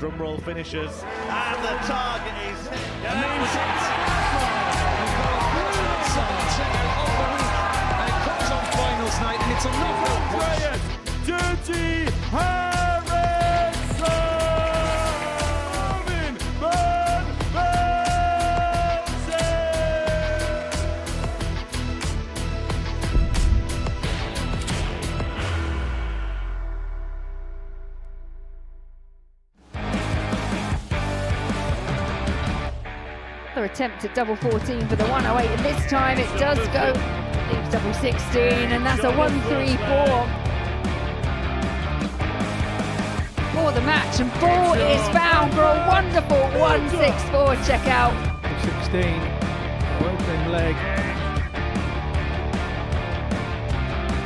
Drumroll finishes, and the target is hit. And names it. And it comes on finals night, and it's a knockout. Brilliant! Dirty Harrison! Van Velzen! Another attempt at double 14 for the 108, and this time it does go. Leaves double 16, and that's a 1-3-4 for the match, and ball is found for a wonderful 1-6-4 checkout. 16, open leg.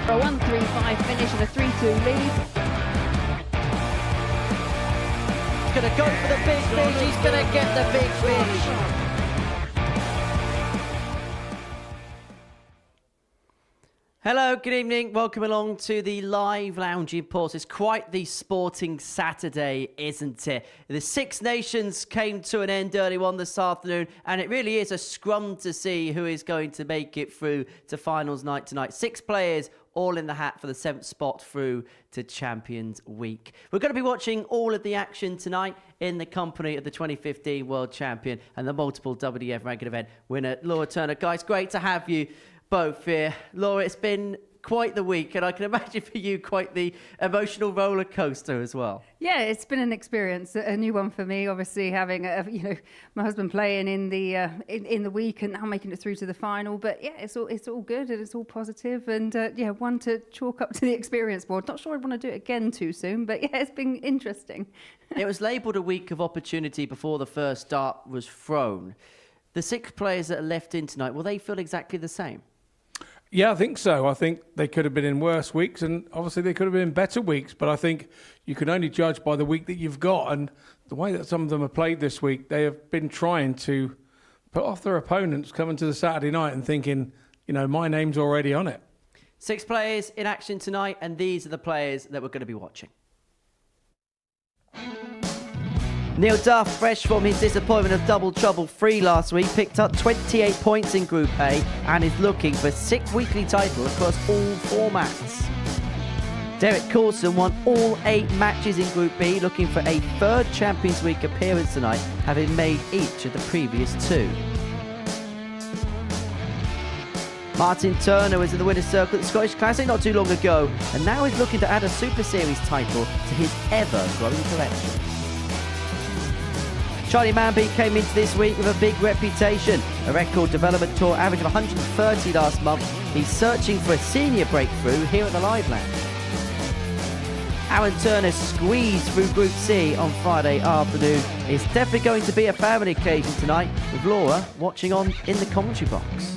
For a 1-3-5 finish and a 3-2 lead. He's going to go for the big fish, he's going to get the big fish. Hello, good evening. Welcome along to the live lounging pause. It's quite the sporting Saturday, isn't it? The Six Nations came to an end early on this afternoon, and it really is a scrum to see who is going to make it through to finals night tonight. 6 players all in the hat for the 7th spot through to Champions Week. We're going to be watching all of the action tonight in the company of the 2015 World Champion and the multiple WDF ranking event winner, Laura Turner. Guys, great to have you both here. Laura, it's been quite the week, and I can imagine for you quite the emotional roller coaster as well. Yeah, it's been an experience, a new one for me. Obviously, having my husband playing in the in the week and now making it through to the final. But yeah, it's all good and it's all positive, and one to chalk up to the experience board. Not sure I want to do it again too soon, but yeah, it's been interesting. It was labelled a week of opportunity before the first dart was thrown. The 6 players that are left in tonight, will they feel exactly the same? Yeah, I think so. I think they could have been in worse weeks, and obviously they could have been in better weeks. But I think you can only judge by the week that you've got. And the way that some of them have played this week, they have been trying to put off their opponents coming to the Saturday night and thinking, my name's already on it. 6 players in action tonight, and these are the players that we're going to be watching. Neil Duff, fresh from his disappointment of double trouble 3 last week, picked up 28 points in Group A and is looking for 6th weekly title across all formats. Derek Coulson won all 8 matches in Group B, looking for a 3rd Champions Week appearance tonight, having made each of the previous 2. Martin Turner was in the winner's circle at the Scottish Classic not too long ago, and now is looking to add a Super Series title to his ever-growing collection. Charlie Manby came into this week with a big reputation. A record development tour average of 130 last month. He's searching for a senior breakthrough here at the Live Lounge. Aaron Turner squeezed through Group C on Friday afternoon. It's definitely going to be a family occasion tonight, with Laura watching on in the commentary box.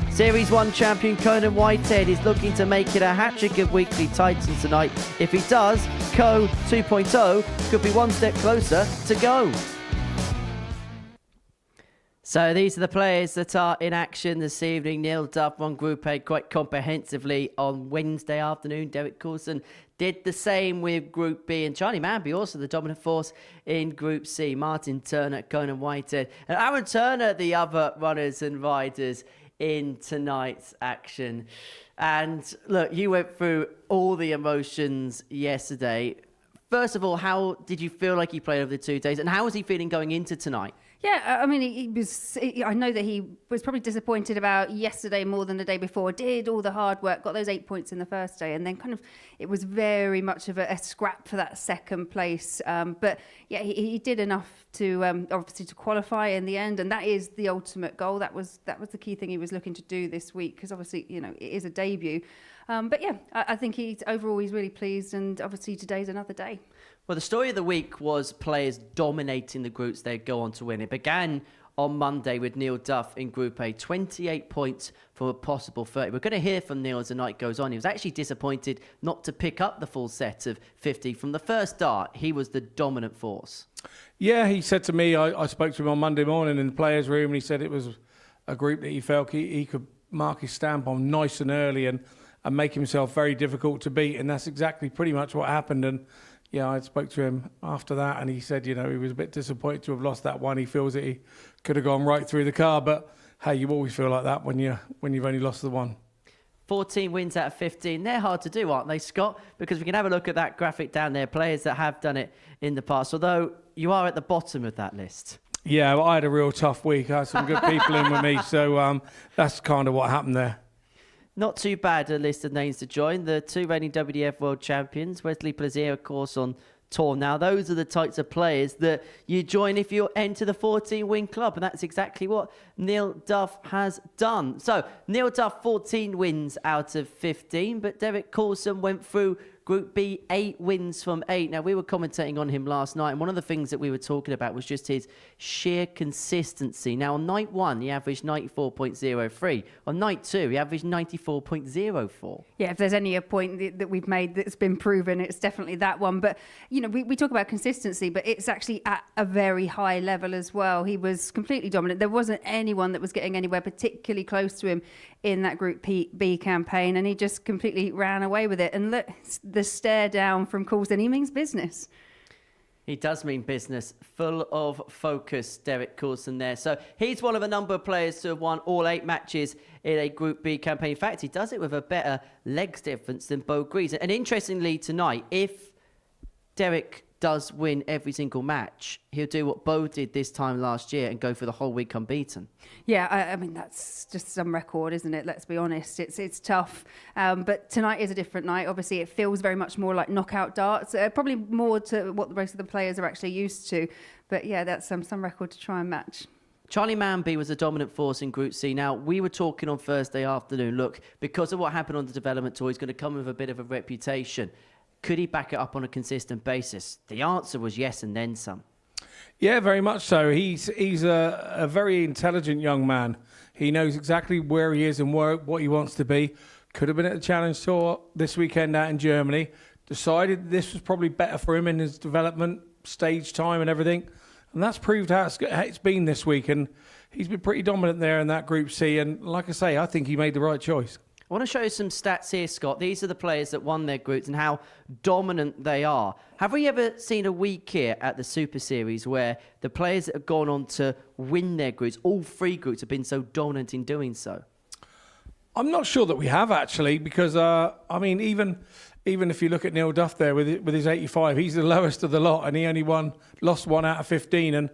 Series 1 champion Conan Whitehead is looking to make it a hat-trick of weekly titles tonight. If he does, Co 2.0 could be one step closer to go. So these are the players that are in action this evening. Neil Duff won Group A quite comprehensively on Wednesday afternoon. Derek Coulson did the same with Group B, and Charlie Manby also the dominant force in Group C. Martin Turner, Conan Whitehead, and Aaron Turner, the other runners and riders in tonight's action. And look, you went through all the emotions yesterday. First of all, how did you feel like he played over the 2 days, and how was he feeling going into tonight? Yeah, I mean, I know that he was probably disappointed about yesterday more than the day before. Did all the hard work, got those 8 points in the first day, and then it was very much of a scrap for that 2nd place. But yeah, he did enough to obviously to qualify in the end, and that is the ultimate goal. That was the key thing he was looking to do this week, because obviously it is a debut. But yeah, I think he's really pleased, and obviously today's another day. Well, the story of the week was players dominating the groups they'd go on to win. It began on Monday with Neil Duff in Group A, 28 points from a possible 30. We're going to hear from Neil as the night goes on. He was actually disappointed not to pick up the full set of 50 from the first start. He was the dominant force. Yeah, he said to me, I spoke to him on Monday morning in the players' room, and he said it was a group that he felt he could mark his stamp on nice and early, and and make himself very difficult to beat. And that's exactly pretty much what happened. And yeah, I spoke to him after that, and he said, he was a bit disappointed to have lost that one. He feels that he could have gone right through the car, but hey, you always feel like that when you've only lost the one. 14 wins out of 15. They're hard to do, aren't they, Scott? Because we can have a look at that graphic down there, players that have done it in the past, although you are at the bottom of that list. Yeah, well, I had a real tough week. I had some good people in with me, so that's kind of what happened there. Not too bad a list of names to join. The two reigning WDF World Champions, Wesley Plaisir, of course, on tour now. Those are the types of players that you join if you enter the 14-win club, and that's exactly what Neil Duff has done. So, Neil Duff, 14 wins out of 15, but Derek Coulson went through Group B, 8 wins from 8. Now, we were commentating on him last night, and one of the things that we were talking about was just his sheer consistency. Now, on night 1, he averaged 94.03. On night 2, he averaged 94.04. Yeah, if there's any a point that we've made that's been proven, it's definitely that one. But, we talk about consistency, but it's actually at a very high level as well. He was completely dominant. There wasn't anyone that was getting anywhere particularly close to him in that Group B campaign, and he just completely ran away with it. And look, the stare down from Coulson, he means business. He does mean business. Full of focus, Derek Coulson there. So he's one of a number of players to have won all 8 matches in a Group B campaign. In fact, he does it with a better legs difference than Bo Grease. And interestingly tonight, if Derek does win every single match, he'll do what Bo did this time last year and go for the whole week unbeaten. Yeah, I mean, that's just some record, isn't it? Let's be honest. It's tough. But tonight is a different night. Obviously, it feels very much more like knockout darts, probably more to what the rest of the players are actually used to. But yeah, that's some record to try and match. Charlie Manby was a dominant force in Group C. Now, we were talking on Thursday afternoon, look, because of what happened on the development tour, he's going to come with a bit of a reputation. Could he back it up on a consistent basis? The answer was yes, and then some. Yeah, very much so. He's a very intelligent young man. He knows exactly where he is and what he wants to be. Could have been at the Challenge Tour this weekend out in Germany. Decided this was probably better for him in his development, stage time and everything. And that's proved how it's been this week. And he's been pretty dominant there in that Group C. And like I say, I think he made the right choice. I want to show you some stats here, Scott. These are the players that won their groups and how dominant they are. Have we ever seen a week here at the Super Series where the players that have gone on to win their groups, all 3 groups, have been so dominant in doing so? I'm not sure that we have, actually, because, even if you look at Neil Duff there with his 85, he's the lowest of the lot, and he only lost 1 out of 15. And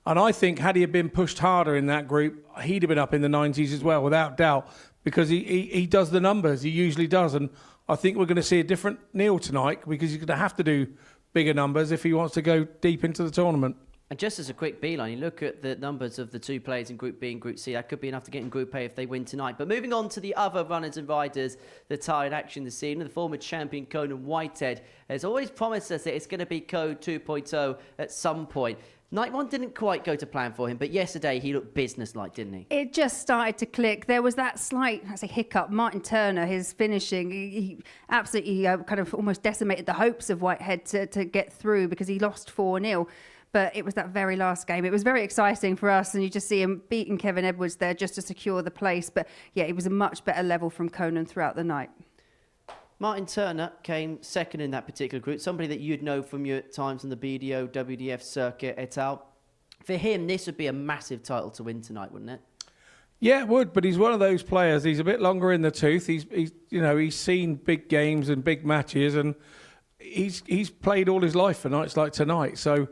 I think had he have been pushed harder in that group, he'd have been up in the 90s as well, without doubt. Because he does the numbers, he usually does. And I think we're going to see a different Neil tonight because he's going to have to do bigger numbers if he wants to go deep into the tournament. And just as a quick beeline, you look at the numbers of the 2 players in Group B and Group C, that could be enough to get in Group A if they win tonight. But moving on to the other runners and riders that are in action this evening, the former champion Conan Whitehead has always promised us that it's going to be Code 2.0 at some point. Night 1 didn't quite go to plan for him, but yesterday he looked business-like, didn't he? It just started to click. There was that slight, hiccup. Martin Turner, his finishing, he absolutely kind of almost decimated the hopes of Whitehead to get through because he lost 4-0. But it was that very last game. It was very exciting for us, and you just see him beating Kevin Edwards there just to secure the place. But yeah, it was a much better level from Conan throughout the night. Martin Turner came second in that particular group, somebody that you'd know from your times on the BDO, WDF circuit, et al. For him, this would be a massive title to win tonight, wouldn't it? Yeah, it would, but he's one of those players. He's a bit longer in the tooth. He's seen big games and big matches, and he's played all his life for nights like tonight. So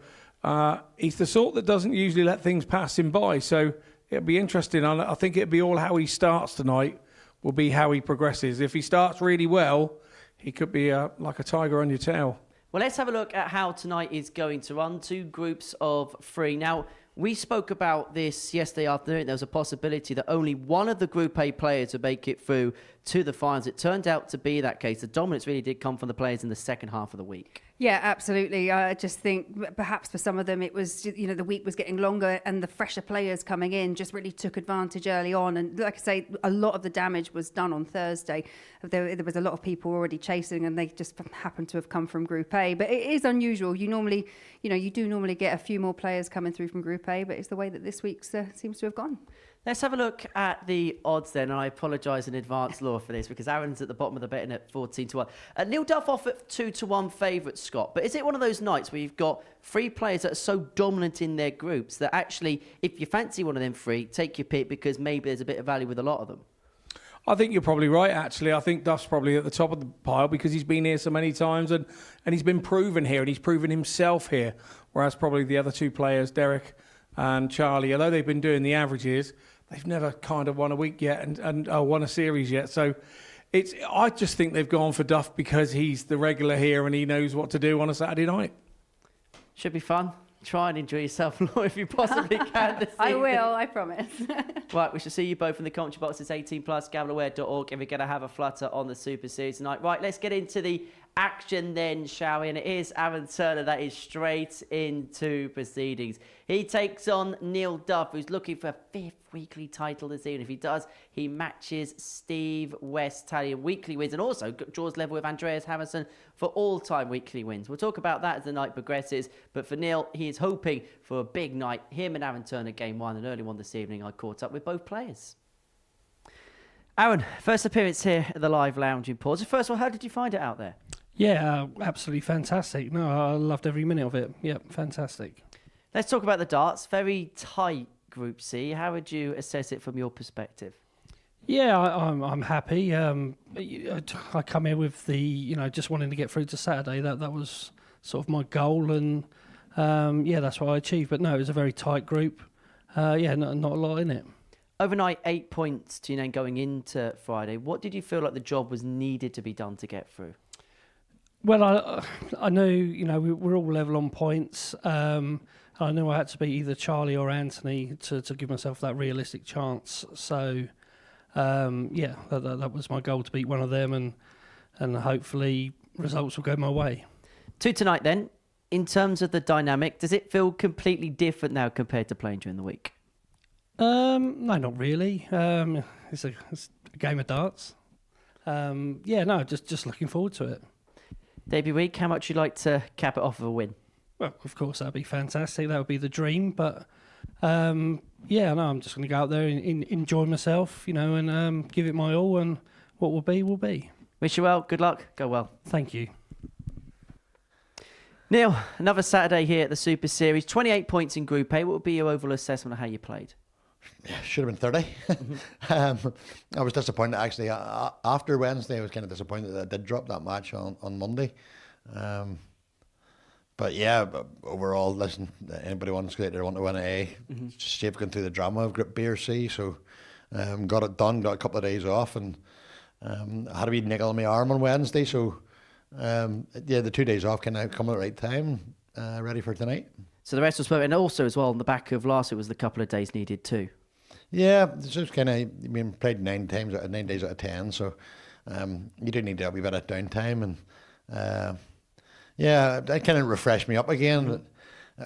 he's the sort that doesn't usually let things pass him by. So it'll be interesting. I think it'll be all how he starts tonight will be how he progresses. If he starts really well, he could be like a tiger on your tail. Well, let's have a look at how tonight is going to run. 2 groups of 3. Now, we spoke about this yesterday afternoon. There was a possibility that only one of the Group A players would make it through to the finals. It turned out to be that case. The dominance really did come from the players in the second half of the week. Yeah, absolutely. I just think perhaps for some of them it was, the week was getting longer and the fresher players coming in just really took advantage early on. And like I say, a lot of the damage was done on Thursday. There was a lot of people already chasing and they just happened to have come from Group A. But it is unusual. You normally, you do normally get a few more players coming through from Group A, but it's the way that this week seems to have gone. Let's have a look at the odds then, and I apologise in advance, Laura, for this, because Aaron's at the bottom of the betting at 14-1. Neil Duff off at 2-1 favourite, Scott. But is it one of those nights where you've got three players that are so dominant in their groups that actually, if you fancy one of them three, take your pick because maybe there's a bit of value with a lot of them? I think you're probably right, actually. I think Duff's probably at the top of the pile because he's been here so many times and he's been proven here and he's proven himself here. Whereas probably the other two players, Derek and Charlie, although they've been doing the averages, they've never kind of won a week yet and won a series yet. So I just think they've gone for Duff because he's the regular here and he knows what to do on a Saturday night. Should be fun. Try and enjoy yourself, Laura, if you possibly can. This I evening. will, I promise. Right, we shall see you both in the commentary boxes, 18+, gambleaware.org, if we're going to have a flutter on the Super Series tonight. Right, let's get into the action then, shall we? And it is Aaron Turner that is straight into proceedings. He takes on Neil Duff, who's looking for a fifth weekly title this evening. If he does, he matches Steve West's tally of weekly wins and also draws level with Andreas Hammerson for all-time weekly wins. We'll talk about that as the night progresses. But for Neil, he is hoping for a big night. Him and Aaron Turner, game one, an early one this evening. I caught up with both players. Aaron, first appearance here at the Live Lounge in Pause. First of all, how did you find it out there? Yeah, absolutely fantastic. No, I loved every minute of it. Yeah, fantastic. Let's talk about the darts. Very tight Group C. How would you assess it from your perspective? Yeah, I'm happy. I come here with the just wanting to get through to Saturday. That was sort of my goal, and that's what I achieved. But no, it was a very tight group. Not a lot in it. Overnight, 8 points to your name going into Friday. What did you feel like the job was needed to be done to get through? Well, I know we're all level on points. I knew I had to beat either Charlie or Anthony to give myself that realistic chance. So, that was my goal, to beat one of them, and hopefully results will go my way. To tonight then, in terms of the dynamic, does it feel completely different now compared to playing during the week? No, not really. It's a game of darts. Just looking forward to it. Debut week, how much you'd like to cap it off of a win? Well, of course, that'd be fantastic. That would be the dream. But, I'm just going to go out there and enjoy myself, and give it my all. And what will be, will be. Wish you well. Good luck. Go well. Thank you. Neil, another Saturday here at the Super Series. 28 points in Group A. What would be your overall assessment of how you played? Yeah, should have been 30. I was disappointed, actually. After Wednesday, I was kind of disappointed that I did drop that match on Monday. But overall, listen, anybody wants to want to win an A. Just safe going through the drama of Group B or C. So got it done, got a couple of days off, and I had a wee niggle on my arm on Wednesday. So, the 2 days off can now come at the right time, ready for tonight. So the rest was, and also as well on the back of last, it was the couple of days needed too. Yeah, it's just kind of, played 9 days out of 10, so you do need to have a bit of downtime, and that kind of refreshed me up again.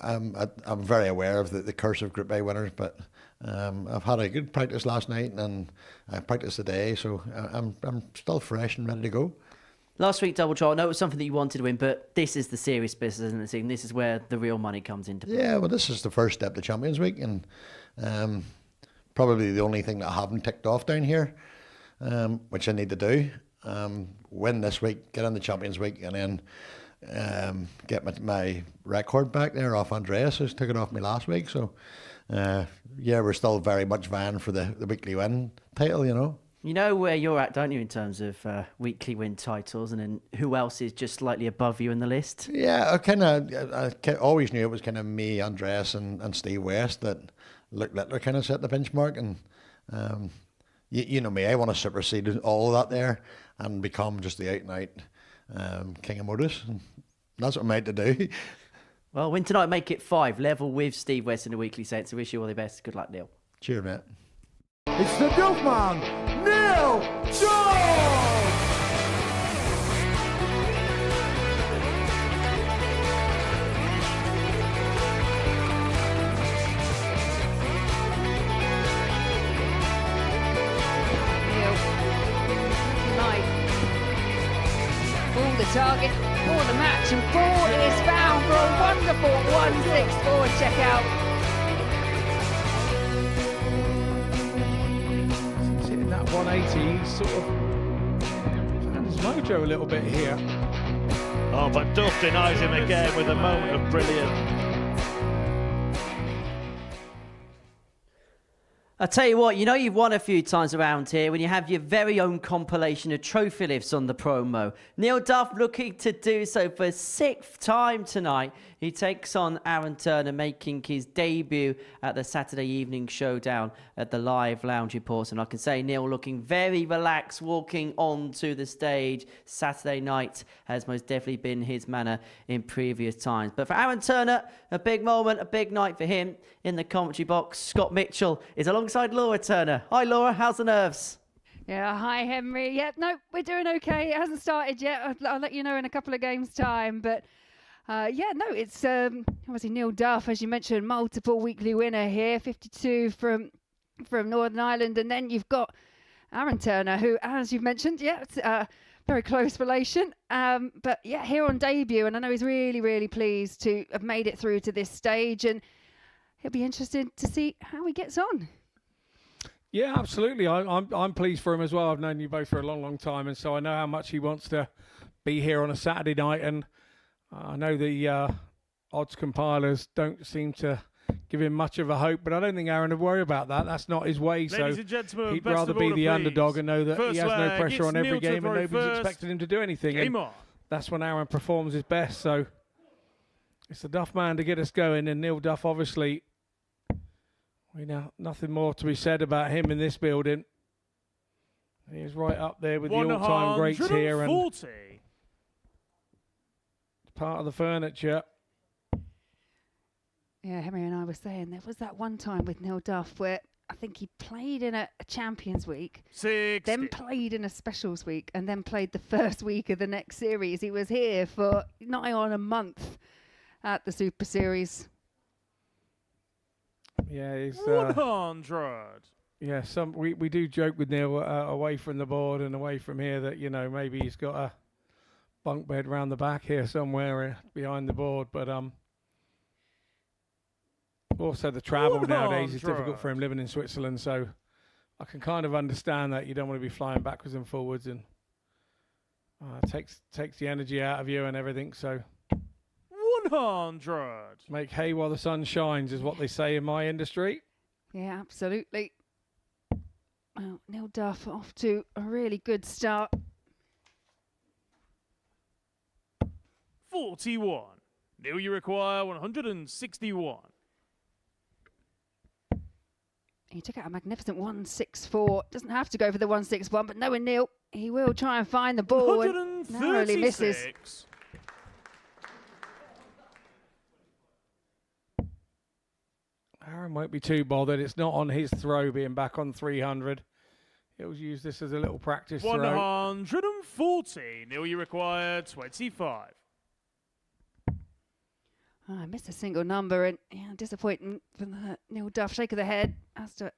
I'm very aware of the curse of Group A winners, but I've had a good practice last night, and I practiced today, so I'm still fresh and ready to go. Last week, double draw. I know it was something that you wanted to win, but this is the serious business, isn't it? This is where the real money comes into play. Yeah, well, this is the first step to Champions Week, and probably the only thing that I haven't ticked off down here, which I need to do. Win this week, get in the Champions Week, and then get my record back there off Andreas, who's took it off me last week. So, we're still very much vying for the weekly win title, You know where you're at, don't you, in terms of weekly win titles, and then who else is just slightly above you in the list? Yeah, I always knew it was kind of me, Andreas, and Steve West that Luke Littler kind of set the benchmark, and you know me, I want to supersede all of that there and become just the out-and-out king of Modus, and that's what I'm out to do. Well, win tonight, make it 5, level with Steve West in the weekly sense. I wish you all the best. Good luck, Neil. Cheers, mate. It's the Duff man, Neil Duff! The target for the match, and 4 is found for a wonderful 164 checkout. 180. He's sort of found his mojo a little bit here. Oh, but Duff denies him again with a moment of brilliance. I tell you what, you know you've won a few times around here when you have your very own compilation of trophy lifts on the promo. Neil Duff looking to do so for a 6th time tonight. He takes on Aaron Turner, making his debut at the Saturday evening showdown at the Live Lounge Report. And I can say Neil looking very relaxed, walking onto the stage. Saturday night has most definitely been his manner in previous times. But for Aaron Turner, a big moment, a big night for him. In the commentary box, Scott Mitchell is alongside Laura Turner. Hi Laura, how's the nerves? Yeah, hi Henry. Yeah, no, we're doing okay. It hasn't started yet. I'll let you know in a couple of games' time. But yeah, no, it's obviously Neil Duff, as you mentioned, multiple weekly winner here, 52 from Northern Ireland. And then you've got Aaron Turner, who, as you've mentioned, yeah, it's very close relation. But yeah, here on debut, and I know he's really, really pleased to have made it through to this stage. And it'll be interesting to see how he gets on. Yeah, absolutely. I'm pleased for him as well. I've known you both for a long, long time, and so I know how much he wants to be here on a Saturday night. And I know the odds compilers don't seem to give him much of a hope, but I don't think Aaron would worry about that. That's not his way. Ladies so and gentlemen, he'd best rather of be order, the please. underdog and know that First he has no leg, pressure it's on every Neil to game and throw nobody's first. expecting him to do anything. Game And on. that's when Aaron performs his best. So it's the Duff man to get us going, and Neil Duff, obviously, we know nothing more to be said about him in this building. He's right up there with the all-time greats here, and part of the furniture. Yeah, Henry and I were saying there was that one time with Neil Duff where I think he played in a Champions Week, 60. then played in a Specials Week, and then played the first week of the next series. He was here for nigh on a month at the Super Series. Yeah, he's 100. yeah. We do joke with Neil away from the board and away from here that, you know, maybe he's got a bunk bed round the back here somewhere behind the board, but also the travel nowadays is difficult for him living in Switzerland, so I can kind of understand that you don't want to be flying backwards and forwards, and takes the energy out of you and everything. So 100. make hay while the sun shines is what they say in my industry. Yeah, absolutely. Well, Neil Duff off to a really good start. 41. Neil, you require 161. He took out a magnificent 164. Doesn't have to go for the 161, but knowing Neil, he will try and find the ball and narrowly misses. 136. Aaron won't be too bothered. It's not on his throw being back on 300. He'll use this as a little practice throw. 140. Neil, you require 25. Oh, I missed a single number, and yeah, disappointing for the Neil Duff. Shake of the head. Has to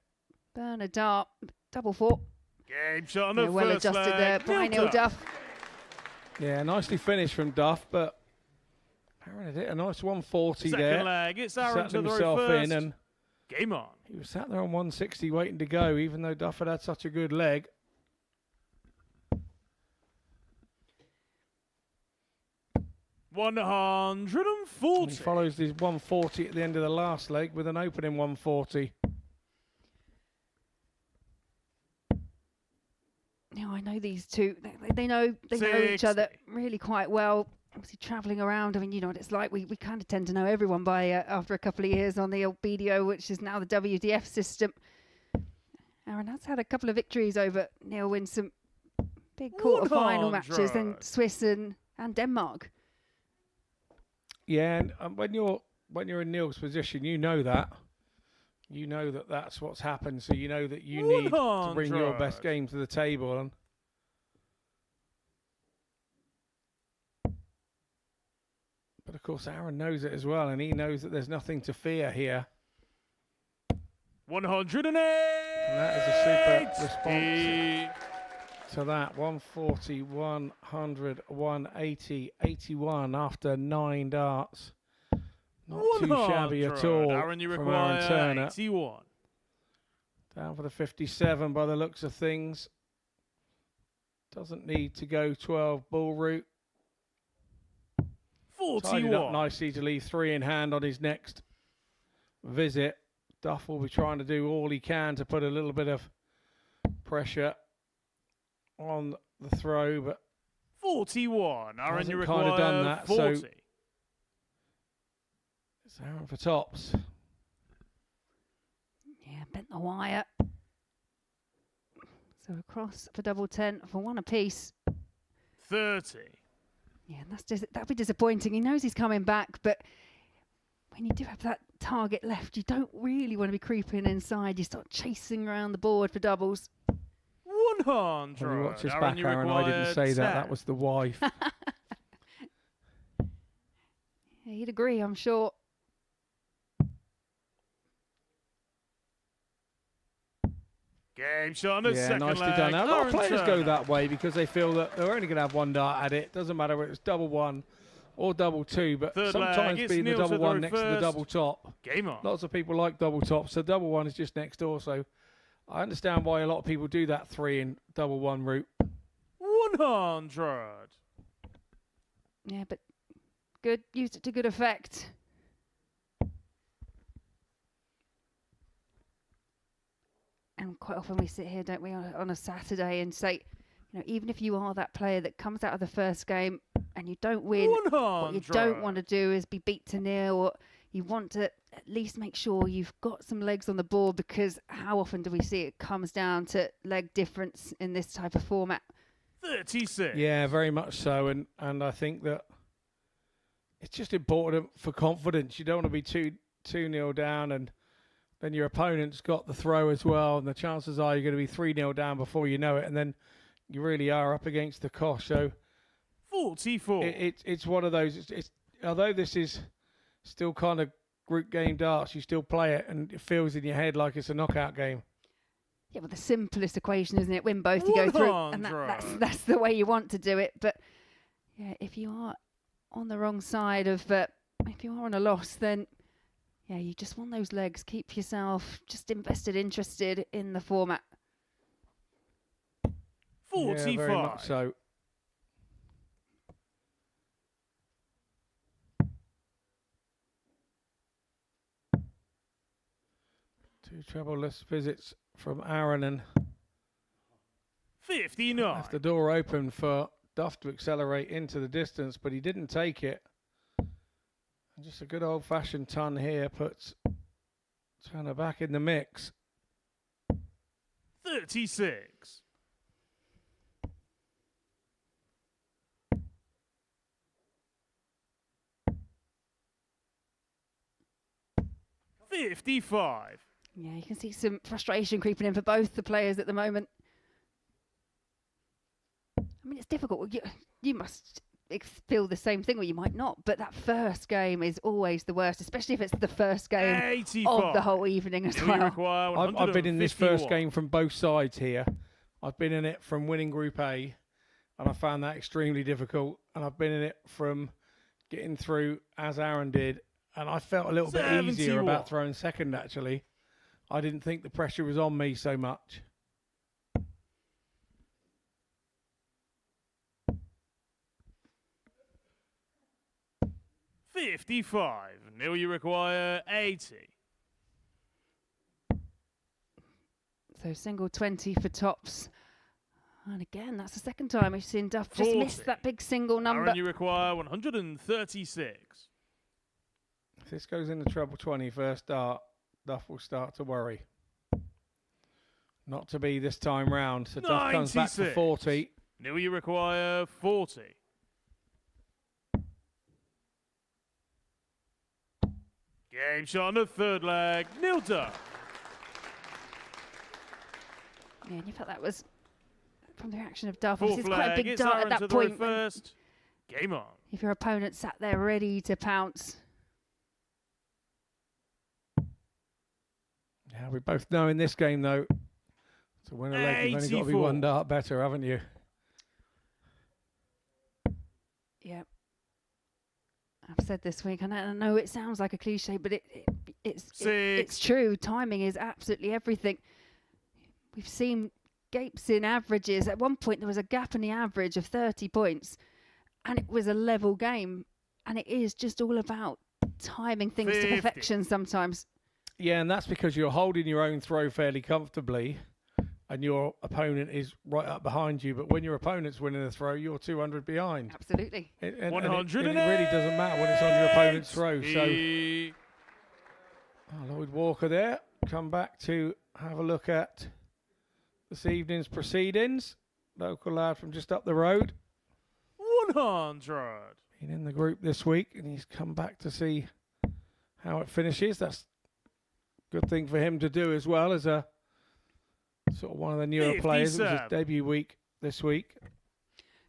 burn a dart. Double four. Game shot on Yeah, the well first adjusted leg. there by Neil Duff. Yeah, nicely finished from Duff, but Aaron had hit a nice 140 Second there. leg. It's Aaron Sat to throw himself first. in, and Game on. he was sat there on 160 waiting to go, even though Duff had such a good leg. And 140. he follows his 140 at the end of the last leg with an opening 140. Now I know these two. They know each other really quite well. Obviously travelling around. I mean, you know what it's like. We kind of tend to know everyone by after a couple of years on the old BDO, which is now the WDF system. Aaron has had a couple of victories over Neil in some big quarter-final matches in Swiss and Denmark. Yeah, and when you're in Neil's position, you know that. You know that that's what's happened, so you know that you need to bring your best game to the table. And but of course, Aaron knows it as well, and he knows that there's nothing to fear here. 108. And that is a super response to that. 140, 100, 180, 81 after 9 darts. Not too shabby at all Aaron, you from Aaron require Turner. 81. Down for the 57 by the looks of things. Doesn't need to go 12 ball route. Tied it up 41. nicely to leave 3 in hand on his next visit. Duff will be trying to do all he can to put a little bit of pressure on the throw, but 41. Aaron, hasn't you kind require of done that, 40. so it's Aaron for tops. Yeah, bent the wire. So across for double 10 for 1 apiece. 30. Yeah, and that'll be disappointing. He knows he's coming back, but when you do have that target left, you don't really want to be creeping inside. You start chasing around the board for doubles. 100. When you watch his Aaron, back, you Aaron, I didn't require say that. 10. That was the wife. Yeah, he'd agree, I'm sure. Game shot on the Yeah, second nicely leg. done. Now, a lot of Aaron players go Turner. that way because they feel that they're only going to have one dart at it. Doesn't matter whether it's double 1 or double 2, but Third leg, sometimes it's being the Neil to double 1 throw next to the first. double top. Game on. Lots of people like double top, so double 1 is just next door. So I understand why a lot of people do that 3 in double 1 route. 100. Yeah, but good. Used it to good effect. And quite often we sit here, don't we, on a Saturday and say, you know, even if you are that player that comes out of the first game and you don't win, what you 100. don't want to do is be beat to nil. Or you want to at least make sure you've got some legs on the board, because how often do we see it comes down to leg difference in this type of format? 36. Yeah, very much so. And I think that it's just important for confidence. You don't want to be 2-0 down and then your opponent's got the throw as well, and the chances are you're going to be 3-0 down before you know it, and then you really are up against the cosh. So 44. it's one of those. It's although this is still kind of group game darts, you still play it, and it feels in your head like it's a knockout game. Yeah, well, the simplest equation, isn't it? Win both, you go through, and that's the way you want to do it. But yeah, if you are on the wrong side of, if you are on a loss, then yeah, you just want those legs. Keep yourself just invested, interested in the format. 45. Yeah, very much so. Two troubleless visits from Aaron, and 59. left the door open for Duff to accelerate into the distance, but he didn't take it. And just a good old-fashioned ton here puts Turner back in the mix. 36. $55. Yeah, you can see some frustration creeping in for both the players at the moment. I mean, it's difficult. You must feel the same thing, or you might not. But that first game is always the worst, especially if it's the first game 85. of the whole evening as You well. require I've been in this first 151. game from both sides here. I've been in it from winning Group A, and I found that extremely difficult. And I've been in it from getting through, as Aaron did, and I felt a little bit easier 71. about throwing second, actually. I didn't think the pressure was on me so much. $55. Neil, you require 80. So single 20 for tops. And again, that's the second time we've seen Duff just 40. miss that big single number. Aaron, you require 136. If this goes into treble 20 first dart, Duff will start to worry. Not to be this time round. So Duff comes back to 96. 40. Neil, you require 40. Game shot on the third leg. Neil Duff. Yeah, and you felt that was from the reaction of Duff. Fourth It's quite a leg. big It's dart Aaron at to that throw point. when- first. Game on. If your opponent sat there ready to pounce. Yeah, we both know in this game, though, to win a leg, you've only got to be 84. one dart better, haven't you? Yeah. I've said this week, and I know it sounds like a cliche, but it's Six. true. Timing is absolutely everything. We've seen gapes in averages. At one point, there was a gap in the average of 30 points, and it was a level game. And it is just all about timing things 50. to perfection sometimes. Yeah, and that's because you're holding your own throw fairly comfortably and your opponent is right up behind you. But when your opponent's winning a throw, you're 200 behind. Absolutely. And it 108. really doesn't matter when it's on your opponent's throw. So, Lloyd Walker there. Come back to have a look at this evening's proceedings. Local lad from just up the road. 100. Been in the group this week, and he's come back to see how it finishes. That's a good thing for him to do as well, as a sort of one of the newer players. It was his debut week this week.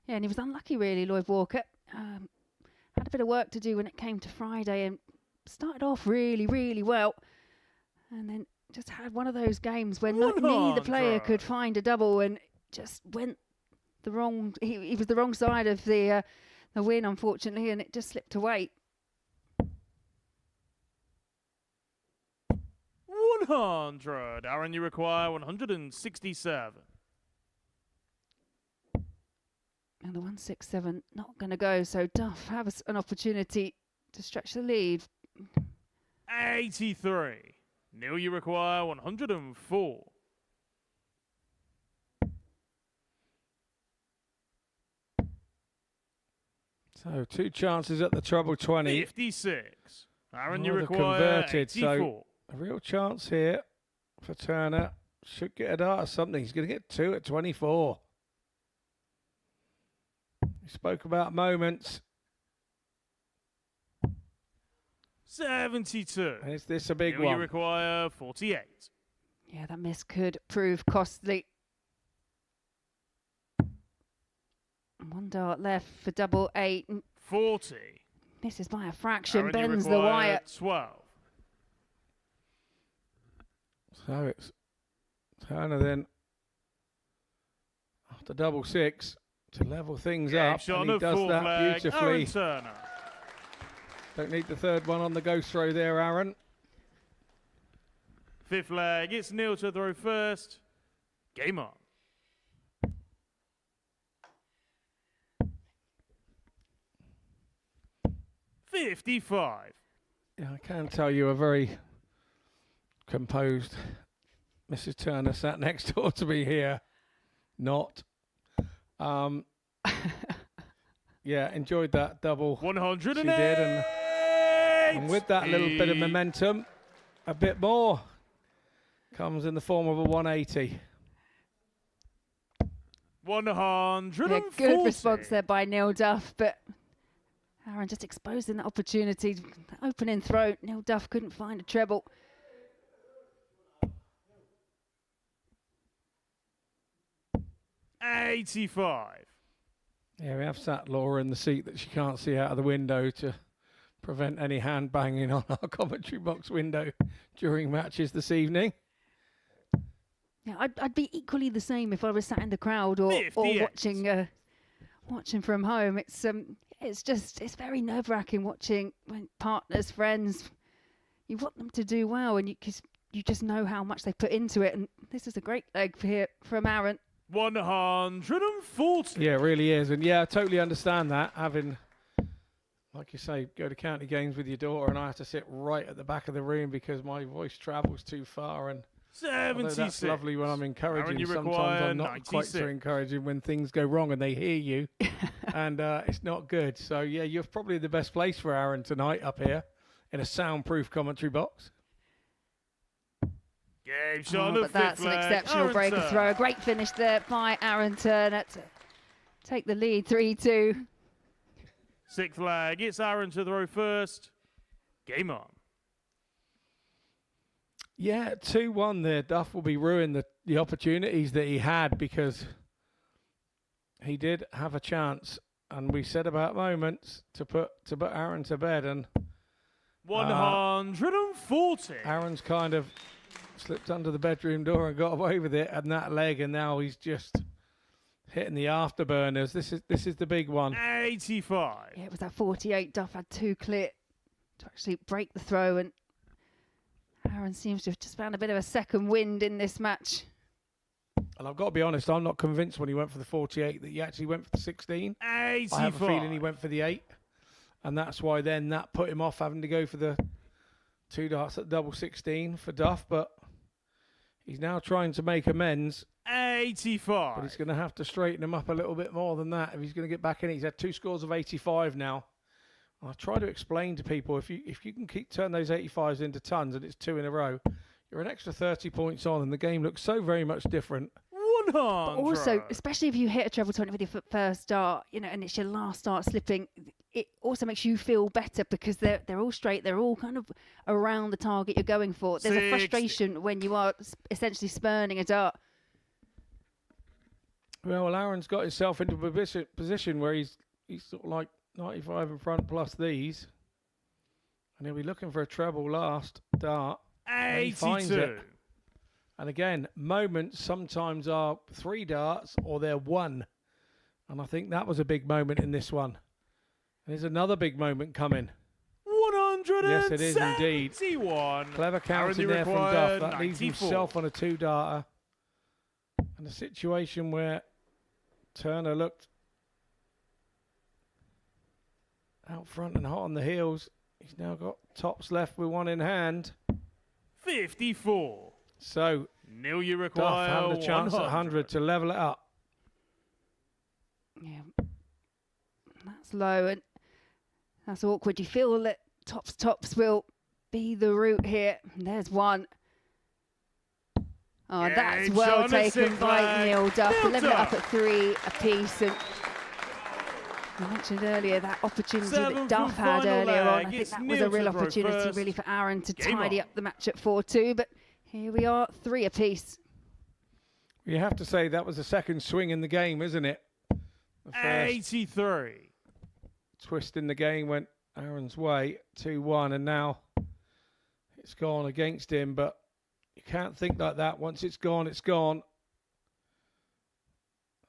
Yeah, and he was unlucky, really, Lloyd Walker. Had a bit of work to do when it came to Friday and started off really, really well. And then just had one of those games where neither player could find a double and just went the wrong... He was the wrong side of the win, unfortunately, and it just slipped away. 100. Aaron, you require 167. And the 167 not going to go, so Duff has an opportunity to stretch the lead. 83. Neil, you require 104. So 2 chances at the treble 20. 56. Aaron, you Neither require converted, 84. so a real chance here for Turner. Should get a dart or something. He's going to get 2 at 24. We spoke about moments. 72. And is this a big Neil, one? you require 48. Yeah, that miss could prove costly. 1 dart left for double 8. 40. Misses by a fraction, Aaron, bends you the require wire. 12. So it's Turner then after double 6 to level things up, Shot and he on the does full that flag, beautifully. Aaron Turner. Don't need the third one on the ghost throw there, Aaron. 5th flag, it's Neil to throw first. Game on. $55. Yeah, I can tell you a very composed Mrs. Turner sat next door to me here. Not. Yeah, enjoyed that double. 108. She did, and with that little bit of momentum, a bit more comes in the form of a 180. 140. Yeah, good response there by Neil Duff, but Aaron just exposing that opportunity. The opening throw, Neil Duff couldn't find a treble. $85. Yeah, we have sat Laura in the seat that she can't see out of the window to prevent any hand banging on our commentary box window during matches this evening. Yeah, I'd be equally the same if I was sat in the crowd or watching from home. It's very nerve-wracking watching when partners, friends. You want them to do well, and you just know how much they put into it. And this is a great leg from Aaron. 140. Yeah, it really is. And yeah, I totally understand that. Having, like you say, go to county games with your daughter, and I have to sit right at the back of the room because my voice travels too far. And 76. that's lovely when I'm encouraging. Aaron, you sometimes require I'm not 96. quite so encouraging when things go wrong and they hear you, and it's not good. So yeah, you're probably the best place for Aaron tonight up here in a soundproof commentary box. Game shot on the But that's an exceptional breaker throw. A great finish there by Aaron Turner to take the lead 3-2. 6th flag, it's Aaron to throw first. Game on. Yeah, 2-1 there. Duff will be ruining the opportunities that he had because he did have a chance, and we said about moments to put Aaron to bed, and 140. Aaron's kind of slipped under the bedroom door and got away with it, and that leg, and now he's just hitting the afterburners. This is the big one. 85. Yeah, it was that 48. Duff had 2 clear to actually break the throw, and Aaron seems to have just found a bit of a second wind in this match. And I've got to be honest, I'm not convinced when he went for the 48 that he actually went for the 16. 85. I have a feeling he went for the 8. And that's why then that put him off having to go for the 2 darts at double 16 for Duff. But he's now trying to make amends. 85. But he's going to have to straighten him up a little bit more than that if he's going to get back in. He's had 2 scores of 85 now. I try to explain to people, if you can turn those 85s into tons and it's 2 in a row, you're an extra 30 points on and the game looks so very much different. 100. But also, especially if you hit a treble 20 with your first dart, and it's your last dart slipping, it also makes you feel better because they're all straight, they're all kind of around the target you're going for. There's a frustration when you are essentially spurning a dart. Well, Aaron's got himself into a position where he's sort of like 95 in front plus these. And he'll be looking for a treble last dart. 82. He finds it. And again, moments sometimes are 3 darts or they're 1. And I think that was a big moment in this one. And there's another big moment coming. 171. Yes, it is indeed. Clever counting there from Duff. That leaves himself on a 2-darter. And a situation where Turner looked out front and hot on the heels. He's now got tops left with 1 in hand. 54. So, Neil, you Duff require having a chance at 100 to level it up. Yeah, that's low and that's awkward. You feel that tops will be the route here. And there's 1. Oh, Yeah, that's well John, a taken sick by flag. Neil Duff to level it up Build at 3 apiece. And I mentioned earlier that opportunity that Duff had earlier on. I think that was a real opportunity really for Aaron to tidy up the match at 4-2. But here we are, 3 apiece. You have to say that was the second swing in the game, isn't it? The first 83. twist in the game went Aaron's way, 2-1, and now it's gone against him. But you can't think like that. Once it's gone, it's gone.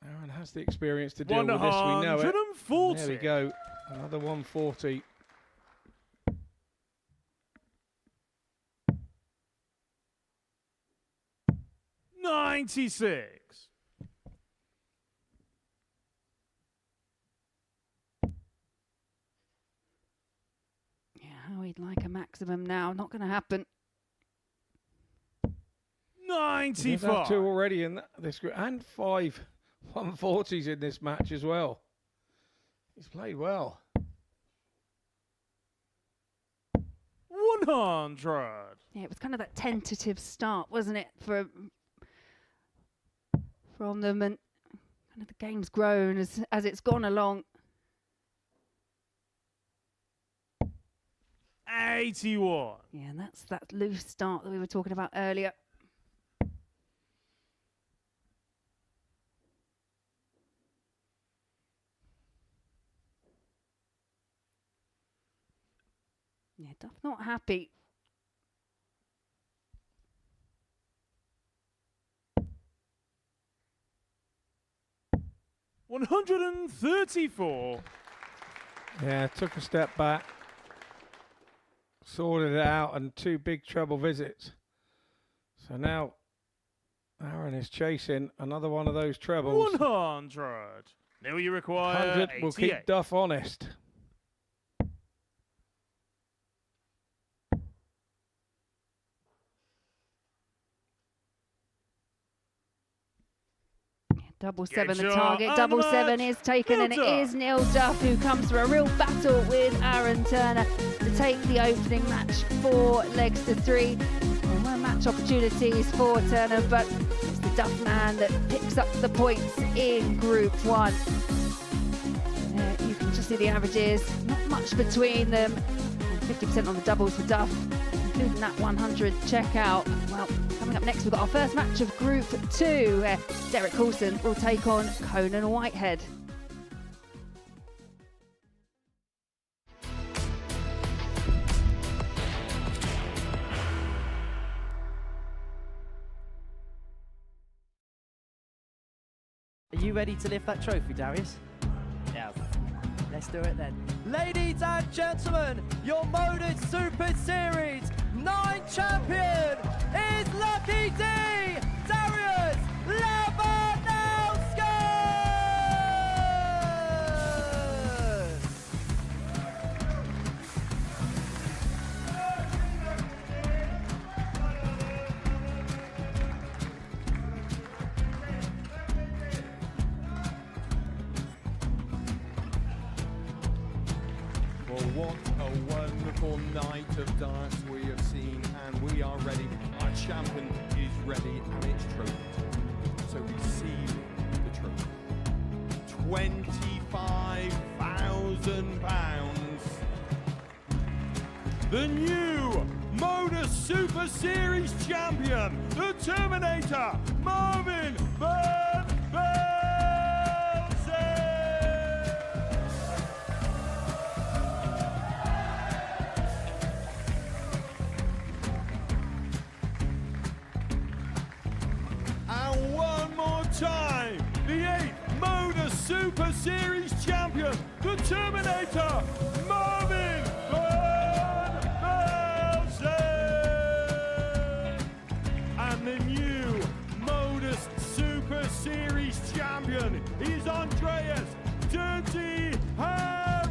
Aaron has the experience to deal with this. We know it. 140. There we go. Another 140. $96. Yeah, how he'd like a maximum now. Not going to happen. 95. 2 already in this group, and 5 140s in this match as well. He's played well. 100. Yeah, it was kind of that tentative start, wasn't it, from them, and kind of the game's grown as it's gone along. 81. Yeah, and that's that loose start that we were talking about earlier. Yeah, Duff not happy. $134. Yeah, took a step back, sorted it out, and 2 big treble visits. So now Aaron is chasing another one of those trebles. 100. Now you require 100 will keep 88. Duff honest. Double 7 the shot, target. and Double the 7 match. is taken, and it Build-up. is Neil Duff who comes for a real battle with Aaron Turner to take the opening match 4 legs to 3. There were match opportunities for Turner, but it's the Duff man that picks up the points in Group 1. You can just see the averages, not much between them, and 50% on the doubles for Duff, including that 100 checkout. Well, coming up next, we've got our first match of Group 2, where Derek Coulson will take on Conan Whitehead. Are you ready to lift that trophy, Darius? Yeah. Let's do it then. Ladies and gentlemen, your Modus Super Series 9 champion is Lucky D, Darius Lava! A wonderful night of darts we have seen, and we are ready. Our champion is ready, and it's trophy time. So receive the trophy. £25,000. The new Modus Super Series champion, the Terminator, Marvin Van Velzen. And one more time, the 8th Modus Super Series champion, the Terminator, Marvin Van Velzen. And the new Modus Super Series champion is Andreas Dirty Harrison.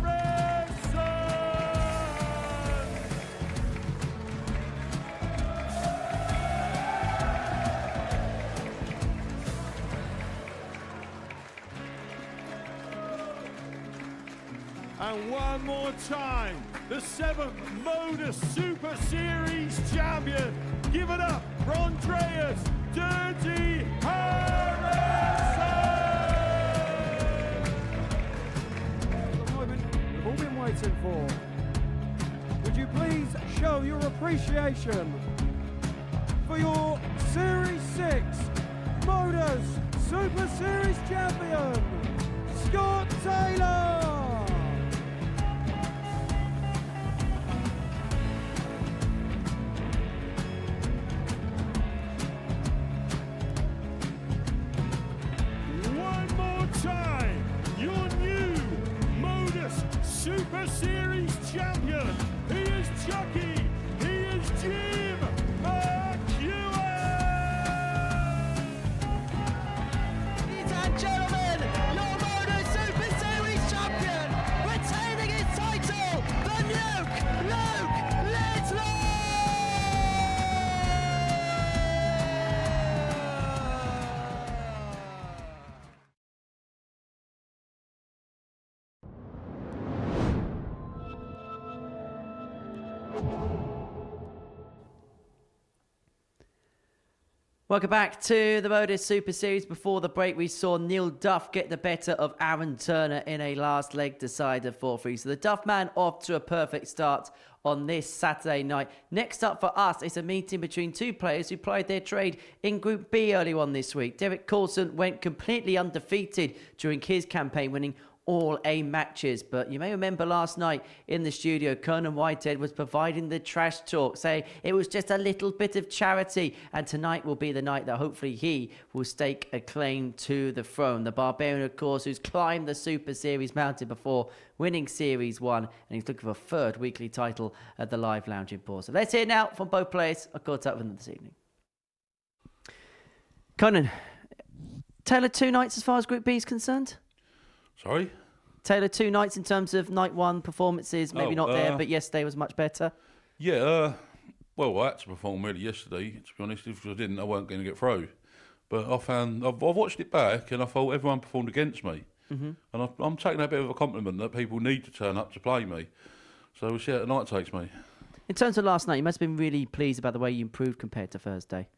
And one more time, the 7th Modus Super Series champion. Give it up for Andreas Dirty Harrison. The moment we've all been waiting for. Would you please show your appreciation for your Series 6 Modus Super Series champion, Scott Taylor. One more time, your new Modus Super Series champion. He is Chucky. He is Jim McEwen. Ladies and gentlemen, your Modus Super Series champion, retaining his title, the Nuke, Luke Littler! Welcome back to the Modus Super Series. Before the break, we saw Neil Duff get the better of Aaron Turner in a last leg decider 4-3. So the Duff man off to a perfect start on this Saturday night. Next up for us is a meeting between two players who plied their trade in Group B early on this week. Derek Coulson went completely undefeated during his campaign, winning all A matches. But you may remember last night in the studio, Conan Whitehead was providing the trash talk, saying it was just a little bit of charity. And tonight will be the night that hopefully he will stake a claim to the throne. The Barbarian, of course, who's climbed the Super Series mountain before, winning Series 1. And he's looking for a third weekly title at the Live Lounge in Port. So let's hear now from both players. I caught up with them this evening. Conan, Taylor, 2 nights as far as Group B is concerned? Sorry? Taylor, 2 nights in terms of night 1 performances, maybe not there, but yesterday was much better. Yeah, well, I had to perform really yesterday, to be honest. If I didn't, I weren't going to get through. But I found, I've watched it back and I thought everyone performed against me. Mm-hmm. And I'm taking a bit of a compliment that people need to turn up to play me. So we'll see how tonight takes me. In terms of last night, you must have been really pleased about the way you improved compared to Thursday.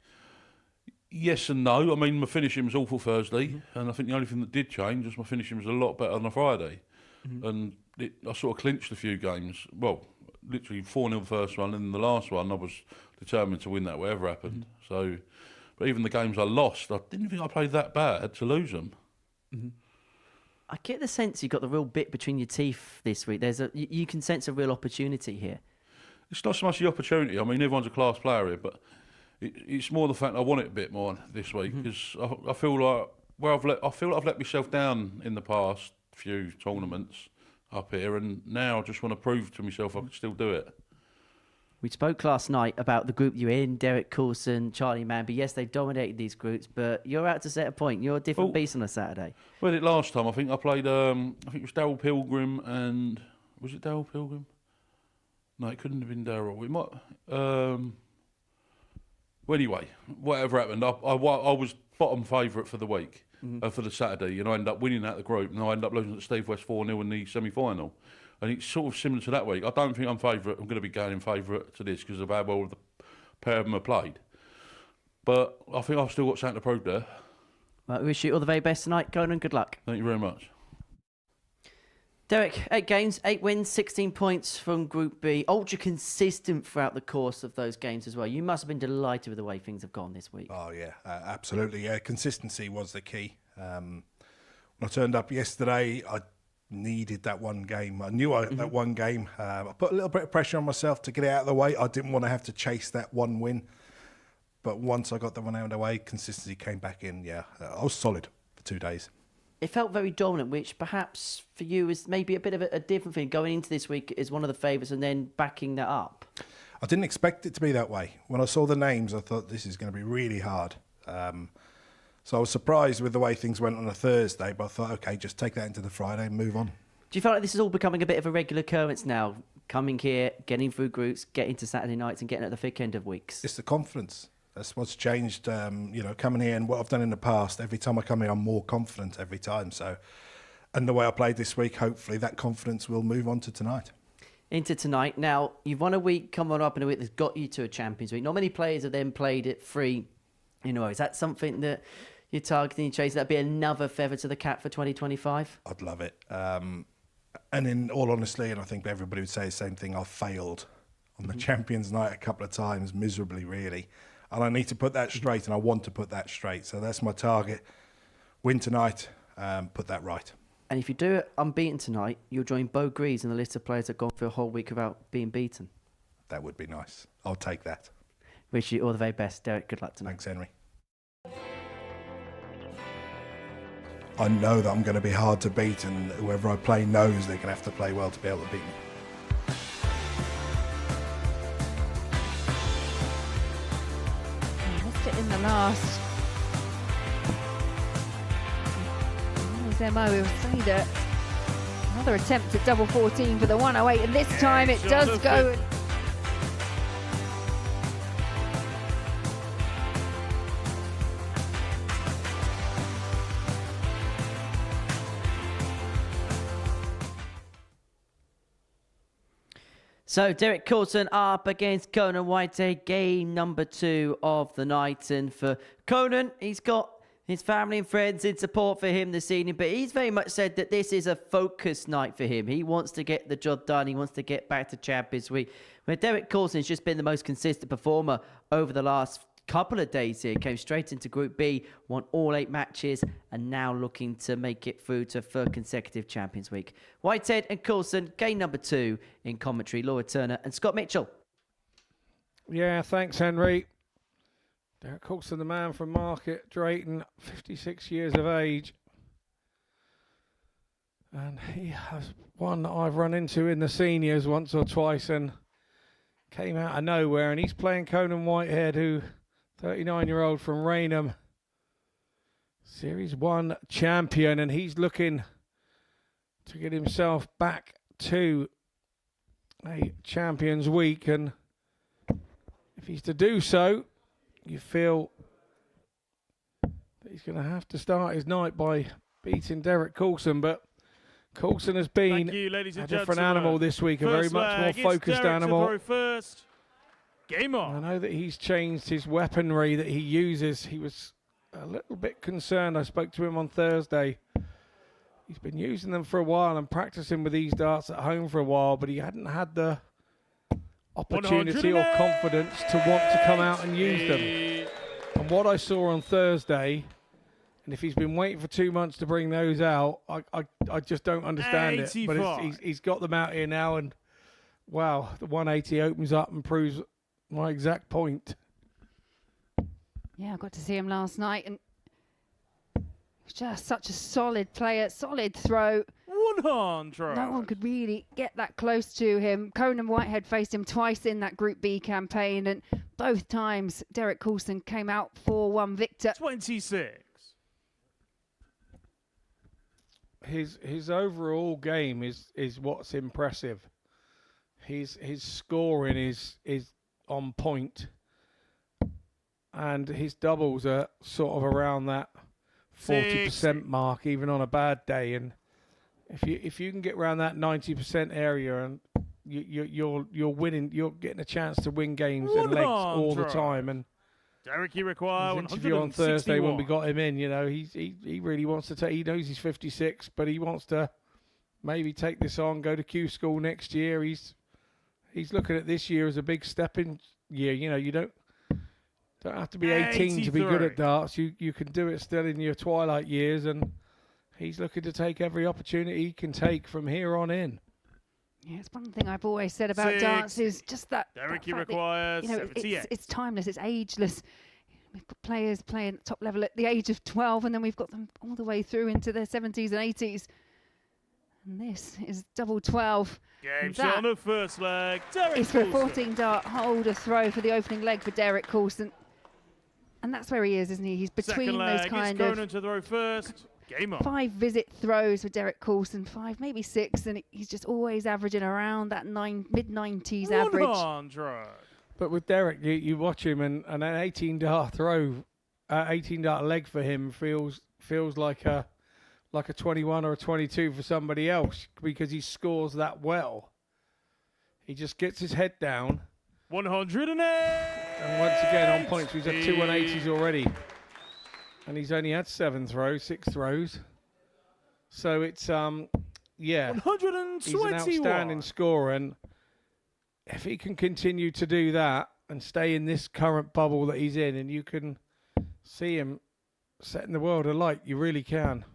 Yes and no. I mean, my finishing was awful Thursday, and I think the only thing that did change was my finishing was a lot better on a Friday. And I sort of clinched a few games. Well, literally 4-0 the first one, and the last one I was determined to win that, whatever happened. So, but even the games I lost, I didn't think I played that bad to lose them. I get the sense you've got the real bit between your teeth this week. You can sense a real opportunity here. It's not so much the opportunity. I mean, everyone's a class player here, but it's more the fact I want it a bit more this week because I feel like I've let myself down in the past few tournaments up here, and now I just want to prove to myself I can still do it. We spoke last night about the group you're in, Derek Coulson, Charlie Manby. Yes, they've dominated these groups, but you're out to set a point. You're a different beast on a Saturday. Well, last time I think I played. I think it was Darryl Pilgrim and was it Darryl Pilgrim? No, it couldn't have been Darryl. We might. Well, anyway, whatever happened, I was bottom favourite for the week, for the Saturday, and I ended up winning out the group, and I ended up losing to Steve West 4-0 in the semi-final. And it's sort of similar to that week. I don't think I'm favourite. I'm going to be going in favourite to this because of how well the pair of them have played. But I think I've still got something to prove there. Well, we wish you all the very best tonight, Conan. Good luck. Thank you very much. Derek, 8 games, 8 wins, 16 points from Group B. Ultra consistent throughout the course of those games as well. You must have been delighted with the way things have gone this week. Oh, yeah, absolutely. Yeah, consistency was the key. When I turned up yesterday, I needed that one game. I knew that one game. I put a little bit of pressure on myself to get it out of the way. I didn't want to have to chase that one win. But once I got the one out of the way, consistency came back in. Yeah, I was solid for 2 days. It felt very dominant, which perhaps for you is maybe a bit of a different thing. Going into this week as one of the favourites and then backing that up. I didn't expect it to be that way. When I saw the names, I thought this is going to be really hard. So I was surprised with the way things went on a Thursday, but I thought, okay, just take that into the Friday and move on. Do you feel like this is all becoming a bit of a regular occurrence now? Coming here, getting through groups, getting to Saturday nights and getting at the thick end of weeks? It's the confidence. That's what's changed, coming here and what I've done in the past. Every time I come here, I'm more confident every time. So, and the way I played this week, hopefully that confidence will move on to tonight. Into tonight. Now, you've won a week, come on up in a week that's got you to a Champions Week. Not many players have then played it 3 in a row. Is that something that you're targeting, Chase? That'd be another feather to the cap for 2025? I'd love it. And in all honesty, and I think everybody would say the same thing, I've failed on the Champions Night a couple of times, miserably, really. And I need to put that straight, and I want to put that straight. So that's my target. Win tonight, put that right. And if you do it unbeaten tonight, you'll join Bo Greaves in the list of players that have gone for a whole week without being beaten. That would be nice. I'll take that. Wish you all the very best. Derek, good luck tonight. Thanks, Henry. I know that I'm going to be hard to beat, and whoever I play knows they're going to have to play well to be able to beat me. In the last. His MO, we'll see that another attempt at double 14 for the 108, and this time it does go. So Derek Coulson up against Conan Whitehead, game number 2 of the night. And for Conan, he's got his family and friends in support for him this evening, but he's very much said that this is a focus night for him. He wants to get the job done. He wants to get back to Champions Week. Where Derek Coulson's just been the most consistent performer over the last couple of days here. Came straight into Group B, won all 8 matches, and now looking to make it through to 3rd consecutive Champions Week. Whitehead and Coulson, game number 2 in commentary. Laura Turner and Scott Mitchell. Yeah, thanks, Henry. Derek Coulson, the man from Market Drayton, 56 years of age. And he has one that I've run into in the seniors once or twice and came out of nowhere. And he's playing Conan Whitehead, who 39-year-old from Raynham, Series 1 champion, and he's looking to get himself back to a Champions Week. And if he's to do so, you feel that he's going to have to start his night by beating Derek Coulson. But Coulson has been a different animal this week, a very much more focused animal. Game on. I know that he's changed his weaponry that he uses. He was a little bit concerned. I spoke to him on Thursday. He's been using them for a while and practicing with these darts at home for a while, but he hadn't had the opportunity or confidence to want to come out and use them. And what I saw on Thursday, and if he's been waiting for 2 months to bring those out, I just don't understand it. But he's got them out here now, and wow, the 180 opens up and proves my exact point. Yeah, I got to see him last night, and just such a solid player, solid throw. 100. No one could really get that close to him. Conan Whitehead faced him twice in that Group B campaign, and both times Derek Coulson came out 4-1 victor. 26. His overall game is what's impressive. His scoring is on point, and his doubles are sort of around that 40% mark, even on a bad day. And If you can get around that 90% area and you're winning, you're getting a chance to win games and legs all the time. And Derek, you require his interview on Thursday when we got him in, he really wants to take. He knows he's 56, but he wants to maybe take this on, go to Q school next year. He's looking at this year as a big stepping year. You don't have to be 18 to be good at darts. You can do it still in your twilight years, and he's looking to take every opportunity he can take from here on in. Yeah, it's one thing I've always said about darts is just that. Derek, that you fact require that, 78. it's timeless, it's ageless. We've got players playing at top level at the age of 12, and then we've got them all the way through into their 70s and 80s. And this is double 12. Game shot on the first leg. Derek It's for a Coulson. 14 dart holder throw for the opening leg for Derek Coulson. And that's where he is, isn't he? He's between Second leg, those kind it's Conan of to throw first. Game on. 5 visit throws for Derek Coulson, 5, maybe 6, and he's just always averaging around that mid-90s average. 100. But with Derek, you watch him, and an 18 dart throw, 18 dart leg for him feels like a 21 or a 22 for somebody else, because he scores that well. He just gets his head down. 108. And once again on points, he's had 2 180s already. And he's only had 6 throws. So it's, yeah. 121. He's an outstanding scorer. And if he can continue to do that and stay in this current bubble that he's in, and you can see him setting the world alight, you really can.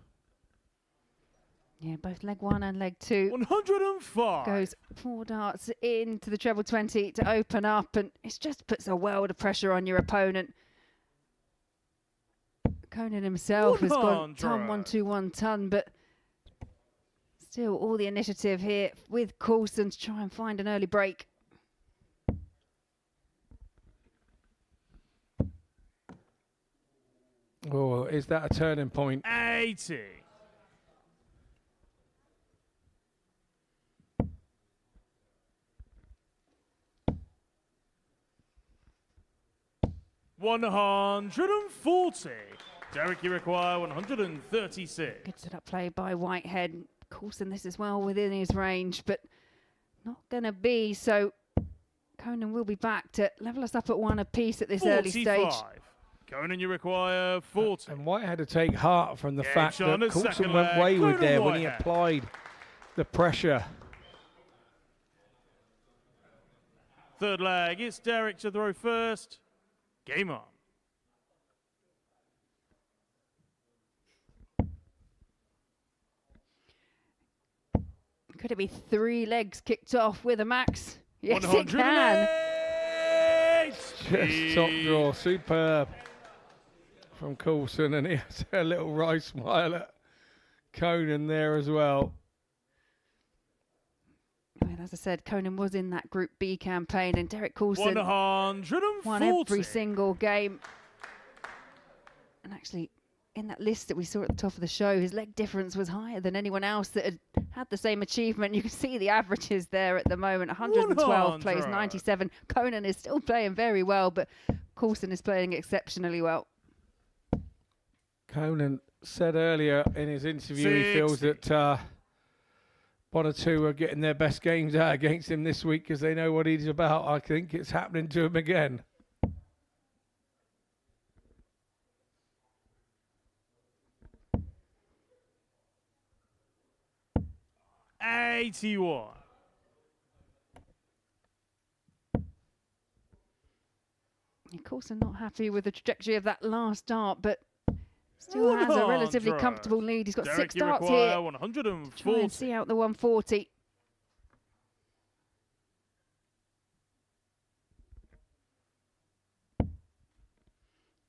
Yeah, both leg 1 and leg 2. 105. Goes 4 darts into the treble 20 to open up, and it just puts a world of pressure on your opponent. Conan himself has gone ton 1-2-1 ton, but still all the initiative here with Coulson to try and find an early break. Oh, is that a turning point? 80. $140. Derek, you require 136. Good set up play by Whitehead. Coulson, this is well within his range, but not going to be. So Conan will be back to level us up at 1 apiece at this 45. early stage. Conan, you require 40. And Whitehead to take heart from the fact Sean, that a Coulson second went leg. wayward Conan there when he Whitehead. applied the pressure. Third leg, it's Derek to throw first. Game on. Could it be 3 legs kicked off with a max? Yes, it can. 108. Just top draw, superb from Coulson, and he has a little wry smile at Conan there as well. Well, as I said, Conan was in that Group B campaign, and Derek Coulson 140. won every single game. And actually, in that list that we saw at the top of the show, his leg difference was higher than anyone else that had the same achievement. You can see the averages there at the moment. 112 plays 97. Conan is still playing very well, but Coulson is playing exceptionally well. Conan said earlier in his interview he feels that 1 or 2 are getting their best games out against him this week because they know what he's about. I think it's happening to him again. $81. Coulson not happy with the trajectory of that last dart, but still has a relatively comfortable lead. He's got Derek, 6 darts here. 140. Try and see out the 140.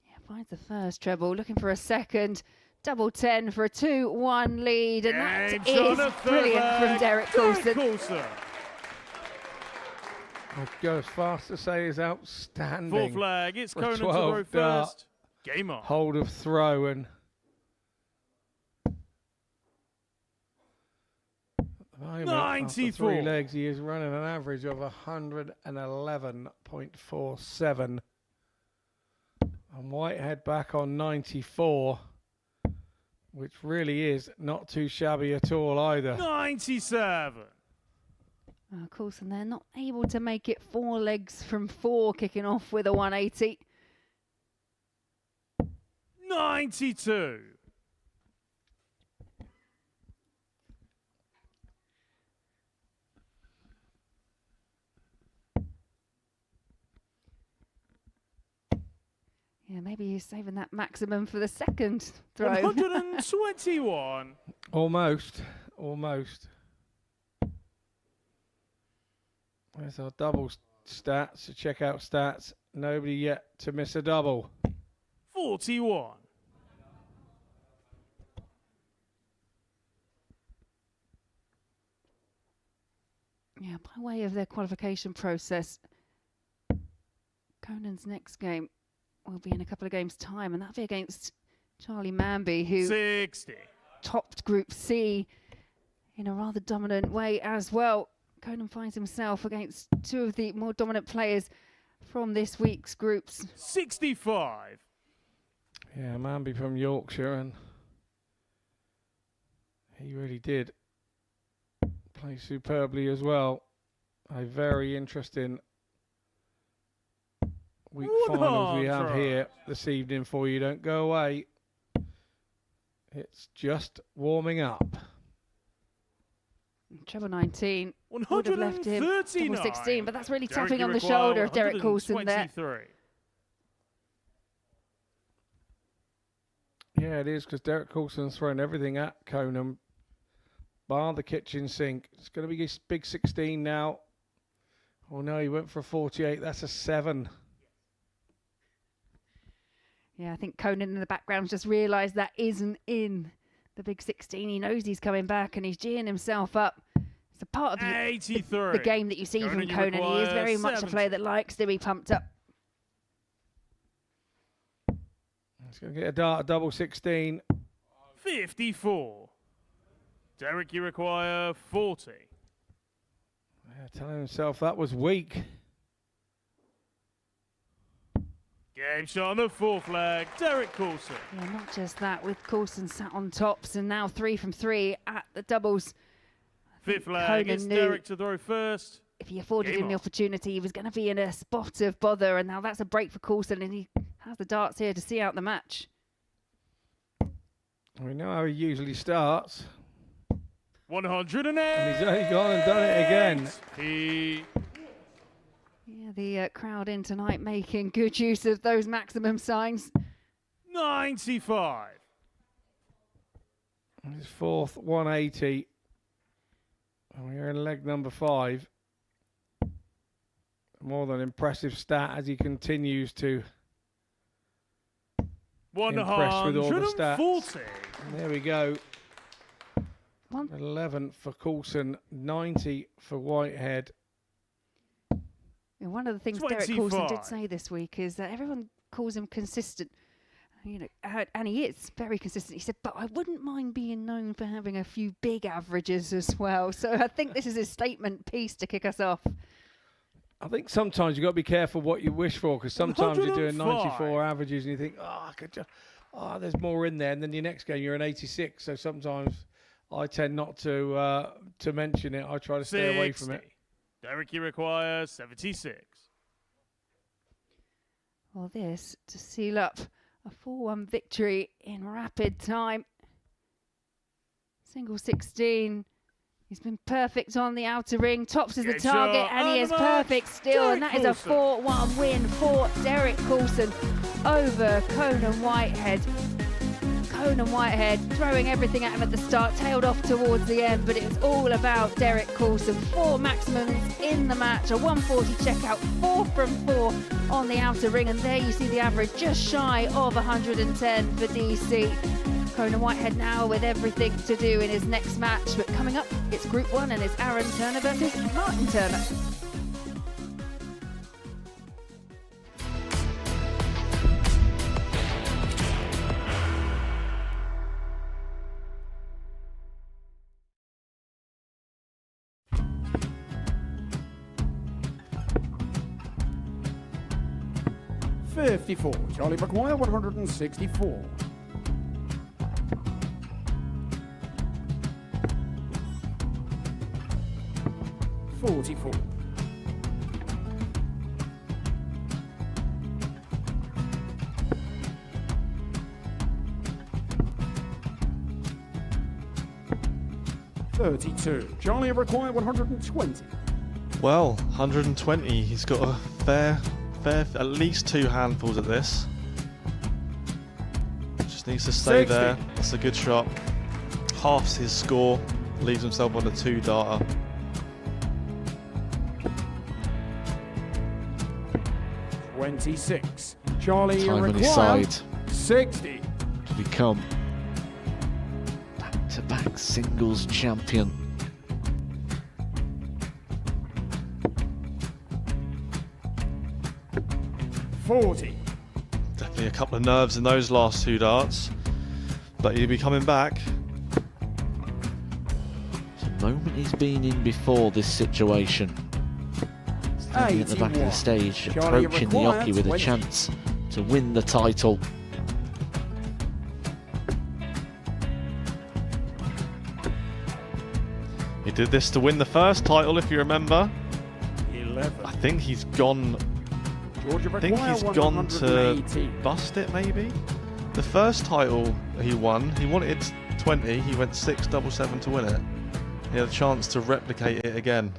Yeah, finds the first treble, looking for a second. Double 10 for a 2-1 lead, and that is brilliant from Derek Coulson. I'd go as fast to say is outstanding. Full flag, it's For Conan to 12 throw dart first. Game on. hold of throw, and at the moment, after 94. 3 legs, he is running an average of 111.47. And Whitehead back on 94. which really is not too shabby at all either. 97. Coulson, they're not able to make it 4 legs from 4, kicking off with a 180. 92. Yeah, maybe he's saving that maximum for the second throw. 121. Almost. There's our double stats. So check out stats. Nobody yet to miss a double. 41. Yeah, by way of their qualification process, Conan's next game will be in a couple of games' time, and that'll be against Charlie Manby, who 60. topped Group C in a rather dominant way as well. Conan finds himself against 2 of the more dominant players from this week's groups. 65. Yeah, Manby from Yorkshire, and he really did play superbly as well. A very interesting week finals we have here this evening for you. Don't go away. It's just warming up. Treble 19 would have left him double 16, but that's really tapping on the require shoulder of Derek Coulson there. 123. Yeah, it is, because Derek Coulson's thrown everything at Conan, bar the kitchen sink. It's going to be his big 16 now. Oh no, he went for a 48. That's a 7. Yeah, I think Conan in the background just realised that isn't in the big 16. He knows he's coming back and he's geeing himself up. It's a part of the game that you see from Conan. He is very much a player that likes to be pumped up. He's going to get a dart, a double 16. 54. Derek, you require 40. Yeah, telling himself that was weak. Game shot on the 4th leg, Derek Coulson. Yeah, not just that, with Coulson sat on tops and now 3 from 3 at the doubles. 5th leg, it's Derek to throw first. If he afforded him the opportunity, he was going to be in a spot of bother, and now that's a break for Coulson, and he has the darts here to see out the match. We know how he usually starts. 108. And he's only gone and done it again. Yeah, the crowd in tonight making good use of those maximum signs. 95. His 4th 180. And we're in leg number 5. More than impressive stat as he continues to impress with all the stats. And there we go. 11 for Coulson, 90 for Whitehead. And one of the things 25. Derek Coulson did say this week is that everyone calls him consistent, and he is very consistent. He said, but I wouldn't mind being known for having a few big averages as well. So I think this is his statement piece to kick us off. I think sometimes you've got to be careful what you wish for, because sometimes you're doing 94 averages and you think, there's more in there, and then your next game you're an 86. So sometimes I tend not to mention it. I try to stay away from it. Derek, you require 76. Well, this to seal up a 4-1 victory in rapid time. Single 16. He's been perfect on the outer ring. Tops is the target, and he is perfect still. And that is a 4-1 win for Derek Coulson over Conan Whitehead. Conan Whitehead throwing everything at him at the start, tailed off towards the end, but it was all about Derek Coulson. 4 maximums in the match, a 140 checkout, 4 from 4 on the outer ring, and there you see the average just shy of 110 for DC. Conan Whitehead now with everything to do in his next match, but coming up, it's Group 1 and it's Aaron Turner versus Martin Turner. Charlie McGuire, 164. 44. $32. Charlie require 120. Well, 120. He's got a fair, at least 2 handfuls at this. Just needs to stay 60. there. That's a good shot. Halves his score. Leaves himself on a 2-darter. $26. Charlie Time on his require side 60. to become back-to-back singles champion. $40. Definitely a couple of nerves in those last 2 darts. But he'll be coming back. It's a moment he's been in before this situation. Standing at the back of the stage, Charlie approaching the require Yoki with 20. a chance to win the title. He did this to win the first title, if you remember. 11. I think he's gone. Georgia I think require he's gone to 180. bust it, maybe. The first title he won, he wanted 20. He went 6-7-7 to win it. He had a chance to replicate it again.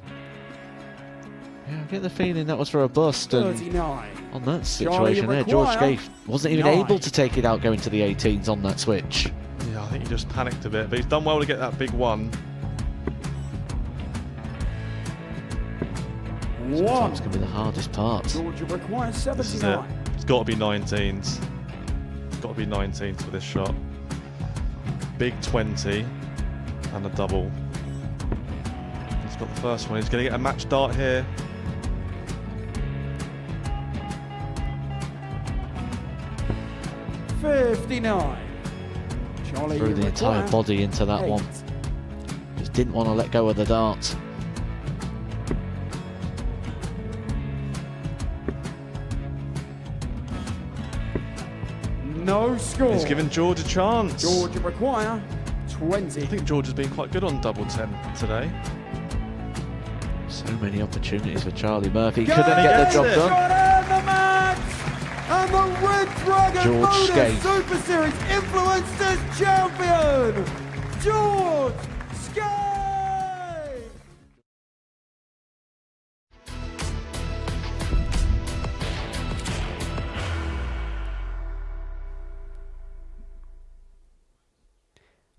Yeah, I get the feeling that was for a bust. And 39. on that Charlie situation there, George require Gay wasn't even 9. able to take it out going to the 18s on that switch. Yeah, I think he just panicked a bit, but he's done well to get that big one. Sometimes can be the hardest part. Georgia requires This is it. 79. It's got to be 19s. It's got to be 19s for this shot. Big 20 and a double. He's got the first one. He's going to get a match dart here. $59. Charlie Threw the entire require body into that 8. one. Just didn't want to let go of the dart. No score. He's given George a chance. Georgia require 20. I think George has been quite good on double 10 today. So many opportunities for Charlie Murphy. Go Couldn't get the job it. done. Got in the match. And the Red Dragon George Modus Skate. Super Series Influencers Champion, George Skate.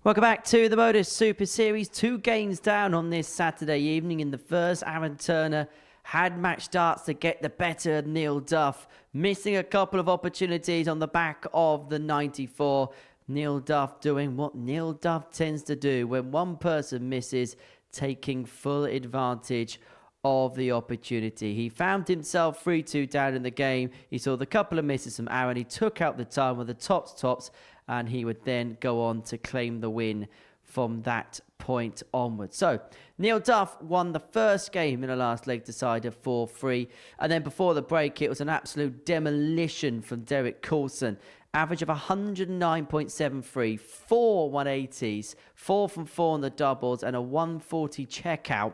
Welcome back to the Modus Super Series. 2 games down on this Saturday evening. In the first, Aaron Turner had match darts to get the better of Neil Duff, missing a couple of opportunities on the back of the 94. Neil Duff doing what Neil Duff tends to do when one person misses, taking full advantage of the opportunity. He found himself 3-2 down in the game. He saw the couple of misses from Aaron. He took out the time with the tops, and he would then go on to claim the win from that point onwards. So Neil Duff won the first game in the last leg decider 4-3. And then before the break, it was an absolute demolition from Derek Coulson. Average of 109.73, 4 180s, 4 from 4 on the doubles, and a 140 checkout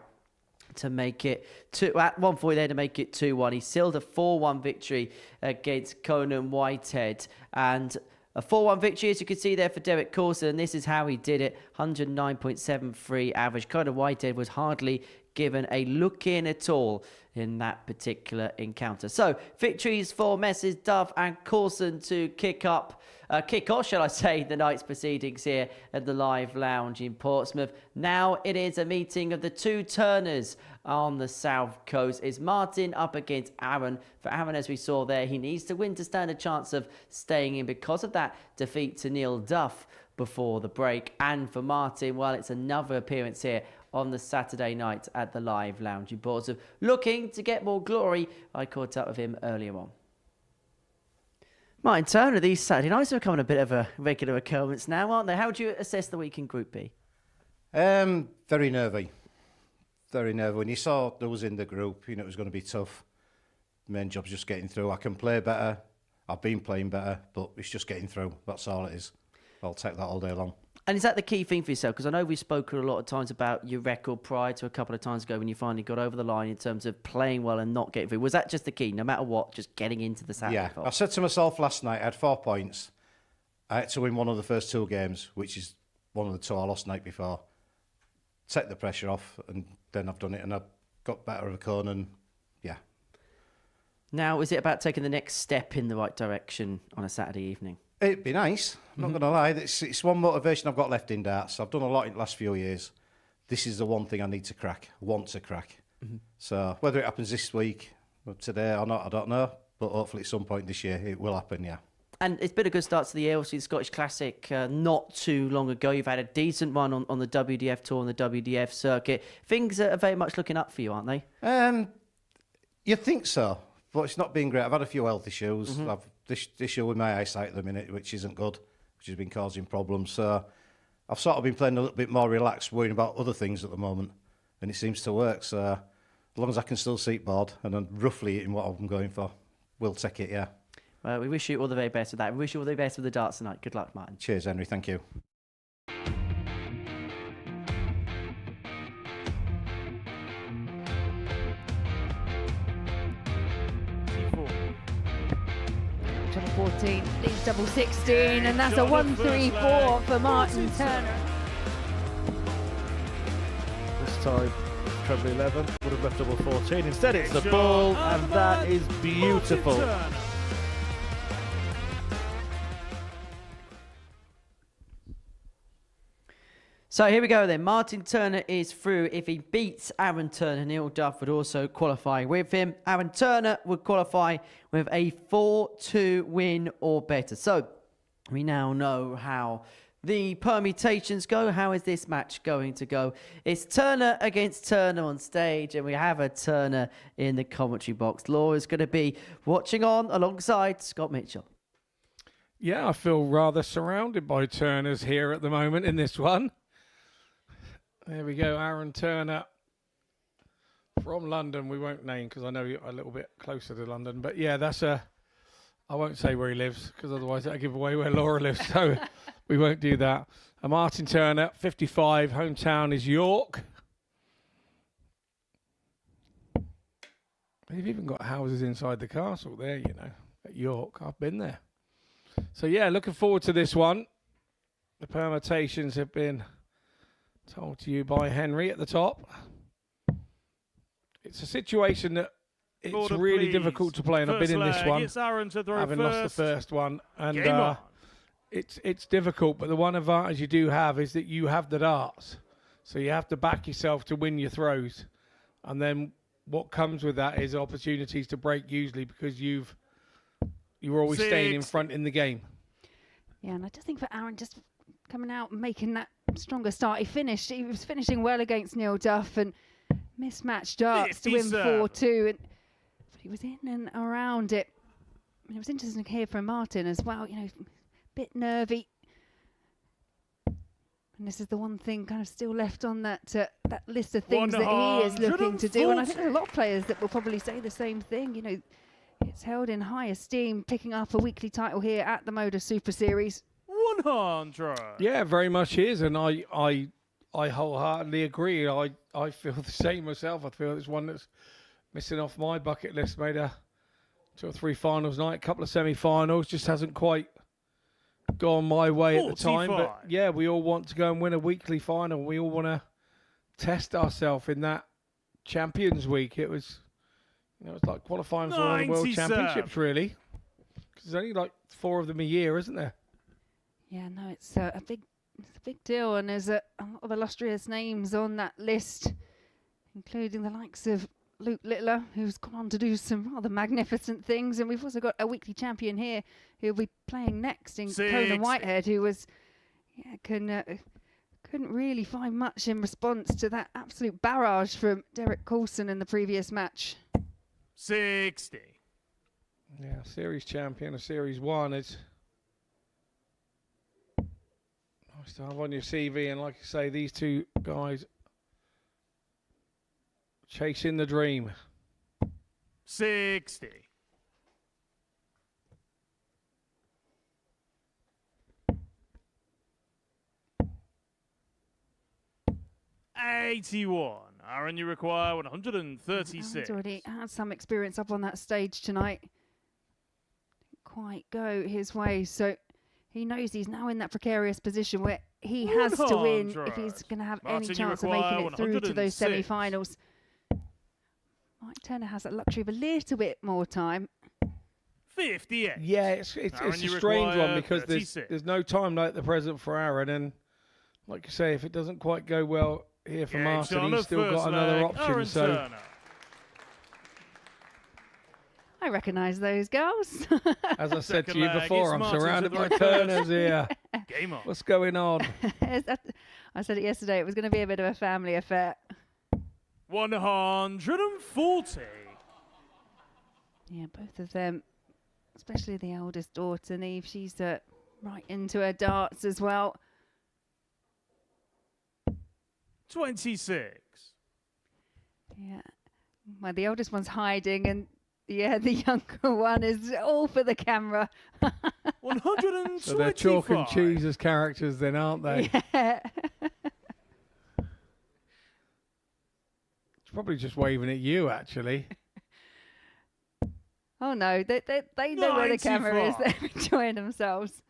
to make it at 140 there to make it 2-1. He sealed a 4-1 victory against Conan Whitehead, and a 4-1 victory, as you can see there, for Derek Coulson, and this is how he did it. 109.73 average. Conan Whitehead was hardly given a look in at all in that particular encounter. So, victories for Messrs. Duff and Coulson to kick off, shall I say, the night's proceedings here at the Live Lounge in Portsmouth. Now it is a meeting of the 2 Turners on the South Coast. It's Martin up against Aaron. For Aaron, as we saw there, he needs to win to stand a chance of staying in because of that defeat to Neil Duff before the break. And for Martin, well, it's another appearance here on the Saturday night at the Live Lounge in Portsmouth. Looking to get more glory. I caught up with him earlier on. Martin Turner, these Saturday nights are becoming a bit of a regular occurrence now, aren't they? How would you assess the week in Group B? Very nervy. Very nervy. When you saw those in the group, you know it was going to be tough. The main job's just getting through. I can play better. I've been playing better, but it's just getting through. That's all it is. I'll take that all day long. And is that the key thing for yourself? Because I know we've spoken a lot of times about your record prior to a couple of times ago when you finally got over the line in terms of playing well and not getting through. Was that just the key, no matter what, just getting into the Saturday? Yeah, I said to myself last night, I had 4 points. I had to win one of the first 2 games, which is one of the 2 I lost the night before. Take the pressure off, and then I've done it, and I've got better of a cone, and yeah. Now, is it about taking the next step in the right direction on a Saturday evening? It'd be nice. I'm not going to lie. It's one motivation I've got left in darts. I've done a lot in the last few years. This is the one thing I need to crack, want to crack. So whether it happens this week, or today or not, I don't know. But hopefully at some point this year it will happen, yeah. And it's been a good start to the year. Obviously, the Scottish Classic not too long ago. You've had a decent one on the WDF Tour and the WDF circuit. Things are very much looking up for you, aren't they? You'd think so, but it's not been great. I've had a few health issues. I've this issue with my eyesight at the minute, which isn't good, which has been causing problems. So I've sort of been playing a little bit more relaxed, worrying about other things at the moment, and it seems to work. So as long as I can still seat board and I'm roughly hitting what I'm going for, we'll take it, yeah. Well, we wish you all the very best with that. We wish you all the best with the darts tonight. Good luck, Martin. Cheers, Henry. Thank you. Double 14, leads double 16, and that's a 1-3-4 for Martin Turner. This time, treble 11 would have left double 14. Instead, it's the ball, and that is beautiful. So here we go then. Martin Turner is through. If he beats Aaron Turner, Neil Duff would also qualify with him. Aaron Turner would qualify with a 4-2 win or better. So we now know how the permutations go. How is this match going to go? It's Turner against Turner on stage, and we have a Turner in the commentary box. Laura's going to be watching on alongside Scott Mitchell. Yeah, I feel rather surrounded by Turners here at the moment in this one. There we go, Aaron Turner from London. We won't name because I know you're a little bit closer to London. But yeah, I won't say where he lives because otherwise that'll give away where Laura lives. So we won't do that. Martin Turner, 55, hometown is York. They've even got houses inside the castle there, you know, at York. I've been there. So yeah, looking forward to this one. The permutations have been told to you by Henry at the top. It's a situation that it's really difficult to play, and I've been in this one, having lost the first one, and it's difficult. But the one advantage you do have is that you have the darts, so you have to back yourself to win your throws, and then what comes with that is opportunities to break usually because you're always staying in front in the game. Yeah, and I just think for Aaron, just coming out and making that stronger start, he was finishing well against Neil Duff and mismatched darts to win 4-2, but he was in and around it. And it was interesting to hear from Martin as well, you know, a bit nervy. And this is the one thing kind of still left on that list of things that he is looking to do. And I think there's a lot of players that will probably say the same thing. You know, it's held in high esteem, picking up a weekly title here at the Modus Super Series. 100. Yeah, very much is, and I wholeheartedly agree. I feel the same myself. I feel it's one that's missing off my bucket list. Made a 2 or 3 finals night, a couple of semi-finals, just hasn't quite gone my way at the time. But yeah, we all want to go and win a weekly final. We all want to test ourselves in that Champions Week. It was, you know, it's like qualifying for one of the World Championships, really, because there's only like 4 of them a year, isn't there? Yeah, no, it's a big deal, and there's a lot of illustrious names on that list, including the likes of Luke Littler, who's gone on to do some rather magnificent things, and we've also got a weekly champion here who'll be playing next in Coulson Whitehead, who was couldn't really find much in response to that absolute barrage from Derek Coulson in the previous match. 60. Yeah, series champion of Series 1 is nice to have on your CV, and like I say, these two guys chasing the dream. 60. 81. Aaron, you require 136. Aaron's already had some experience up on that stage tonight. Didn't quite go his way, so he knows he's now in that precarious position where he has to win if he's going to have any chance of making it through to those semi-finals. Mike Turner has that luxury of a little bit more time. 58. Yeah, it's a strange one because there's no time like the present for Aaron, and like you say, if it doesn't quite go well here for Martin, he's still got another option. So Turner. I recognise those girls. as I said to you before, I'm surrounded by Turners here. Game on. What's going on? I said it yesterday, it was going to be a bit of a family affair. 140. Yeah, both of them, especially the eldest daughter, Neve, she's right into her darts as well. 26. Yeah. Well, the oldest one's hiding, and yeah, the younger one is all for the camera. 125. So they're chalk and cheese as characters then, aren't they? Yeah. It's probably just waving at you, actually. Oh no, they know where the camera is. They're enjoying themselves.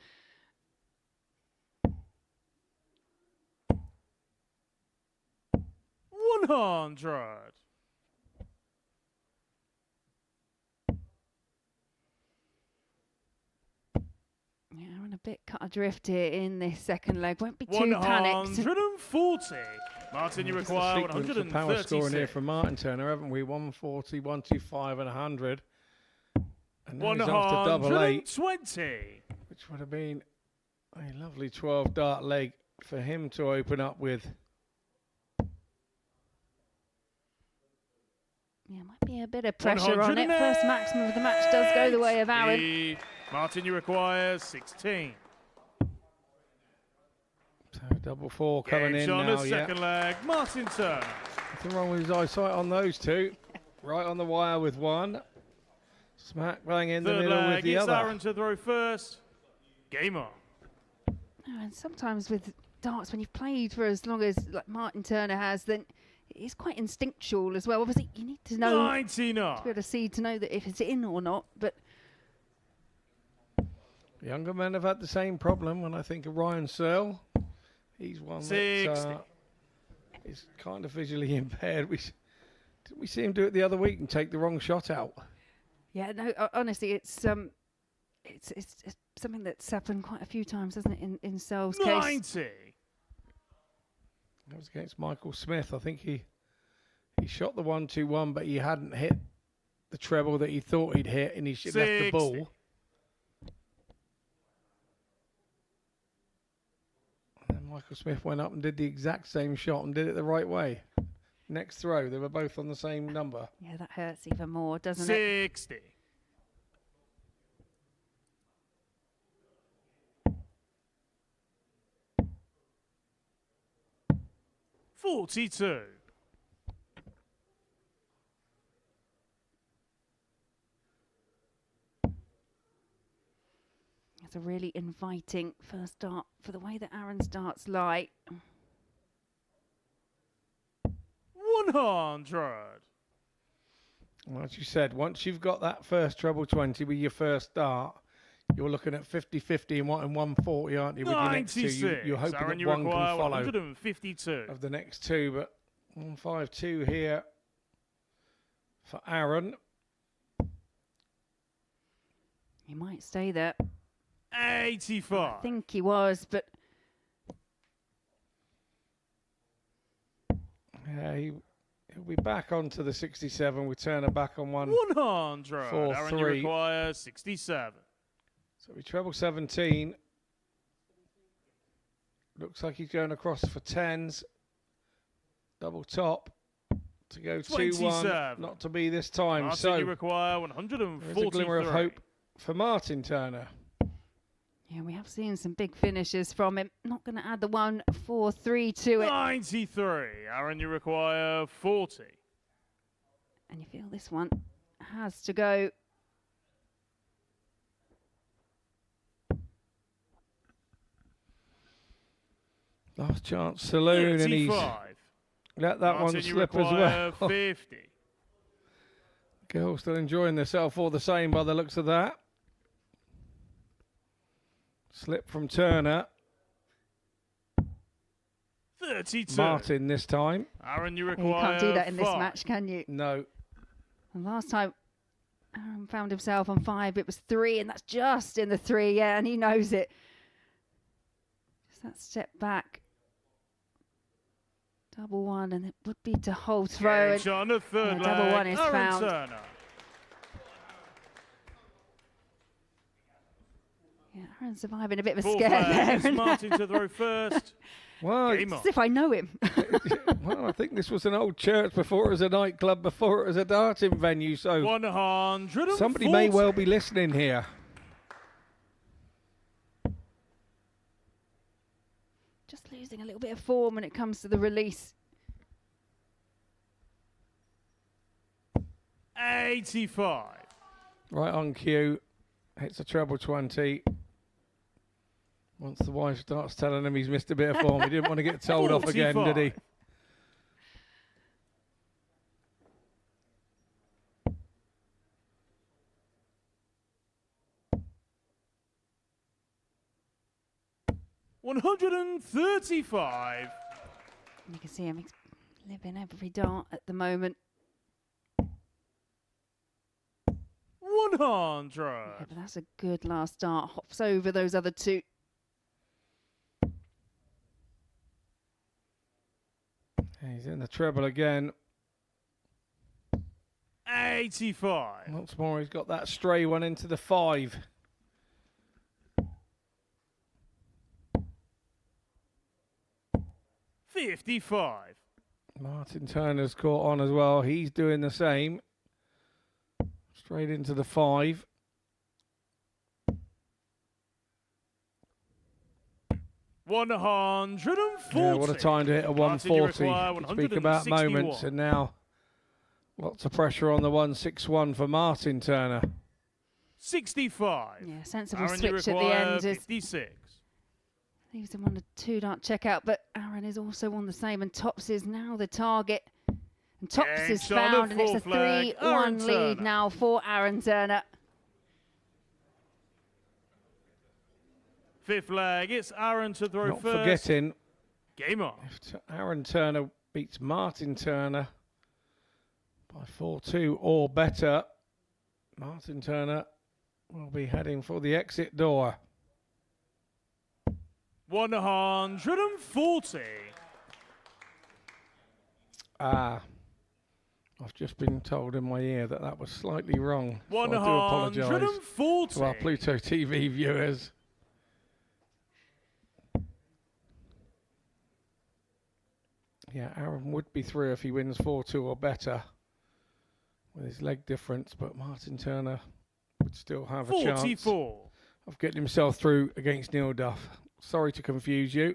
$100. Yeah, I'm a bit cut adrift here in this second leg. Won't be too panicked. 140. Martin, you require Sequence of 136. power scoring here from Martin Turner, haven't we? 140, 125 and 100. And then he's after double eight, 120. which would have been a lovely 12 dart leg for him to open up with. Yeah, might be a bit of pressure on it. First maximum of the match does go the way of Aaron. Martin, you require 16. So double four coming in on now. the second leg. Martin Turner. Nothing wrong with his eyesight on those two. Right on the wire with one. Smack bang in the middle with the other. Aaron to throw first. Game on. Oh, and sometimes with darts, when you've played for as long as like Martin Turner has, then it's quite instinctual as well. Obviously, you need to know 99. to be able to see to know that if it's in or not. But Younger men have had the same problem. When I think of Ryan Searle, he's one that is kind of visually impaired. Didn't we see him do it the other week and take the wrong shot out? yeah, no, honestly, it's something that's happened quite a few times, hasn't it? In Searle's case. 90. That was against Michael Smith. I think he shot the 1-2-1, but he hadn't hit the treble that he thought he'd hit, and he left the ball. And then Michael Smith went up and did the exact same shot and did it the right way. Next throw, they were both on the same number. Yeah, that hurts even more, doesn't 60. it? 42. It's a really inviting first start for the way that Aaron's darts lie. 100. Well, as you said, once you've got that first treble 20 with your first dart, you're looking at 50-50 and wanting 140, aren't you? With your next two, you're hoping Aaron, that one can follow 152. of the next two, but 152 here for Aaron. He might stay there. 85. I think he was, but Yeah, he'll be back onto the 67 with Turner back on 100. 4-3. Aaron, you require 67. So we treble 17. Looks like he's going across for 10s. Double top to go 2-1. Not to be this time. Martin, so you require 143. there's a glimmer of hope for Martin Turner. yeah, we have seen some big finishes from him. Not going to add the 1-4-3 to it. 93. Aaron, you require 40. And you feel this one has to go. Last chance saloon, and he's 35. let that one Martin, you slip as require well. 50. Girl still enjoying themselves all the same by the looks of that. Slip from Turner. 32. Martin this time. Aaron, you You require can't do that in this 5. match, can you? No. And last time Aaron found himself on 5, it was 3, and that's just in the 3, yeah, and he knows it. Just that step back. Double 1, and it would be to hold throw. Gage on the third double leg, 1 is Aaron found. Turner. Yeah, Aaron's surviving a bit of a Fourth scare leg, there. it's Martin to throw first. Well, Game on. As if I know him. well, I think this was an old church before it was a nightclub, before it was a darting venue. So 140. somebody may well be listening here. Just losing a little bit of form when it comes to the release. 85. Right on cue. Hits a treble 20. Once the wife starts telling him he's missed a bit of form, he didn't want to get told off again, did he? 135. You can see him living every dart at the moment. 100. Yeah, but that's a good last dart. Hops over those other 2. He's in the treble again. 85. Once more, he's got that stray one into the 5. $55. Martin Turner's caught on as well. He's doing the same. Straight into the 5. $140. Yeah, what a time to hit a Martin, you 140. require Speak about 161. moments, and now lots of pressure on the 161 for Martin Turner. 65. Yeah, sensible Aaron, you switch at the require end. 56. Leaves him on a 2-dart checkout, but Aaron is also on the same, and Tops is now the target. And Tops is Gage on the found, and it's a fourth leg, Aaron 3-1 lead Turner. now for Aaron Turner. Fifth leg, it's Aaron to throw Not first. forgetting, Game on. if Aaron Turner beats Martin Turner by 4-2 or better, Martin Turner will be heading for the exit door. 140. I've just been told in my ear that was slightly wrong. So I do apologise 140. to our Pluto TV viewers. Yeah, Aaron would be through if he wins 4-2 or better with his leg difference, but Martin Turner would still have a chance 44. of getting himself through against Neil Duff. Sorry to confuse you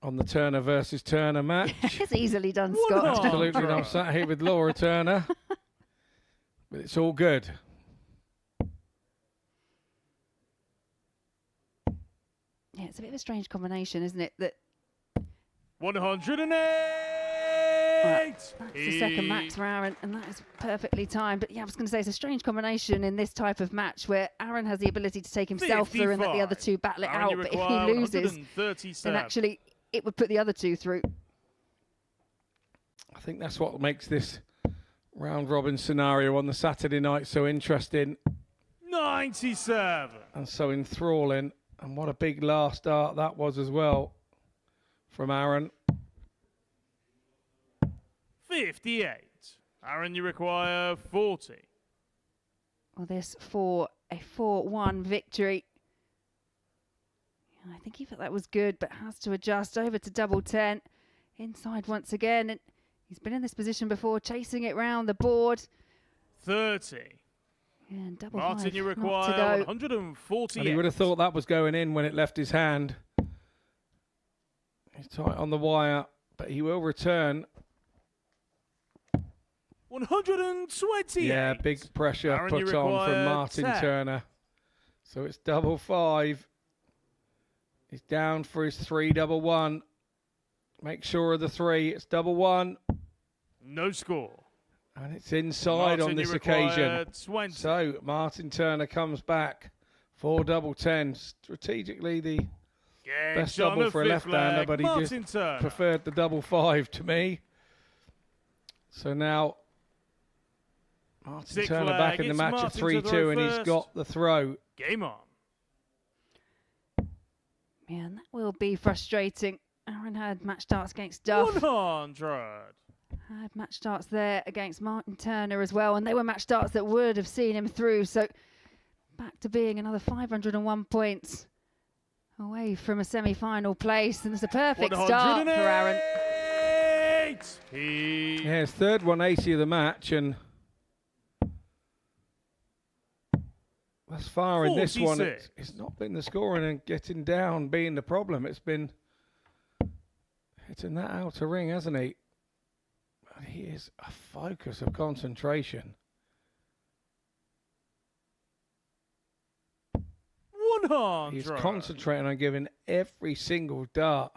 on the Turner versus Turner match. It's easily done, Scott. Absolutely, and I'm sat here with Laura Turner, but it's all good. Yeah, it's a bit of a strange combination, isn't it? That 108. that's the second max for Aaron, and that is perfectly timed. But yeah, I was going to say it's a strange combination in this type of match where Aaron has the ability to take himself through and let the other 2 battle it Aaron, out. you But if require he loses, 137. then actually it would put the other 2 through. I think that's what makes this round robin scenario on the Saturday night so interesting 97. and so enthralling. And what a big last start that was as well from Aaron. 58. Aaron, you require 40. Well, this for a 4-1 victory. Yeah, I think he felt that was good, but has to adjust over to double 10. Inside once again, and he's been in this position before, chasing it round the board. 30. Yeah, and double Martin, 5, you not to require go. 148. And he would have thought that was going in when it left his hand. He's tight on the wire, but he will return. 128. Yeah, big pressure Aaron, you put on from require Martin 10. Turner. So it's double 5. He's down for his 3-1-1. Make sure of the 3. It's double 1. No score. And it's inside Martin, on this you require occasion. 20. So Martin Turner comes back for double 10. Strategically, the Game best shot on double the for a fifth left-hander, leg. but he Martin just Turner. preferred the double 5 to me. So now Martin Sixth Turner leg. back in the It's match Martin of to 3-2, throw and he's first. got the throw. Game on. Yeah, and that will be frustrating. Aaron had match starts against Duff. 100. Had match starts there against Martin Turner as well, and they were match starts that would have seen him through. So back to being another 501 points away from a semi-final place, and it's a perfect start for Aaron. Yeah, his third 180 of the match, and thus far in this one, 46. it's not been the scoring and getting down being the problem. It's been hitting that outer ring, hasn't he? But he is a focus of concentration. 100. He's concentrating on giving every single dart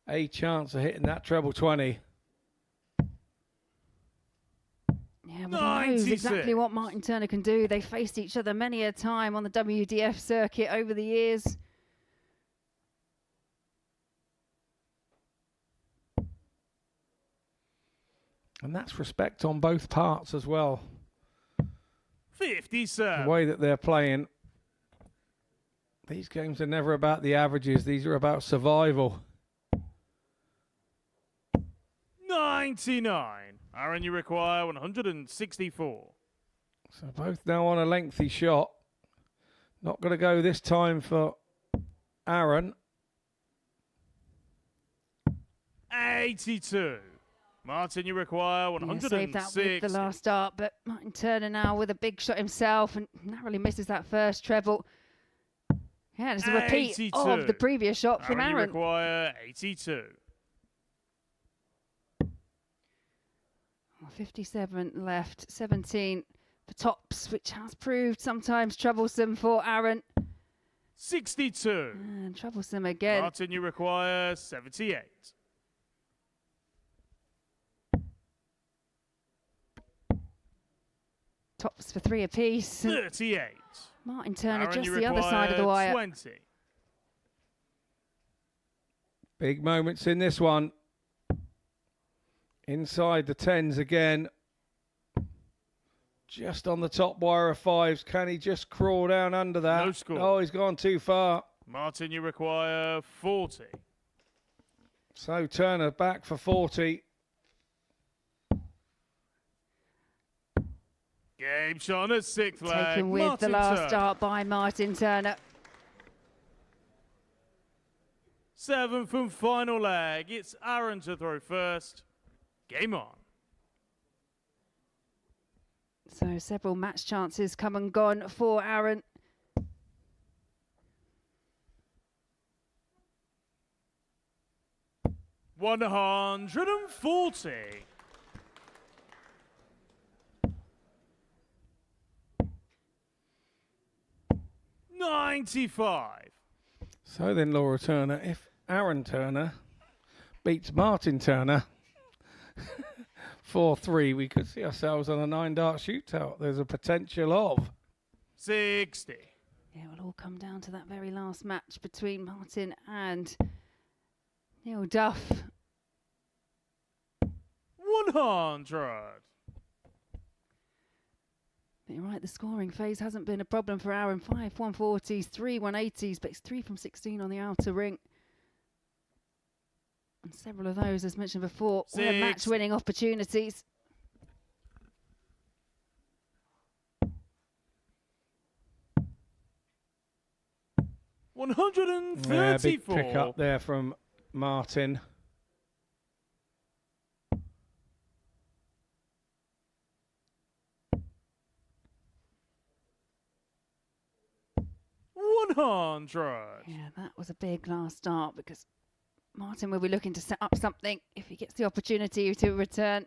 a chance of hitting that treble 20. Yeah, but he knows 96. exactly what Martin Turner can do. They faced each other many a time on the WDF circuit over the years. And that's respect on both parts as well. 57. The way that they're playing. These games are never about the averages. These are about survival. 99. Aaron, you require 164. So both now on a lengthy shot. Not going to go this time for Aaron. 82. Martin, you require Yeah, 106. saved that with the last start, but Martin Turner now with a big shot himself and narrowly misses that first treble. Yeah, it's a repeat 82. of the previous shot from You Aaron. require 82. 57 left, 17 for tops, which has proved sometimes troublesome for Aaron. 62. And troublesome again. Martin, you require 78. Tops for 3 apiece. 38. Martin Turner Aaron, just you the other side of the require wire. 20. Big moments in this one. Inside the 10s again. Just on the top wire of 5s. Can he just crawl down under that? No score. Oh, he's gone too far. Martin, you require 40. So Turner back for 40. Game shot on a sixth leg. Taken with Martin the last Turner. start by Martin Turner. 7th and final leg. It's Aaron to throw first. Game on. So several match chances come and gone for Aaron. $140. $95. So then, Laura Turner, if Aaron Turner beats Martin Turner 4-3, we could see ourselves on a 9-dart shootout. There's a potential of 60. Yeah, it will all come down to that very last match between Martin and Neil Duff. 100. But you're right, the scoring phase hasn't been a problem for Aaron. 5 140s, 3 180s, but it's 3 from 16 on the outer ring. And several of those, as mentioned before, were match-winning opportunities. $134. big pick up there from Martin. $100. Yeah, that was a big last start because Martin will be looking to set up something if he gets the opportunity to return.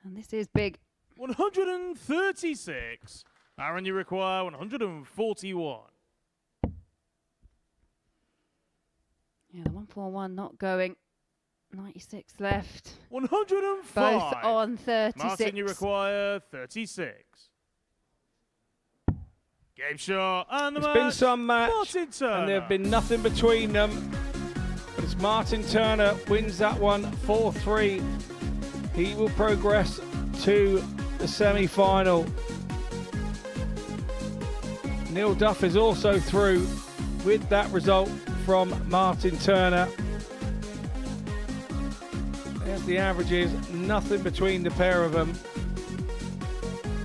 And this is big. 136. Aaron, you require 141. Yeah, the 141 not going. 96 left. 105. Both on 36. Martin, you require 36. Game shot. And the It's been some match, Martin Turner. and there have been nothing between them. But it's Martin Turner wins that one 4-3. He will progress to the semi-final. Neil Duff is also through with that result from Martin Turner. There's the averages, nothing between the pair of them.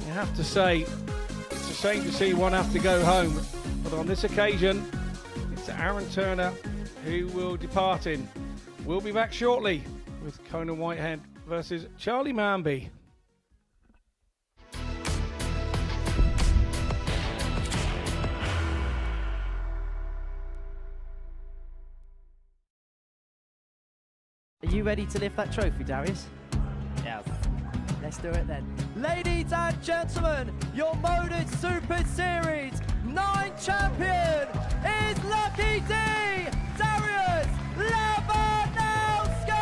You have to say, it's a shame to see one have to go home, but on this occasion, it's Aaron Turner who will depart in. We'll be back shortly with Conan Whitehead versus Charlie Manby. Are you ready to lift that trophy, Darius? Yes. Let's do it then. Ladies and gentlemen, your Modus Super Series 9 champion is Lucky D, Darius Labanowski!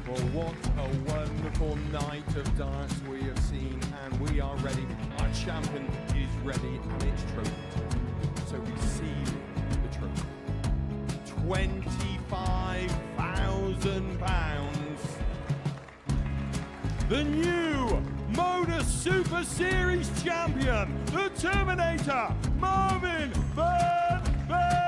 Well, what a wonderful night of darts we have seen, and we are ready. Our champion is ready, and it's trophy time. So receive the trophy. £25,000. The new Modus Super Series champion, the Terminator, Marvin Van Velzen.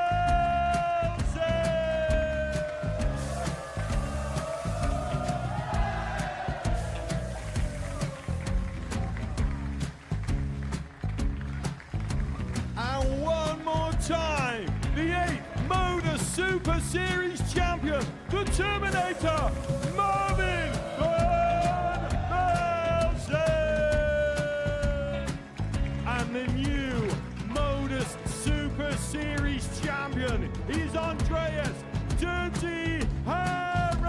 And one more time, the 8th Modus Super Series champion, the Terminator, Marvin Van Velzen. And the new Modus Super Series champion is Andreas Dirty Harrison.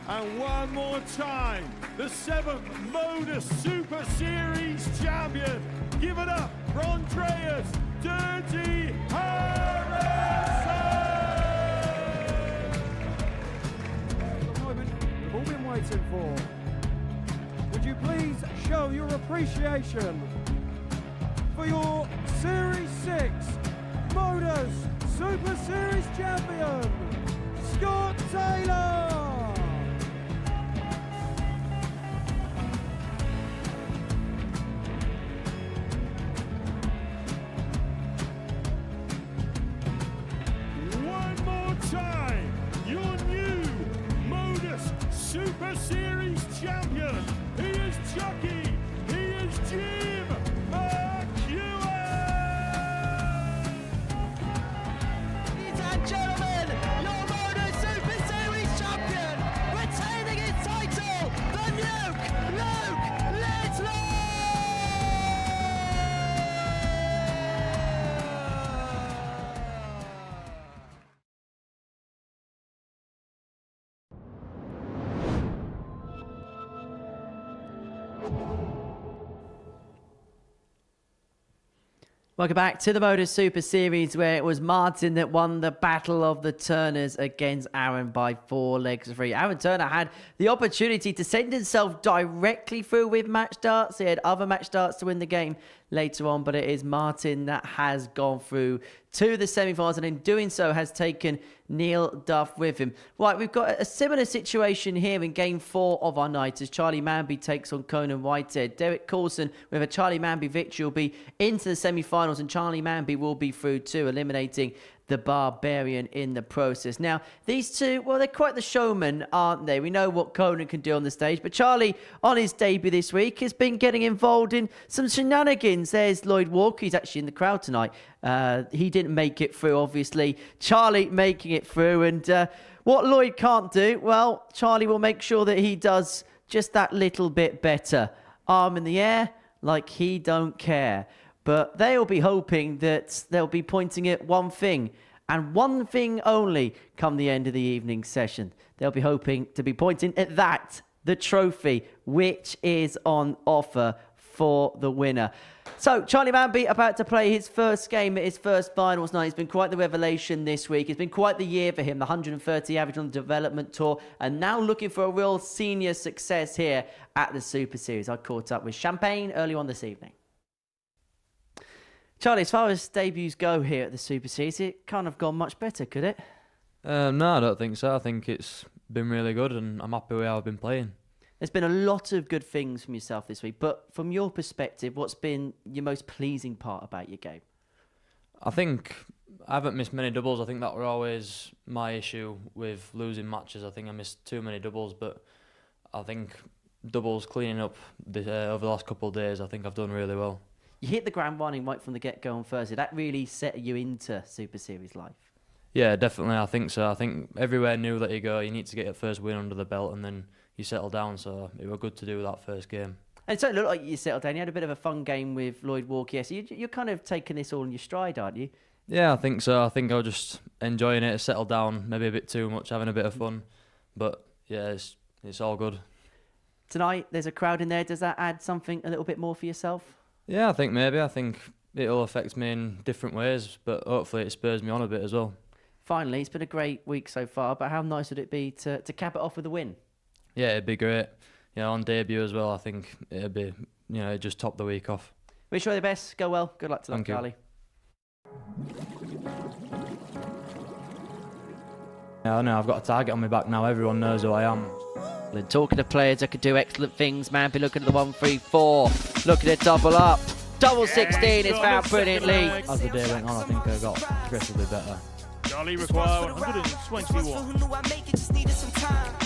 And one more time, the 7th Modus Super Series champion. Give it up for Andreas Dirty Harrison. The moment we've all been waiting for. Would you please show your appreciation for your Series 6 Modus Super Series champion, Scott Taylor. Time, your new Modus Super Series champion. He is Chucky. He is Jim McEwen. Ladies and gentlemen, your Modus Super Series champion, retaining his title, the Nuke, Luke Littler! Welcome back to the Modus Super Series, where it was Martin that won the Battle of the Turners against Aaron by 4 legs free. Aaron Turner had the opportunity to send himself directly through with match darts. He had other match darts to win the game later on, but it is Martin that has gone through to the semi-finals, and in doing so has taken Neil Duff with him. Right, we've got a similar situation here in Game 4 of our night as Charlie Manby takes on Conan Whitehead. Derek Coulson with a Charlie Manby victory will be into the semi-finals, and Charlie Manby will be through too, eliminating the Barbarian in the process. Now, these two, well, they're quite the showmen, aren't they? We know what Conan can do on the stage, but Charlie, on his debut this week, has been getting involved in some shenanigans. There's Lloyd Walker, he's actually in the crowd tonight. He didn't make it through, obviously. Charlie making it through, and what Lloyd can't do, well, Charlie will make sure that he does just that little bit better. Arm in the air, like he don't care. But they'll be hoping that they'll be pointing at one thing, and one thing only come the end of the evening session. They'll be hoping to be pointing at that, the trophy, which is on offer for the winner. So, Charlie Manby about to play his first game at his first finals night. It's been quite the revelation this week. It's been quite the year for him, the 130 average on the development tour, and now looking for a real senior success here at the Super Series. I caught up with Champagne early on this evening. Charlie, as far as debuts go here at the Super Series, it can't have gone much better, could it? No, I don't think so. I think it's been really good, and I'm happy with how I've been playing. There's been a lot of good things from yourself this week, but from your perspective, what's been your most pleasing part about your game? I think I haven't missed many doubles. I think that were always my issue with losing matches. I think I missed too many doubles, but I think doubles cleaning up over the last couple of days, I think I've done really well. You hit the ground running right from the get-go on Thursday. That really set you into Super Series life. Yeah, definitely. I think so. I think everywhere new that you go, you need to get your first win under the belt, and then you settle down. So it was good to do that first game. And so it looked like you settled down. You had a bit of a fun game with Lloyd Walker. Yes, you're kind of taking this all in your stride, aren't you? Yeah, I think so. I think I was just enjoying it, settled down, maybe a bit too much, having a bit of fun. But yeah, it's all good. Tonight, there's a crowd in there. Does that add something a little bit more for yourself? Yeah, I think maybe. I think it'll affect me in different ways, but hopefully it spurs me on a bit as well. Finally, it's been a great week so far, but how nice would it be to cap it off with a win? Yeah, it'd be great. You know, on debut as well, I think it'd be, just top the week off. Wish you all the best. Go well. Good luck to that, Charlie. Yeah, I know. I've got a target on my back now. Everyone knows who I am. Then talking to players that could do excellent things, Manby looking at the 1-3-4, looking at double up. Double 16 is found brilliantly. As the day went on, I think I got progressively better. Charlie require 121.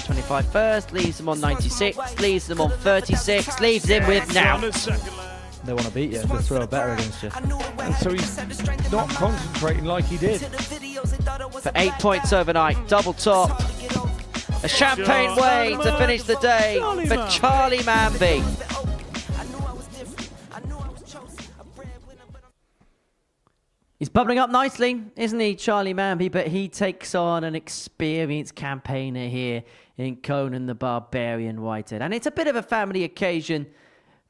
25 first, leaves them on 96, leaves them on 36, leaves him with now. They want to beat you, they throw better against you. And so he's not concentrating like he did. For 8 points overnight, double top. A champagne way to finish the day for Charlie Manby. He's bubbling up nicely, isn't he, Charlie Manby? But he takes on an experienced campaigner here in Conan the Barbarian Whitehead. And it's a bit of a family occasion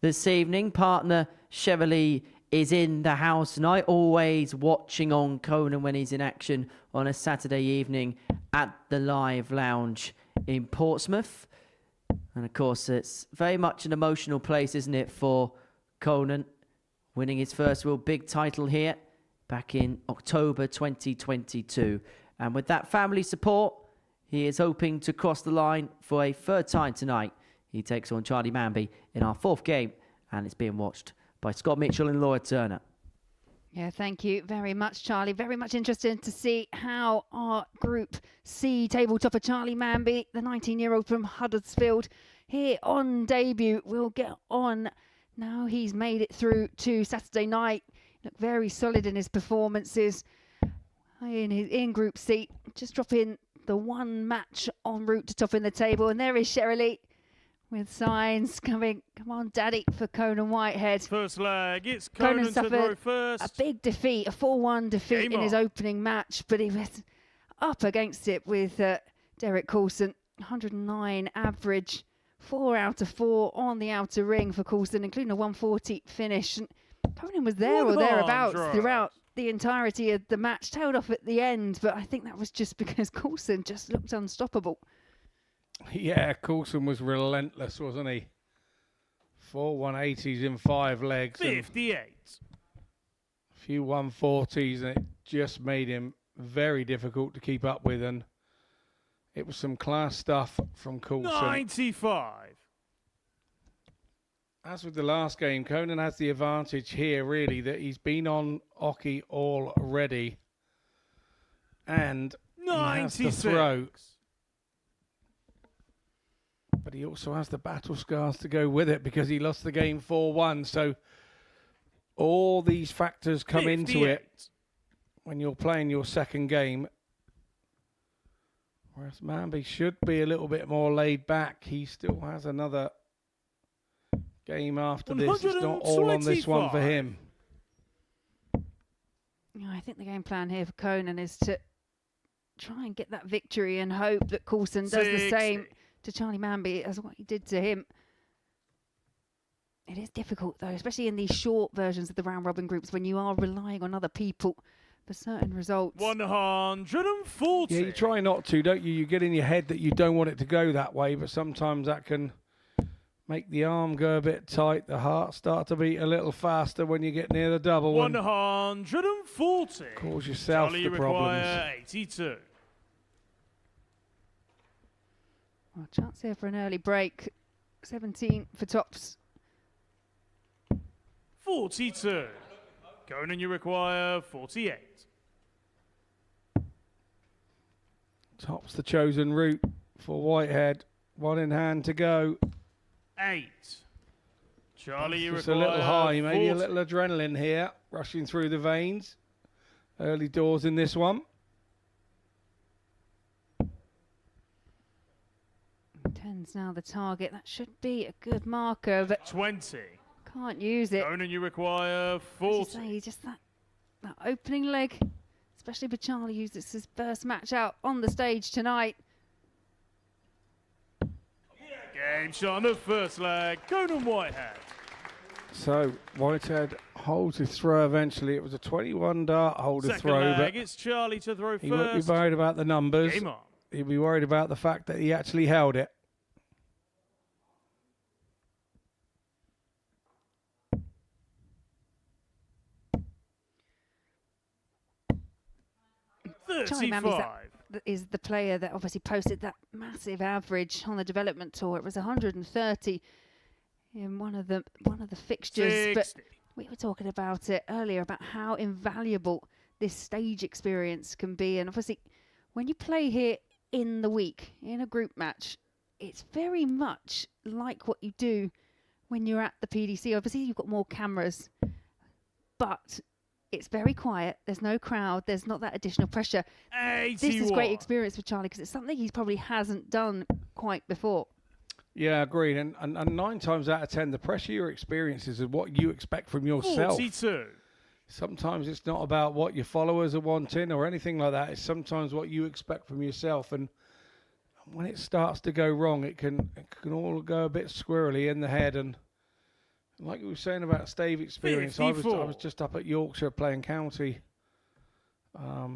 this evening. Partner Cheverly is in the house tonight, always watching on Conan when he's in action on a Saturday evening at the Live Lounge in Portsmouth. And of course, it's very much an emotional place, isn't it, for Conan, winning his first real big title here back in October 2022. And with that family support, he is hoping to cross the line for a third time tonight. He takes on Charlie Manby in our fourth game, and it's being watched by Scott Mitchell and Laura Turner. Yeah, thank you very much, Charlie. Very much interested to see how our Group C table topper Charlie Manby, the 19-year-old from Huddersfield, here on debut, will get on. Now he's made it through to Saturday night. Looked very solid in his performances in Group C. Just dropping the one match en route to topping the table. And there is Shirley with signs coming. Come on, Daddy, for Conan Whitehead. First leg, it's Conan suffered first. a big defeat, a 4-1 defeat in his opening match, but he was up against it with Derek Coulson. 109 average, 4 out of 4 on the outer ring for Coulson, including a 140 finish. And Conan was there or thereabouts throughout the entirety of the match, tailed off at the end, but I think that was just because Coulson just looked unstoppable. Yeah, Coulson was relentless, wasn't he? 4 180s in 5 legs. 58. A few 140s, and it just made him very difficult to keep up with, and it was some class stuff from Coulson. 95. As with the last game, Conan has the advantage here, really, that he's been on Oki already. and he has the throw. 96. But he also has the battle scars to go with it because he lost the game 4-1. So all these factors come into it when you're playing your second game. Whereas Manby should be a little bit more laid back. He still has another game after this. It's not all on this one for him. Yeah, I think the game plan here for Conan is to try and get that victory and hope that Coulson does the same to Charlie Manby as what he did to him. It is difficult though, especially in these short versions of the round robin groups when you are relying on other people for certain results. 140. Yeah, you try not to, don't you? You get in your head that you don't want it to go that way, but sometimes that can make the arm go a bit tight, the heart start to beat a little faster when you get near the double. 140. Cause yourself Charlie the problems. require 82. Well, chance here for an early break. 17 for tops. 42. Conan, you require 48. Tops the chosen route for Whitehead. One in hand to go. 8. Charlie, you Just require a little high, maybe 40. a little adrenaline here, rushing through the veins. Early doors in this one. 10's now the target. That should be a good marker, but 20. can't use it. Conan, you require As you 40. say, just that opening leg, especially for Charlie, who's this his first match out on the stage tonight. Game shot on the first leg. Conan Whitehead. So Whitehead holds his throw eventually. It was a 21 dart holder Second throw, leg, but it's Charlie to throw he won't be first. worried about the numbers. Game on. He'll be worried about the fact that he actually held it. Charlie Manby is the player that obviously posted that massive average on the development tour. It was 130 in one of the fixtures. 60. But we were talking about it earlier about how invaluable this stage experience can be. And obviously, when you play here in the week in a group match, it's very much like what you do when you're at the PDC. Obviously, you've got more cameras, but it's very quiet. There's no crowd. There's not that additional pressure. 81. This is great experience for Charlie because it's something he probably hasn't done quite before. Yeah, agreed. And 9 times out of 10, the pressure you're experiencing is what you expect from yourself. 42. Sometimes it's not about what your followers are wanting or anything like that. It's sometimes what you expect from yourself. And when it starts to go wrong, it can all go a bit squirrely in the head. And like we were saying about stave experience, I was just up at Yorkshire playing county a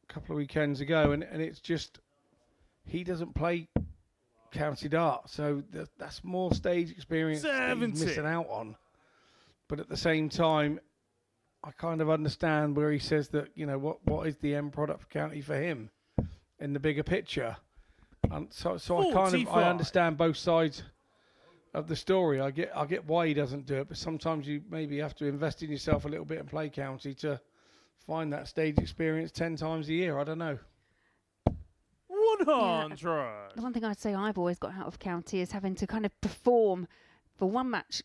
couple of weekends ago, and it's just he doesn't play county dart, so that's more stage experience that he's missing out on. But at the same time, I kind of understand where he says that, you know, what is the end product for county for him in the bigger picture. And so I understand both sides of the story. I get why he doesn't do it, but sometimes you maybe have to invest in yourself a little bit and play county to find that stage experience 10 times a year. I don't know. 100. Yeah, the one thing I'd say I've always got out of county is having to kind of perform for one match.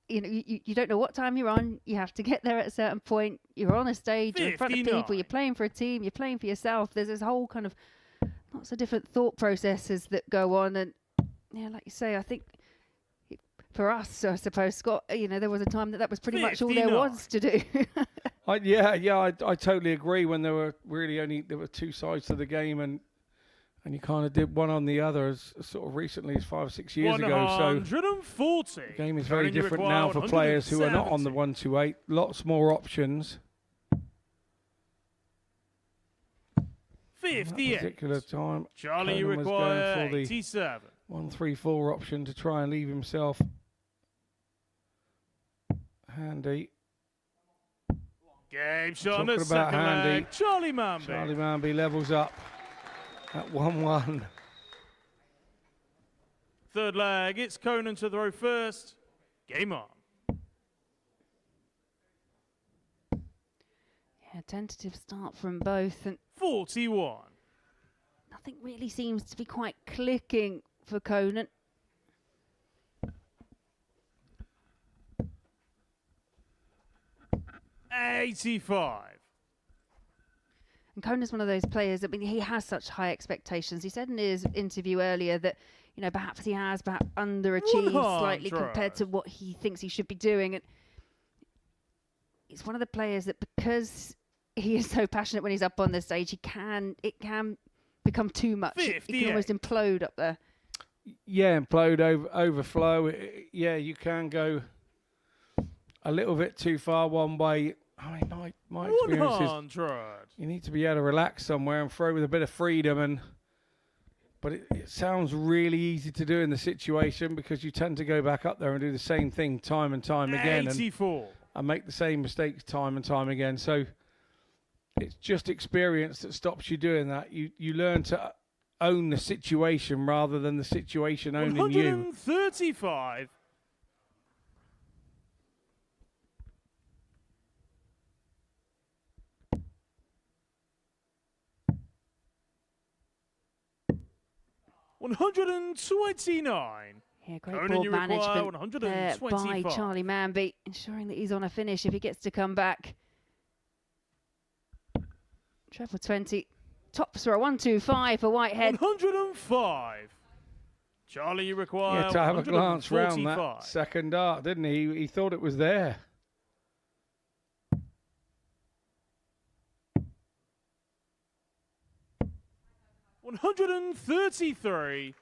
You know, you don't know what time you're on. You have to get there at a certain point. You're on a stage, you're in front of 59. people. You're playing for a team. You're playing for yourself. There's this whole kind of lots of different thought processes that go on. And yeah, like you say, I think for us, I suppose, Scott, you know, there was a time that was pretty much all there 59. was to do. I totally agree. When there were two sides to the game, and you kind of did one on the other as sort of recently as 5 or 6 years ago. So 140. the game is very different now for players who are not on the 128. Lots more options. 58. Particular time, Charlie, you Conan was require going for the 87. 1-3-4 option to try and leave himself handy. Game shot on the Talking about second handy. leg. Charlie Manby. Charlie Manby levels up at 1-1. Third leg, it's Conan to throw first. Game on. Yeah, Yeah, tentative start from both, and 41. nothing really seems to be quite clicking for Conan. $85. And Conan's one of those players, I mean, he has such high expectations. He said in his interview earlier that, you know, perhaps he has underachieved slightly compared to what he thinks he should be doing. And he's one of the players that, because he is so passionate when he's up on the stage, it can become too much. It can almost implode up there. Yeah, implode, overflow. Yeah, you can go a little bit too far one way. I mean, my experience is you need to be able to relax somewhere and throw with a bit of freedom. But it sounds really easy to do in the situation because you tend to go back up there and do the same thing time and time again. 84. And make the same mistakes time and time again. So it's just experience that stops you doing that. You learn to own the situation rather than the situation owning you. 135. $129. Yeah, great Conan, ball you management require there by Charlie Manby, ensuring that he's on a finish if he gets to come back. Treble 20. Tops for a 125 for Whitehead. 105. Charlie, you require to have a glance round 145. that second dart, didn't he? He thought it was there. $133.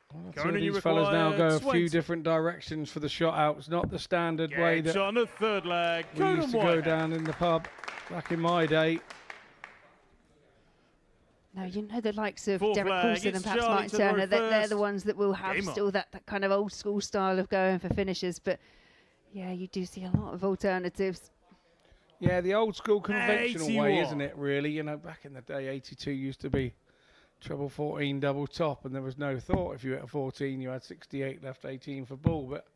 These fellas now go a few different directions for the shot outs, not the standard way that on the third leg. we used to go down in the pub back in my day. No, you know the likes of Fourth Derek flag, Coulson and it's perhaps Charlie Mike to the Turner. road They're first. the ones that will have Game on. still that kind of old school style of going for finishes. But yeah, you do see a lot of alternatives. Yeah, the old school conventional way, 81. isn't it, really? You know, back in the day, 82 used to be treble 14 double top, and there was no thought. If you hit a 14, you had 68 left, 18 for ball. But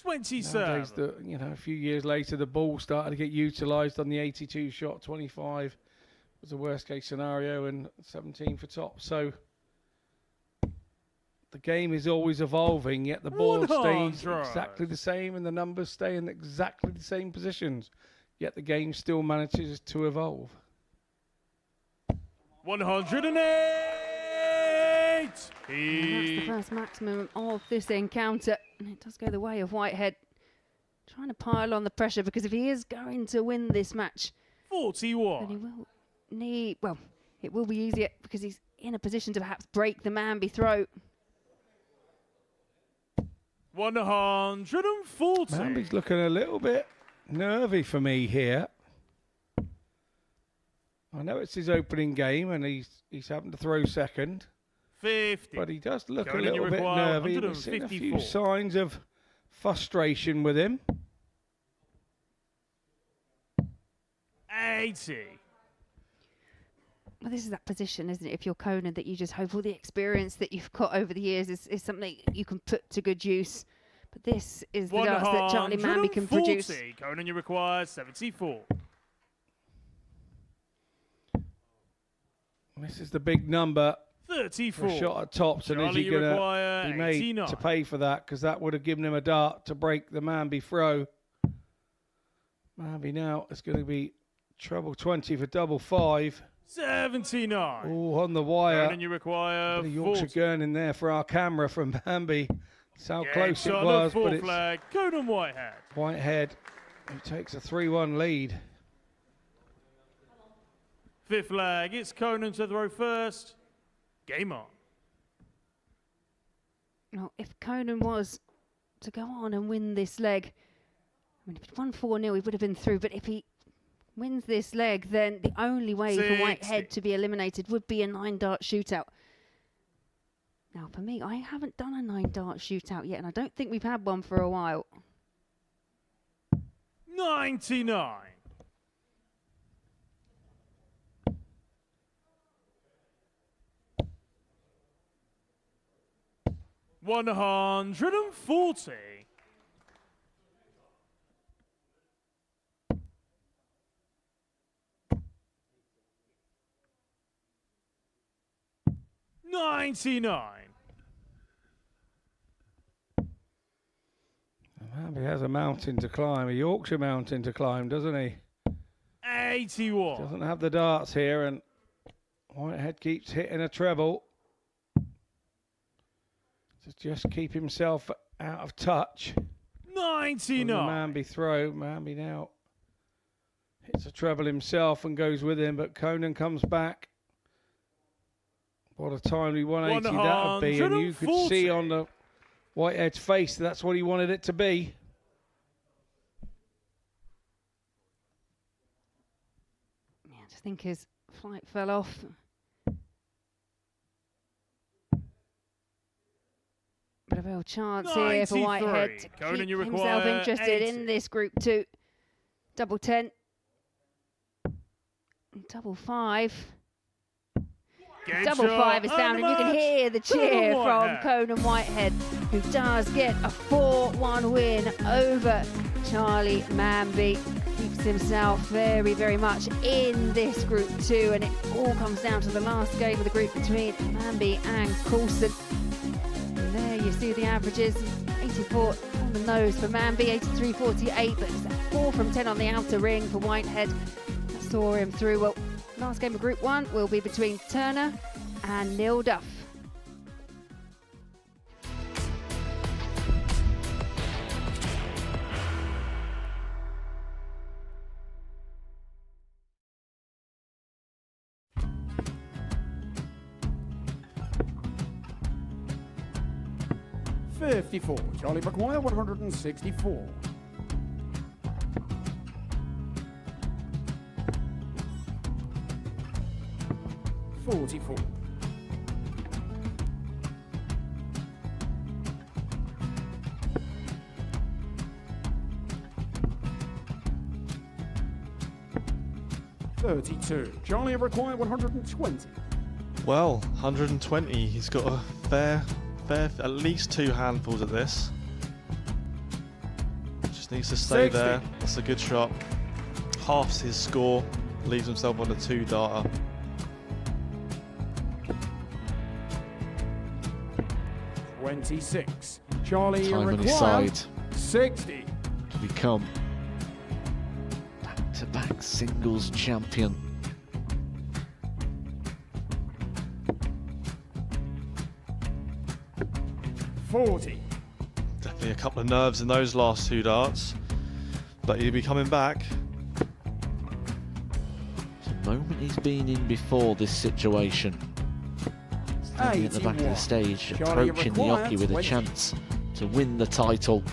27. nowadays, a few years later, the ball started to get utilised on the 82 shot. 25 was the worst case scenario, and 17 for top. So the game is always evolving, yet the ball stays exactly the same, and the numbers stay in exactly the same positions. Yet the game still manages to evolve. 108. And that's the first maximum of this encounter. And it does go the way of Whitehead. Trying to pile on the pressure, because if he is going to win this match, 41. then he will need, well, it will be easier because he's in a position to perhaps break the Manby throat. 140. Manby's looking a little bit nervy for me here. I know it's his opening game and he's having to throw second. 50. But he does look Conan, a little you bit require nervy. We've seen a few 154. signs of frustration with him. 80. Well, this is that position, isn't it? If you're Conan, that you just hope all the experience that you've got over the years is something you can put to good use. But this is the darts that Charlie Manby can produce. 140. Conan, you require 74. This is the big number. 34. For a shot at tops, and is Charlie, he you going to require be made 89. to pay for that? Because that would have given him a dart to break the Manby throw. Manby now is going to be treble 20 for double 5. 79. Oh, on the wire. Conan, you require Bit of Yorkshire 40. Gurn in there for our camera from Manby. That's how close it on was, the but fourth it's flag. Conan Whitehead. Whitehead who takes a 3-1 lead. Fifth flag. It's Conan to throw first. Game on. Now, if Conan was to go on and win this leg, I mean, if he'd won 4-0, he would have been through. But if he wins this leg, then the only way 60. for Whitehead to be eliminated would be a 9-dart shootout. Now, for me, I haven't done a 9-dart shootout yet, and I don't think we've had one for a while. 99. $140. 99. Manby has a mountain to climb, a Yorkshire mountain to climb, doesn't he? 81. Doesn't have the darts here, and Whitehead keeps hitting a treble to just keep himself out of touch. 99. Manby throw. Manby now hits a treble himself and goes with him, but Conan comes back. What a timely 180 that would be, and you could see on the Whitehead's face that's what he wanted it to be. Yeah, I just think his flight fell off. Bit of a real chance here for Whitehead to Conan, keep himself interested 80. in this group 2. Double 10. Double 5. Double 5 is found, and you can hear the cheer from Conan Whitehead, who does get a 4-1 win over Charlie Manby. Keeps himself very, very much in this group 2, and it all comes down to the last game of the group between Manby and Coulson. And there you see the averages, 84 on the nose for Manby, 83.48, but it's 4 from 10 on the outer ring for Whitehead. That saw him through. Well, last game of Group 1 will be between Turner and Neil Duff. $54. Charlie McGuire, 164. $44. $32. Charlie required 120. Well, 120. He's got a fair, at least 2 handfuls at this. Just needs to stay 60. there. That's a good shot. Halves his score. Leaves himself on a 2-darter. $26. Charlie Time on his required side 60. to become back-to-back singles champion. $40. Definitely a couple of nerves in those last 2 darts. But he'll be coming back. The moment he's been in before this situation. Standing at the back of the stage, Charlie approaching the required hockey with 20. a chance to win the title.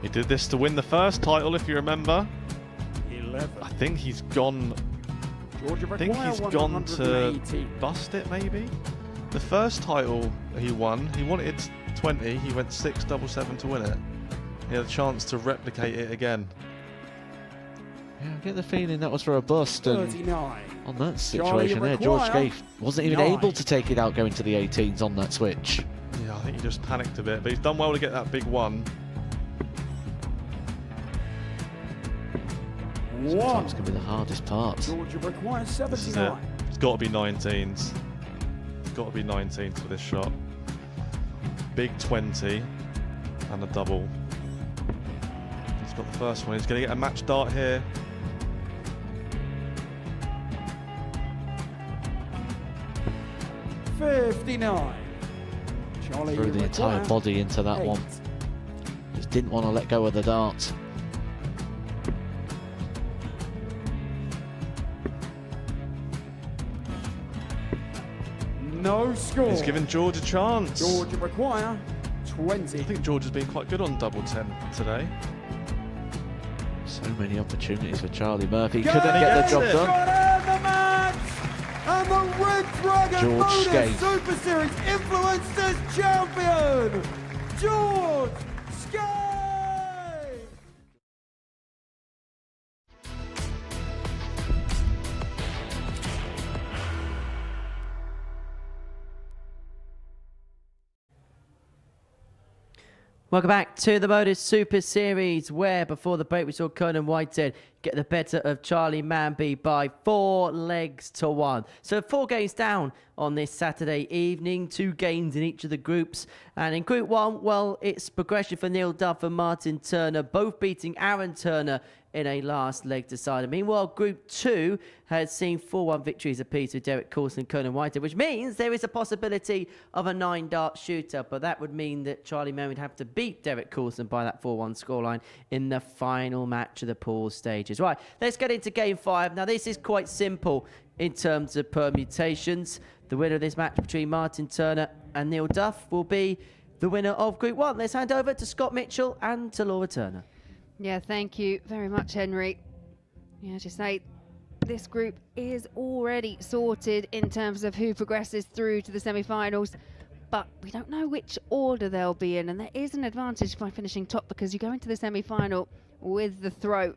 He did this to win the first title, if you remember. 11. I think he's gone. Georgia I think he's gone to 118. bust it, maybe. The first title he won, he wanted 20. He went 6-7-7 to win it. He had a chance to replicate it again. Yeah, I get the feeling that was for a bust. And 39. on that situation there, George Gave wasn't even able to take it out going to the 18s on that switch. Yeah, I think he just panicked a bit, but he's done well to get that big one. Sometimes can be the hardest part. Georgia requires This is it. 79. It's got to be 19s. It's got to be 19s for this shot. Big 20 and a double. He's got the first one. He's going to get a match dart here. $59. Charlie Threw the entire required body into that 8. one. Just didn't want to let go of the dart. No score. He's given George a chance. Georgia require 20. I think George has been quite good on double 10 today. So many opportunities for Charlie Murphy. Couldn't get the job done. The match! And the Red Dragon George Modus Skate. Super Series Influencers Champion, George Skate! Welcome back to the Modus Super Series, where before the break we saw Conan Whitehead get the better of Charlie Manby by 4 legs to 1. So 4 games down on this Saturday evening, 2 games in each of the groups. And in Group 1, well, it's progression for Neil Duff and Martin Turner, both beating Aaron Turner in a last leg decider. Meanwhile, Group 2 has seen 4-1 victories apiece with Derek Coulson and Conan Whitehead, which means there is a possibility of a 9-dart shootout, but that would mean that Charlie Manby would have to beat Derek Coulson by that 4-1 scoreline in the final match of the pool stages. Right, let's get into Game 5. Now, this is quite simple in terms of permutations. The winner of this match between Martin Turner and Neil Duff will be the winner of Group 1. Let's hand over to Scott Mitchell and to Laura Turner. Yeah, thank you very much, Henry. Yeah, as you say, this group is already sorted in terms of who progresses through to the semi-finals, but we don't know which order they'll be in, and there is an advantage by finishing top because you go into the semi-final with the throw,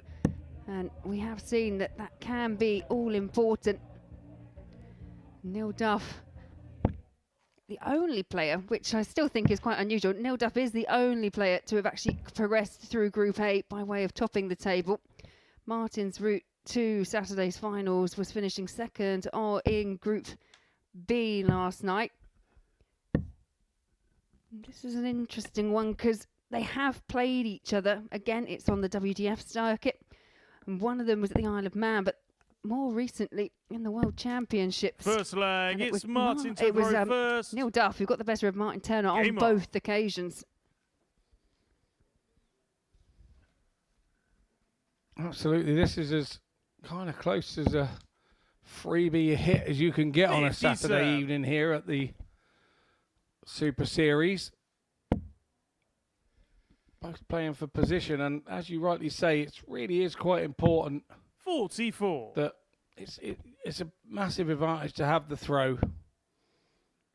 and we have seen that that can be all important. Neil Duff, the only player, which I still think is quite unusual, Neil Duff is the only player to have actually progressed through Group A by way of topping the table. Martin's route to Saturday's finals was finishing second in Group B last night. This is an interesting one because they have played each other. Again, it's on the WDF circuit, and one of them was at the Isle of Man, but more recently in the World Championships. First leg, it's Martin Turner first. Neil Duff who got the better of Martin Turner on both occasions. Absolutely, this is as kind of close as a freebie hit as you can get on a Saturday evening here at the Super Series. Both playing for position, and as you rightly say, it really is quite important 44. that it's a massive advantage to have the throw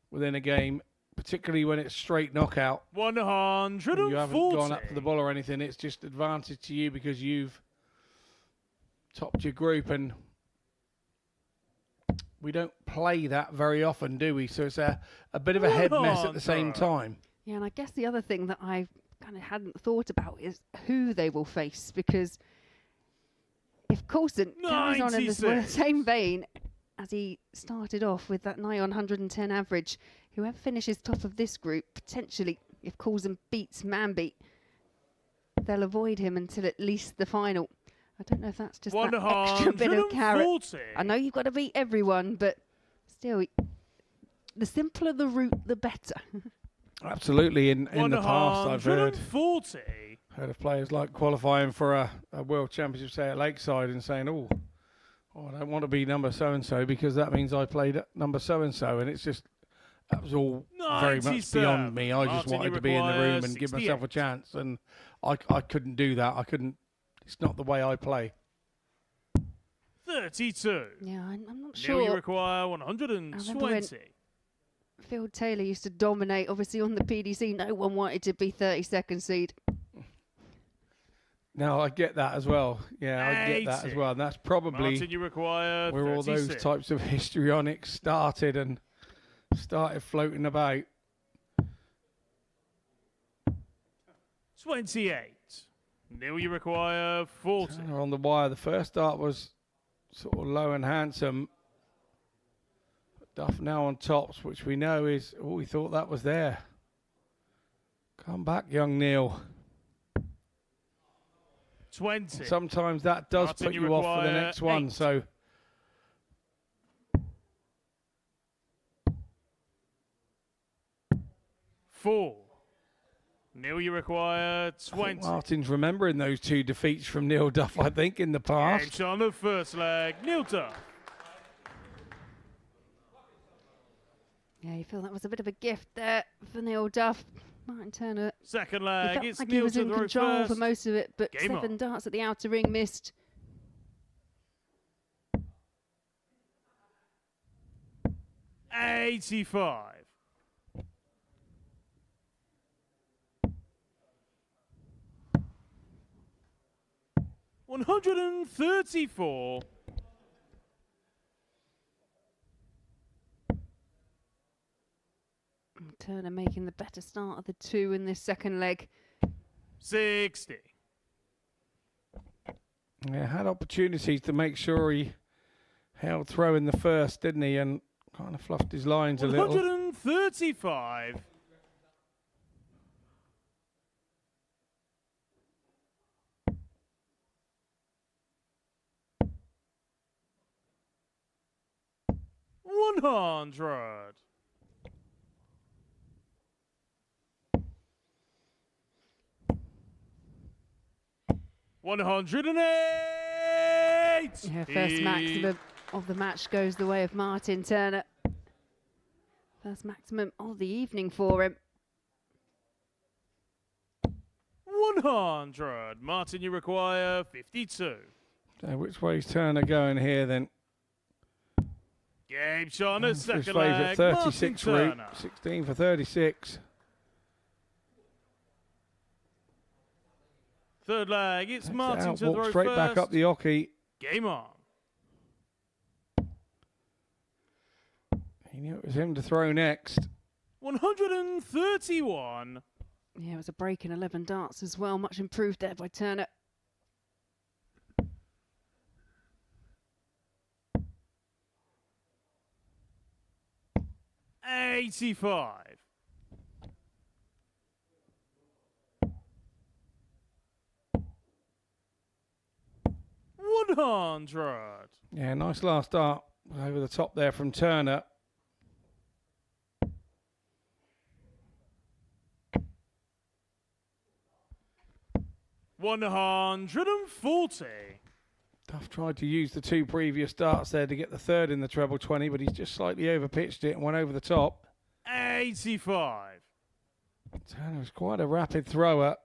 within a game, particularly when it's straight knockout. 140. You haven't gone up for the ball or anything. It's just advantage to you because you've topped your group, and we don't play that very often, do we? So it's a bit of a head mess at the same time. Yeah, and I guess the other thing that I kind of hadn't thought about is who they will face, because if Coulson carries on in the same vein as he started off with that nigh on 110 average, whoever finishes top of this group, potentially, if Coulson beats Manby, they'll avoid him until at least the final. I don't know if that's just that extra bit of carrot. I know you've got to beat everyone, but still, the simpler the route, the better. Absolutely. In the past, I've heard of players like qualifying for a World Championship, say at Lakeside, and saying, oh, I don't want to be number so-and-so because that means I played at number so-and-so. And it's just, that was all very much beyond me. I just wanted to be in the room and give myself a chance. And I couldn't do that. I couldn't. It's not the way I play. 32. Yeah, I'm not sure. Now you require 120. Phil Taylor used to dominate, obviously, on the PDC. No one wanted to be 32nd seed. No, I get that as well. Yeah, I get that as well. And that's probably Martin, you require where all those types of histrionics started floating about. 28. Neil, you require 40. Turner on the wire. The first start was sort of low and handsome. Duff now on tops, which we know is, we thought that was there. Come back, young Neil. 20. Sometimes that does Martin, put you off for the next 8. one, so. Four. Neil, you require 20. Martin's remembering those 2 defeats from Neil Duff, I think, in the past. And on the first leg, Neil Duff. Yeah, you feel that was a bit of a gift there for Neil Duff. Martin Turner. Second leg, it's like Neil he was in Turner control first. for most of it, but Game 7 on. darts at the outer ring missed. $85. $134. Turner making the better start of the 2 in this second leg. 60. Yeah, had opportunities to make sure he held throw in the first, didn't he? And kind of fluffed his lines a little. 135. $100. $108. Yeah, first maximum of the match goes the way of Martin Turner. First maximum of the evening for him. 100. Martin, you require 52. So which way's Turner going here then? Game shot on a For his second favourite leg. 36 Martin route. Turner. 16 for 36. Third leg. It's Martin Out, to walk throw straight first. back up the hockey. Game on. He knew it was him to throw next. 131. Yeah, it was a break in 11 darts as well. Much improved there by Turner. $85. $100. Yeah, nice last dart over the top there from Turner. $140. Duff tried to use the two previous darts there to get the third in the treble 20, but he's just slightly overpitched it and went over the top. 85. Turner was quite a rapid thrower.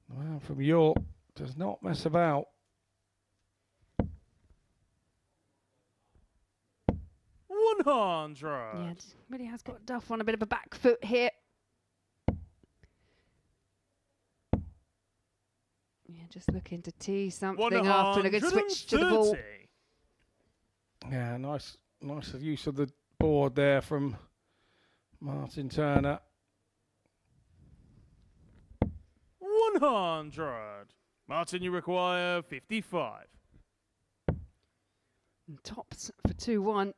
The man from York does not mess about. $100. Yeah, really has got Duff on a bit of a back foot here. Yeah, just looking to tee something after a good switch to the ball. Yeah, nice use of the board there from Martin Turner. 100. Martin, you require 55. And tops for 2-1.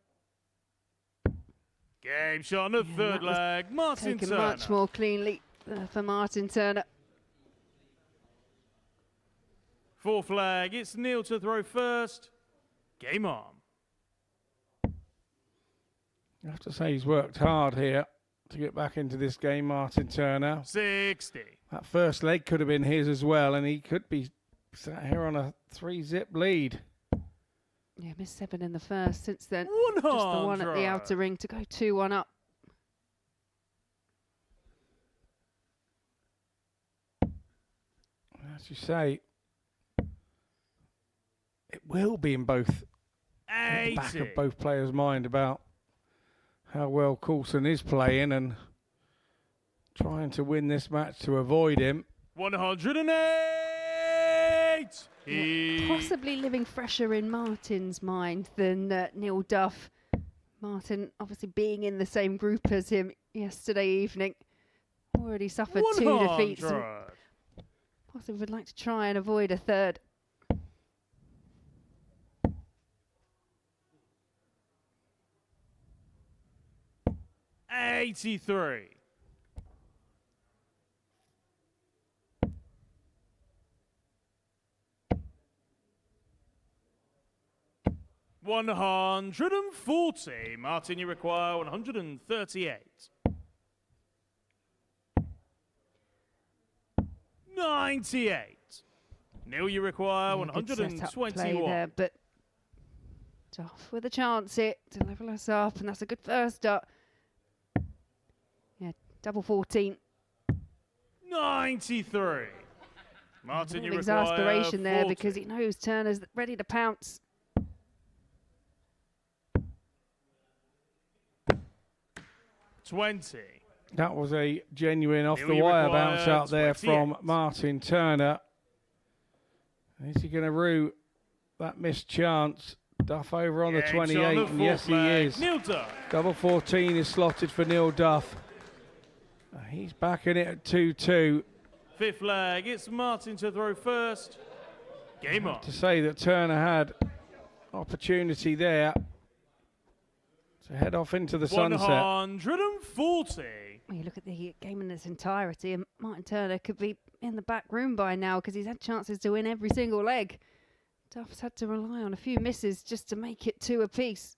Game shot on the third leg. Martin Taken Turner. much more cleanly for Martin Turner. Fourth leg. It's Neil to throw first. Game on. I have to say he's worked hard here to get back into this game, Martin Turner. 60. That first leg could have been his as well, and he could be sat here on a 3-zip lead. Yeah, missed 7 in the first. Since then, just the one at the outer ring to go 2-1 up. As you say, it will be in both the back of both players' mind about how well Coulson is playing and trying to win this match to avoid him. 108. Yeah, possibly living fresher in Martin's mind than Neil Duff. Martin obviously being in the same group as him yesterday evening. Already suffered 2 defeats. And possibly would like to try and avoid a third. $83. $140. Martin, you require 138. 98. Neil, you require 121. Play there, but Duff with a chance here to level us up, and that's a good first start. Yeah, double 14. 93. Martin, you require exasperation there 40. because he knows Turner's ready to pounce. $20. That was a genuine Neil, you off-the-wire require bounce out there 28. from Martin Turner. Is he going to rue that missed chance? Duff over on the 28, and yes he is. Neil Duff. Double 14 is slotted for Neil Duff. He's back in it at 2-2. fifth leg. It's Martin to throw first. Game on. To say that Turner had opportunity there to head off into the sunset. 140. Well, you look at the game in its entirety, and Martin Turner could be in the back room by now because he's had chances to win every single leg. Duff's had to rely on a few misses just to make it 2 apiece.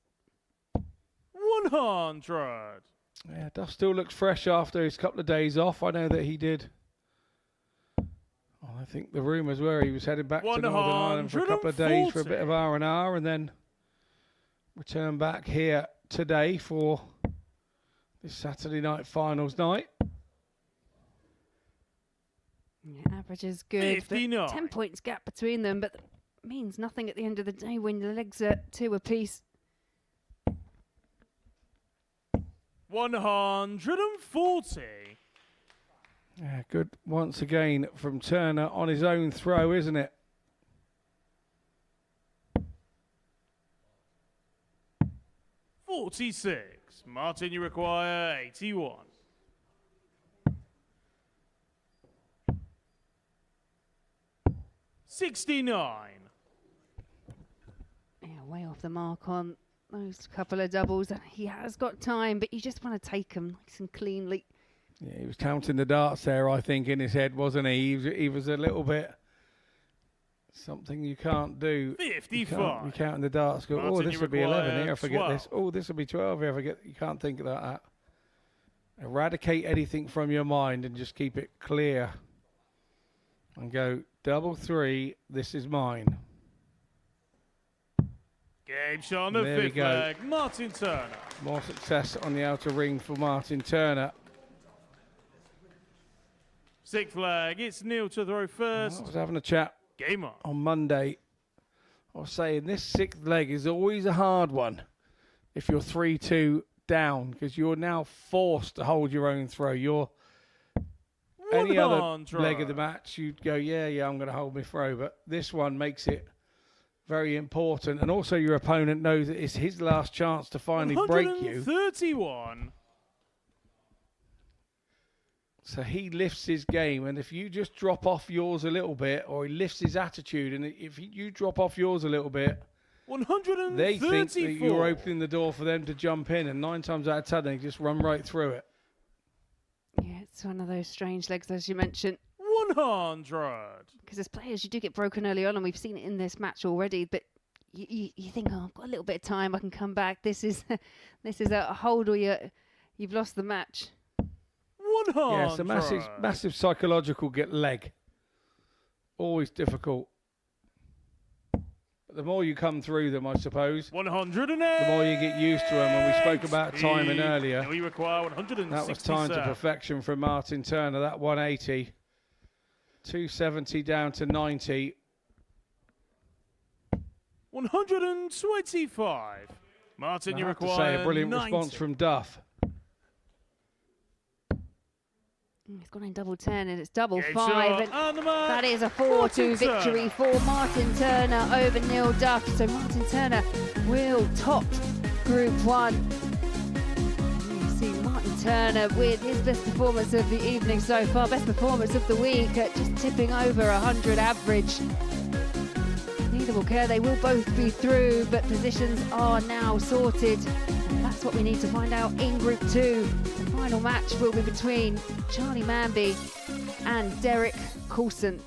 100. Yeah, Duff still looks fresh after his couple of days off. I know that he did. I think the rumours were he was heading back to Northern Ireland for a couple of days for a bit of R&R and then return back here today for this Saturday night finals night. Yeah, average is good. 59. 10 points gap between them, but means nothing at the end of the day when the legs are 2 apiece. 140. Yeah, good once again from Turner on his own throw, isn't it? $46. Martin, you require 81. $69. Yeah, way off the mark on those couple of doubles. He has got time, but you just want to take them nice and cleanly. Yeah, he was counting the darts there, I think, in his head, wasn't he? He was a little bit something you can't do. 55. You can't be counting the darts. Go, Martin, oh, this will be 11 here. I forget 12. this. Oh, this will be 12 here. I forget. You can't think about that. Eradicate anything from your mind and just keep it clear. And go, 3. This is mine. Game shot on the There we fifth go. leg. Martin Turner. More success on the outer ring for Martin Turner. Sixth leg. It's Neil to throw first. I was having a chat Game on. Monday. I was saying this 6th leg is always a hard one if you're 3-2 down because you're now forced to hold your own throw. You're any other leg of the match, you'd go, yeah, I'm going to hold my throw. But this one makes it very important. And also your opponent knows that it's his last chance to finally break you. 131. So he lifts his game, and if you just drop off yours a little bit, or he lifts his attitude, and if you drop off yours a little bit, 134. they think that you're opening the door for them to jump in, and 9 times out of 10, they just run right through it. Yeah, it's one of those strange legs, as you mentioned. 100. Because as players, you do get broken early on, and we've seen it in this match already, but you think, oh, I've got a little bit of time, I can come back. This is a hold, or you've lost the match. 100. Yeah, it's a massive psychological leg. Always difficult. But the more you come through them, I suppose, 108. the more you get used to them. And we spoke about timing earlier. We require 167. That was time to perfection from Martin Turner. That 180. 270 down to 90. 125. Martin, you I have to require say, a brilliant 90. response from Duff. It's gone in double 10 and it's double Game 5. shot, and That is a 4-2 Martin victory Turner. for Martin Turner over Neil Duff. So Martin Turner will top Group 1. You see Martin Turner with his best performance of the evening so far, best performance of the week, at just tipping over 100 average. Neither will care, they will both be through, but positions are now sorted. And that's what we need to find out in Group 2. The final match will be between Charlie Manby and Derek Coulson.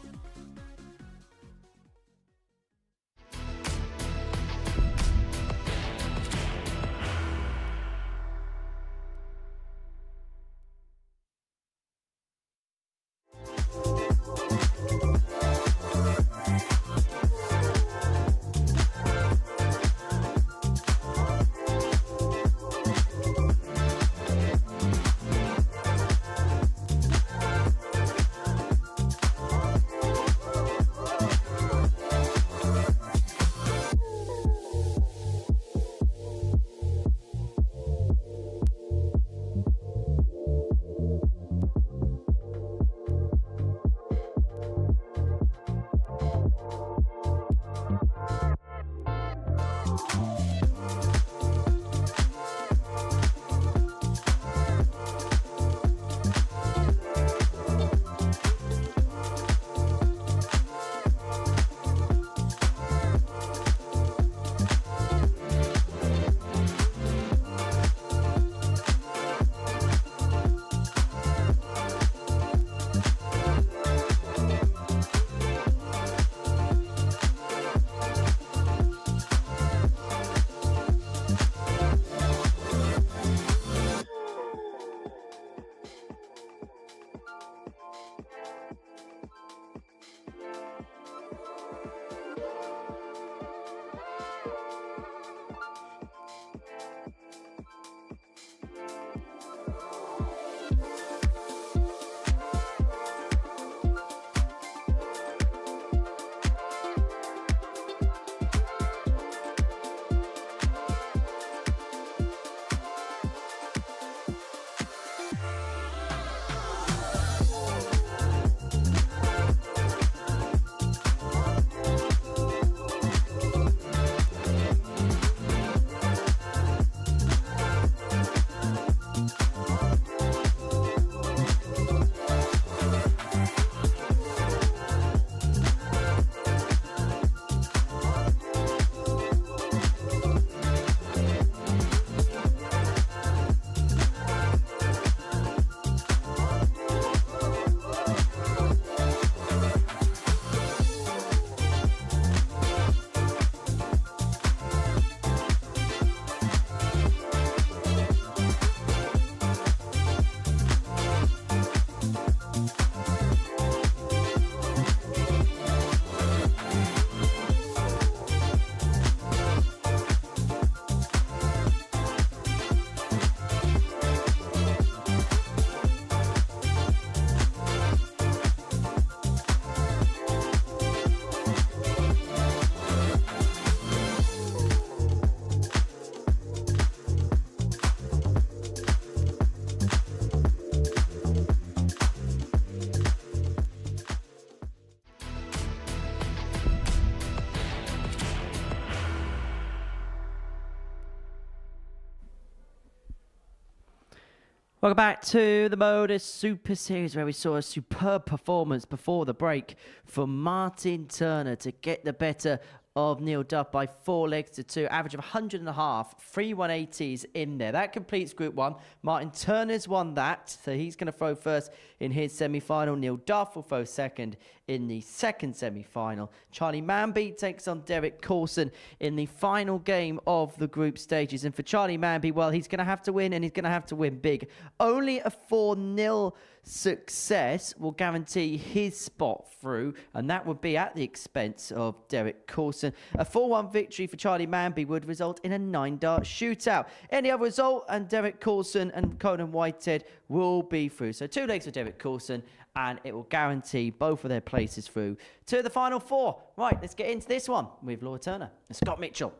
Welcome back to the Modus Super Series, where we saw a superb performance before the break from Martin Turner to get the better of Neil Duff by 4 legs to 2, average of 100.5, 3 180s in there. That completes Group 1. Martin Turner's won that, so he's going to throw first in his semi-final. Neil Duff will throw second in the second semi-final. Charlie Manby takes on Derek Coulson in the final game of the group stages. And for Charlie Manby, well, he's going to have to win, and he's going to have to win big. Only a 4-0 success will guarantee his spot through, and that would be at the expense of Derek Coulson. A 4-1 victory for Charlie Manby would result in a 9-dart shootout. Any other result, and Derek Coulson and Conan Whitehead will be through. So 2 legs for Derek Coulson, and it will guarantee both of their places through to the final 4. Right, let's get into this one with Laura Turner and Scott Mitchell.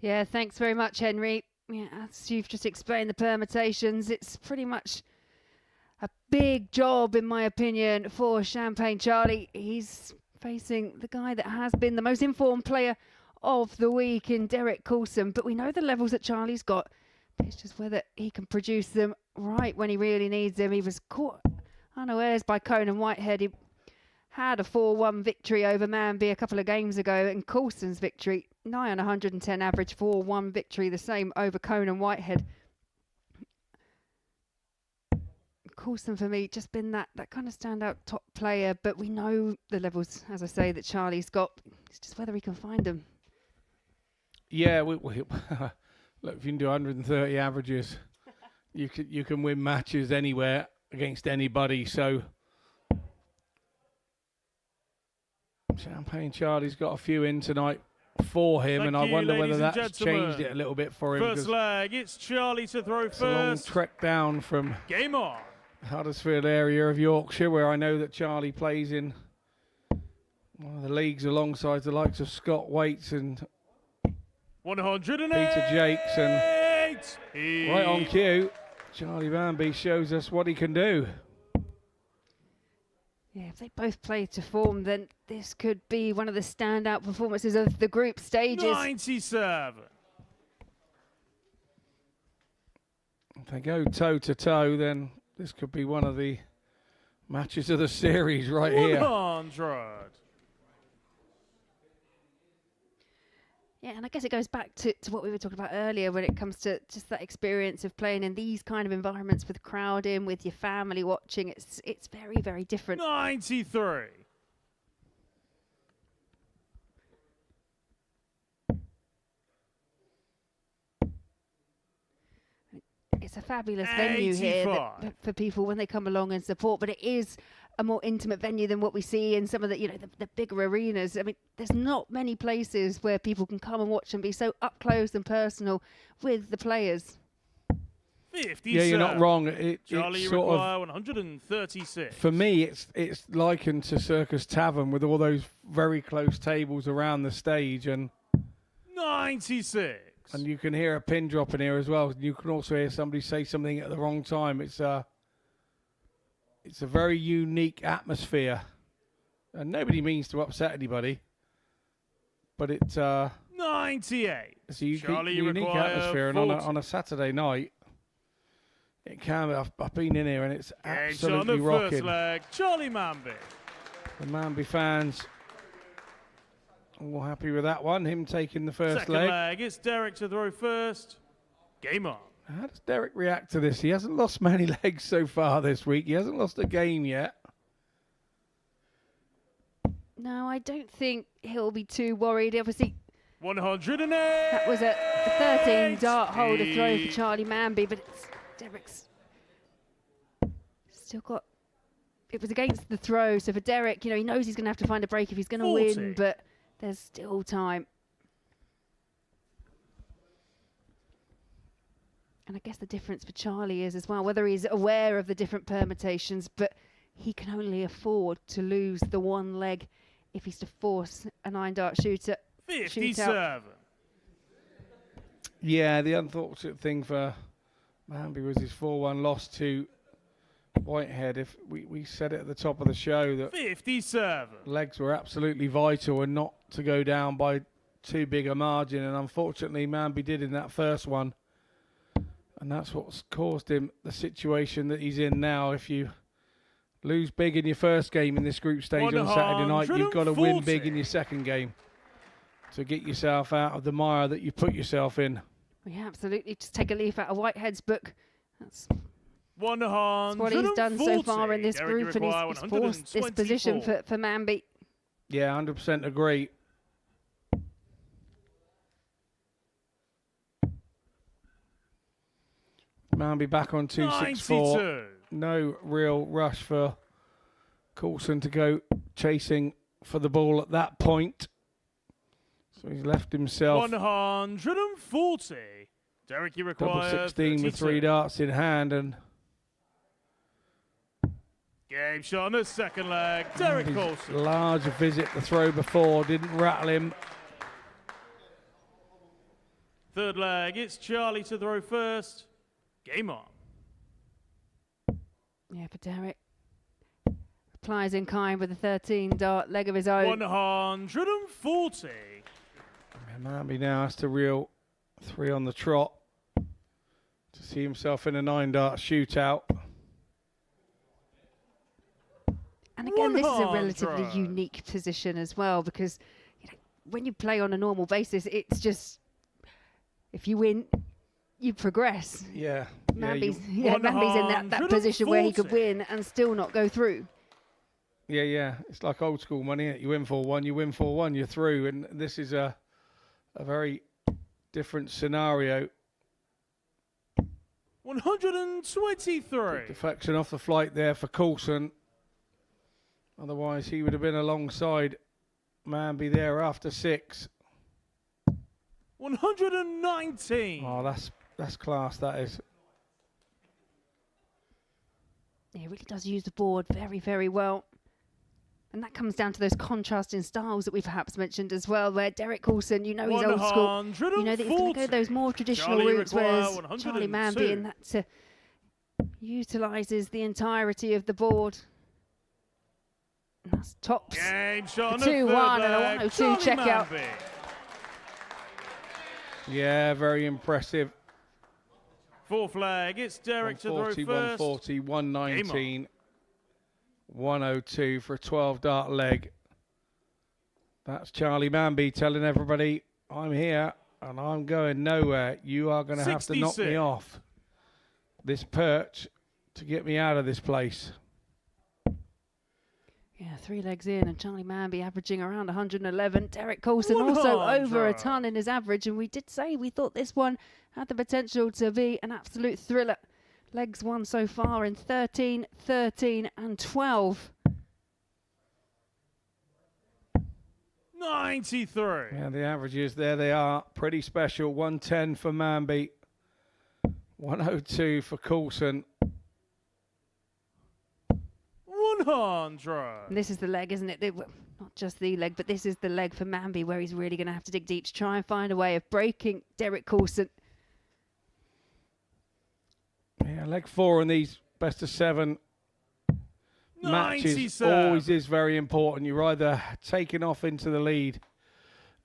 Yeah, thanks very much, Henry. Yeah, as you've just explained the permutations, it's pretty much a big job, in my opinion, for Champagne Charlie. He's facing the guy that has been the most informed player of the week in Derek Coulson. But we know the levels that Charlie's got. It's just whether he can produce them right when he really needs them. He was caught unawares by Conan Whitehead. He had a 4-1 victory over Manby a couple of games ago, and Coulson's victory, nigh on 110 average, 4-1 victory, the same over Conan Whitehead. Coulson for me just been that kind of standout top player, but we know the levels, as I say, that Charlie's got. It's just whether he can find them. Yeah, look, if you can do 130 averages, you can win matches anywhere against anybody. So Champagne Charlie's got a few in tonight for him, and I wonder whether that's changed it a little bit for him. First leg, it's Charlie to throw it's first. a long trek down from Game on. Huddersfield area of Yorkshire, where I know that Charlie plays in one of the leagues alongside the likes of Scott Waits and 108. Peter Jakes, and right on cue, Charlie Manby shows us what he can do. Yeah, if they both play to form, then this could be one of the standout performances of the group stages. 97. If they go toe to toe, then this could be one of the matches of the series right here. 100. Yeah, and I guess it goes back to what we were talking about earlier when it comes to just that experience of playing in these kind of environments with crowd in, with your family watching. It's very, very different. 93. It's a fabulous venue here for people when they come along and support, but it is a more intimate venue than what we see in some of the, the bigger arenas. I mean, there's not many places where people can come and watch and be so up close and personal with the players. 57. Yeah, you're not wrong. Charlie it's sort require of 136. For me, it's likened to Circus Tavern with all those very close tables around the stage, and 96. And you can hear a pin drop in here as well. You can also hear somebody say something at the wrong time. It's a very unique atmosphere, and nobody means to upset anybody, but it's 98. It's a unique atmosphere, and on a Saturday night, it can be. I've been in here, and it's absolutely rocking. On the first leg, Charlie Manby. The Manby fans all happy with that one. Him taking the first Second leg, it's Derek to throw first. Game on. How does Derek react to this? He hasn't lost many legs so far this week. He hasn't lost a game yet. No, I don't think he'll be too worried. Obviously, 108. That was a 13-dart hole to throw for Charlie Manby, but Derek's still got. It was against the throw, so for Derek, he knows he's going to have to find a break if he's going to win, but there's still time. And I guess the difference for Charlie is as well, whether he's aware of the different permutations, but he can only afford to lose the one leg if he's to force a 9-dart shooter. 57. Yeah, the unfortunate thing for Manby was his 4-1 loss to Whitehead. If we said it at the top of the show that 57 legs were absolutely vital and not to go down by too big a margin, and unfortunately Manby did in that first one. And that's what's caused him the situation that he's in now. If you lose big in your first game in this group stage on Saturday night, you've got to win big in your second game to get yourself out of the mire that you put yourself in. Yeah, absolutely. Just take a leaf out of Whitehead's book. That's 140. what he's done so far in this group, and he's forced this position for Manby. Yeah, 100% agree. Manby back on 264. 92. No real rush for Coulson to go chasing for the ball at that point. So he's left himself 140. Derek, you require double 16 with 3 darts in hand, and game shot on the second leg. Derek Coulson. Large visit the throw before didn't rattle him. Third leg, it's Charlie to throw first. Game on. Yeah, for Derek. Replies in kind with a 13 dart leg of his own. 140. And Manby now has to reel 3 on the trot to see himself in a 9 dart shootout. And again, this is a relatively unique position as well, because when you play on a normal basis, it's just if you win, you progress. Yeah. Manby's in that position where he could win and still not go through. Yeah. It's like old school money. Isn't it? You win 4-1, you win 4-1, you're through. And this is a very different scenario. 123. Deflection off the flight there for Coulson. Otherwise, he would have been alongside Manby there after 6. 119. Oh, that's class, that is. Yeah, he really does use the board very, very well. And that comes down to those contrasting styles that we perhaps mentioned as well, where Derek Coulson, he's old school. You know that he's going to go those more traditional routes, whereas Charlie Manby in that utilises the entirety of the board. And that's tops. Game shot 2-1 and a 102 checkout. Yeah, very impressive. Fourth leg, it's Derek to throw first. 140, 119, 102 for a 12 dart leg. That's Charlie Manby telling everybody, I'm here and I'm going nowhere. You are going to have to knock me off this perch to get me out of this place. Yeah, 3 legs in, and Charlie Manby averaging around 111. Derek Coulson also over a ton in his average, and we did say we thought this one had the potential to be an absolute thriller. Legs won so far in 13, 13 and 12. 93. Yeah, the averages, there they are. Pretty special. 110 for Manby. 102 for Coulson. 100. And this is the leg, isn't it? Not just the leg, but this is the leg for Manby, where he's really going to have to dig deep to try and find a way of breaking Derek Coulson. Yeah, leg 4 in these best of 7 matches always is very important. You're either taking off into the lead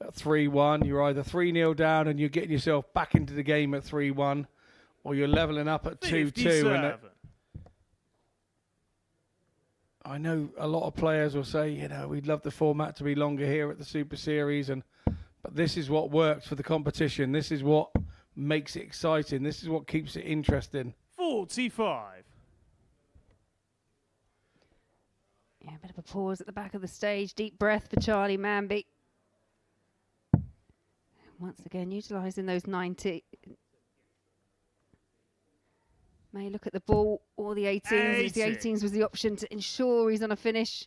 at 3-1, you're either 3-0 down and you're getting yourself back into the game at 3-1, or you're levelling up at 2-2. And I know a lot of players will say, we'd love the format to be longer here at the Super Series, but this is what works for the competition. This is what makes it exciting. This is what keeps it interesting. 45. Yeah, a bit of a pause at the back of the stage. Deep breath for Charlie Manby. Once again, utilising those 90. May look at the ball or the 18s. The 18s was the option to ensure he's on a finish.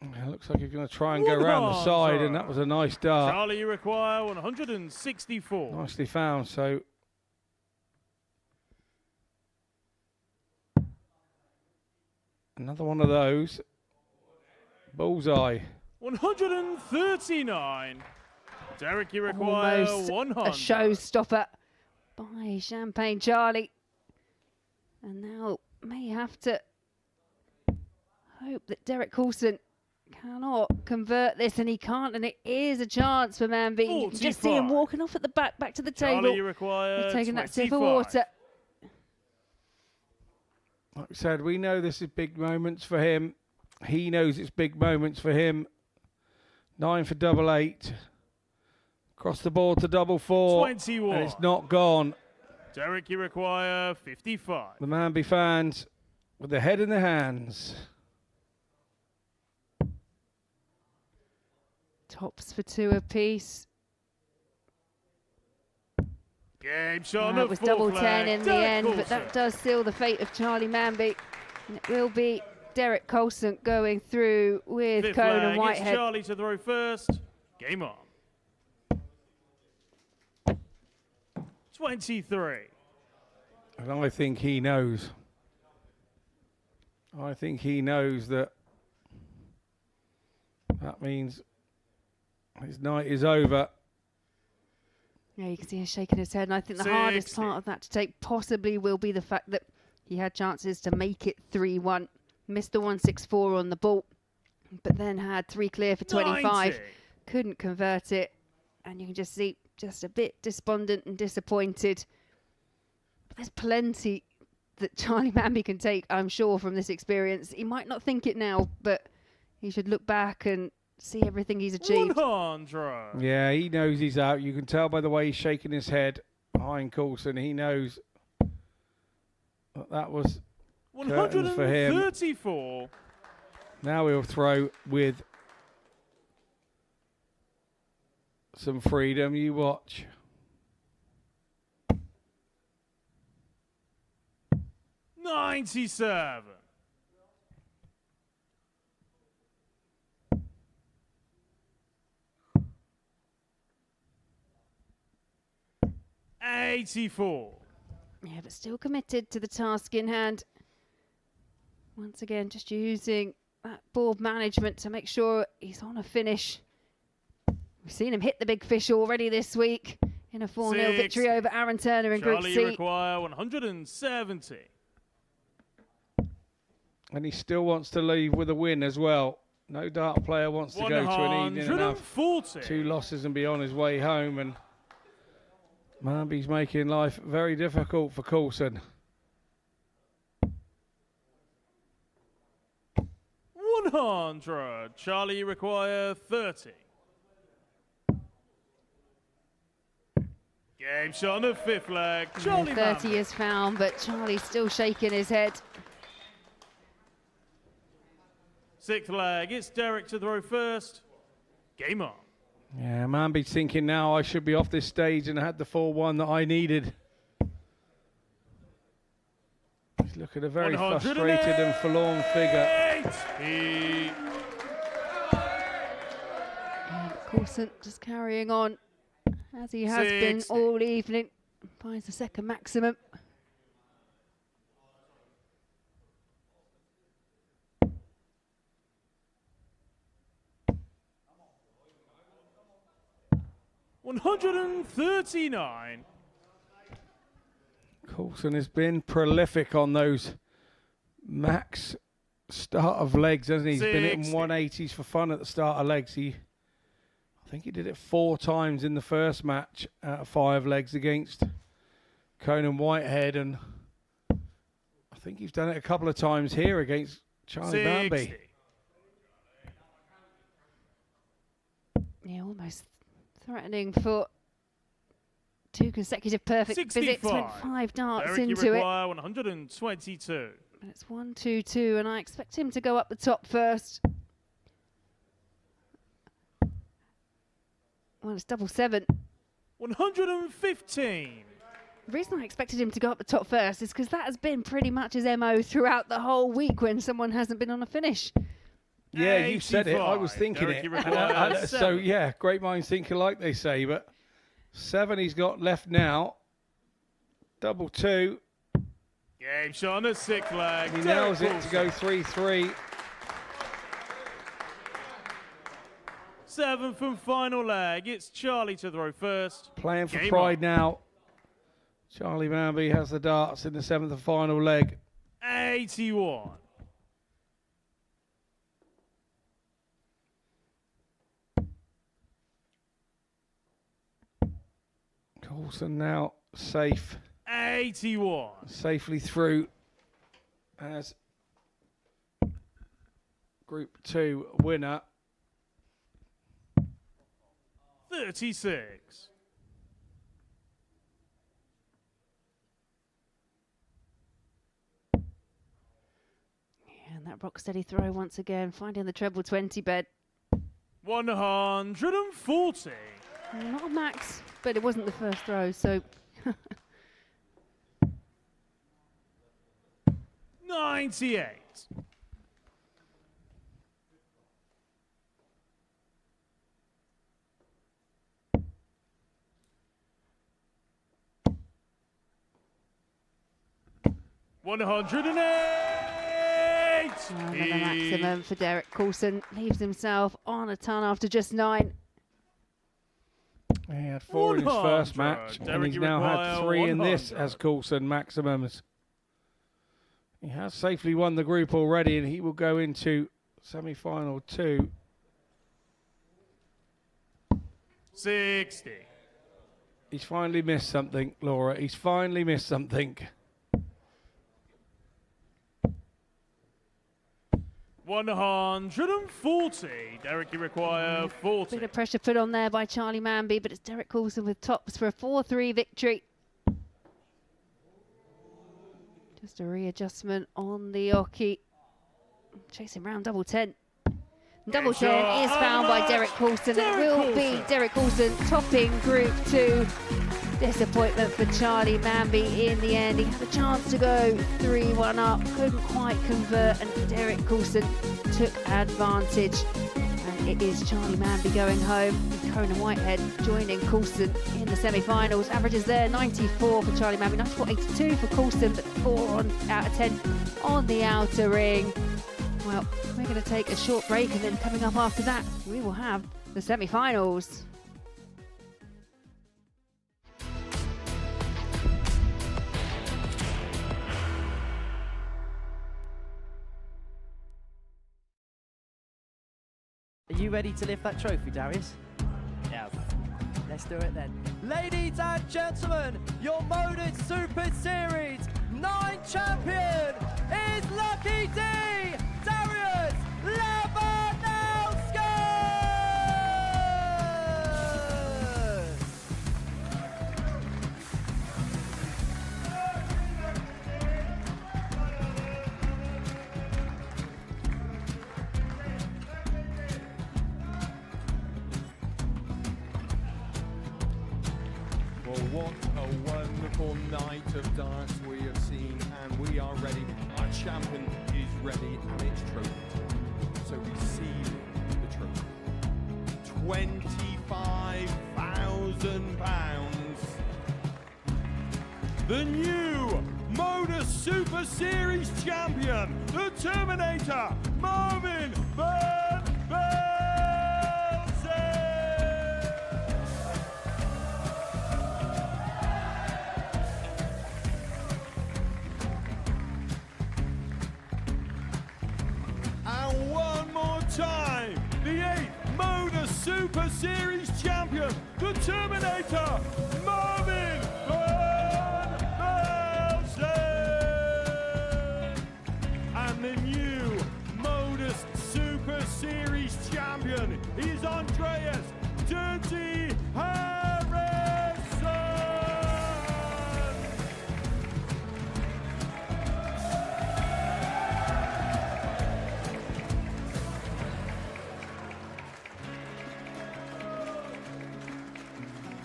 It looks like he's going to try and go around the side, and that was a nice dart. Charlie, you require 164. Nicely found. So another one of those. Bullseye. 139. Derek, you require Almost 100. a showstopper by Champagne Charlie. And now may have to hope that Derek Coulson cannot convert this, and he can't, and it is a chance for Manby. You can just see him walking off at the back to the table. Charlie, you require They're taking that sip of 25. water. Like we said, we know this is big moments for him. He knows it's big moments for him. 9 for double 8. Across the board to double 4. 21. And it's not gone. Derek, you require 55. The Manby fans with their head in their hands. Tops for 2 apiece. Game shot. It was double 10 in the end, but that does seal the fate of Charlie Manby. And it will be Derek Coulson going through with Fifth Conan leg, it's Whitehead. Charlie to throw first. Game on. 23. And I think he knows. I think he knows that means his night is over. Yeah, you can see him shaking his head, and I think the hardest part of that to take possibly will be the fact that he had chances to make it 3-1. Missed the 164 on the ball, but then had 3 clear for 25. 90. Couldn't convert it, and you can just see just a bit despondent and disappointed. But there's plenty that Charlie Manby can take, I'm sure, from this experience. He might not think it now, but he should look back and see everything he's achieved. 100. Yeah, he knows he's out. You can tell by the way he's shaking his head behind Coulson. He knows that was curtains for him. 134. Now he'll throw with some freedom. You watch. $97. $84. Yeah, but still committed to the task in hand. Once again, just using that board management to make sure he's on a finish. We've seen him hit the big fish already this week in a 4-0 victory over Aaron Turner in Group Charlie, C. you require 170. And he still wants to leave with a win as well. No dart player wants to go to an evening and have 2 losses and be on his way home. And Manby's making life very difficult for Coulson. 100. Charlie, you require 30. Game shot on the 5th leg. Charlie 30 Manby. is found, but Charlie's still shaking his head. 6th leg, it's Derek to throw first. Game on. Yeah, Manby's thinking now I should be off this stage and had the 4-1 that I needed. He's looking a very frustrated and forlorn figure. And Coulson just carrying on as he has been all evening. Finds the second maximum. $139. Coulson has been prolific on those max start of legs, hasn't he? He's been hitting 180s for fun at the start of legs. I think he did it 4 times in the first match out of 5 legs against Conan Whitehead, and I think he's done it a couple of times here against Charlie Manby. Yeah, almost threatening for 2 consecutive perfect visits. Went 5 darts Derek, into you it. require 122. And it's 1-2-2, and I expect him to go up the top first. Well, it's double 7. 115. The reason I expected him to go up the top first is because that has been pretty much his MO throughout the whole week when someone hasn't been on a finish. Yeah, you said it. I was thinking Derek, it. So, yeah, great minds think alike, they say. But 7 he's got left now. Double 2. Game shot on the 6th leg. He nails it to go 3-3. 7th and final leg. It's Charlie to throw first. Playing for Game pride on. now. Charlie Manby has the darts in the 7th and final leg. 81. Coulson now safe. 81. Safely through as Group 2 winner. 36. And that rock steady throw once again, finding the treble 20 bed. 140. Not a max, but it wasn't the first throw, so 98. Another maximum for Derek Coulson. Leaves himself on a ton after just 9. He had 4 in his first match, and he's now had 3 in this 100. as Coulson maximums. He has safely won the group already, and he will go into semi-final 2. 60. He's finally missed something, Laura. He's finally missed something. 140. Derek, you require 40. Bit of pressure put on there by Charlie Manby, but it's Derek Coulson with tops for a 4-3 victory. Just a readjustment on the Oki. Chasing round double 10. Double 10 is found by Derek Coulson. It will be Derek Coulson topping Group 2. Disappointment for Charlie Manby in the end. He had a chance to go 3-1 up, couldn't quite convert, and Derek Coulson took advantage. And it is Charlie Manby going home. Conan Whitehead joining Coulson in the semi-finals. Averages there 94 for Charlie Manby, 94.82 for Coulson, but 4 out of 10 on the outer ring. Well, we're going to take a short break, and then coming up after that, we will have the semi-finals. Are you ready to lift that trophy, Darius? Yes. Let's do it then. Ladies and gentlemen, your Modus Super Series 9 champion is Lucky D, Darius Labanowski! Well, what a wonderful night of darts we have seen, and we are ready. Our champion is ready, and it's trophy time. So receive the trophy. £25,000. The new Modus Super Series champion, the Terminator, Marvin Van Velzen. And one more time, the 8th Modus Super Series champion, the Terminator, Marvin Van Velzen. And the new Modus Super Series champion is Andreas Dirty Harrison.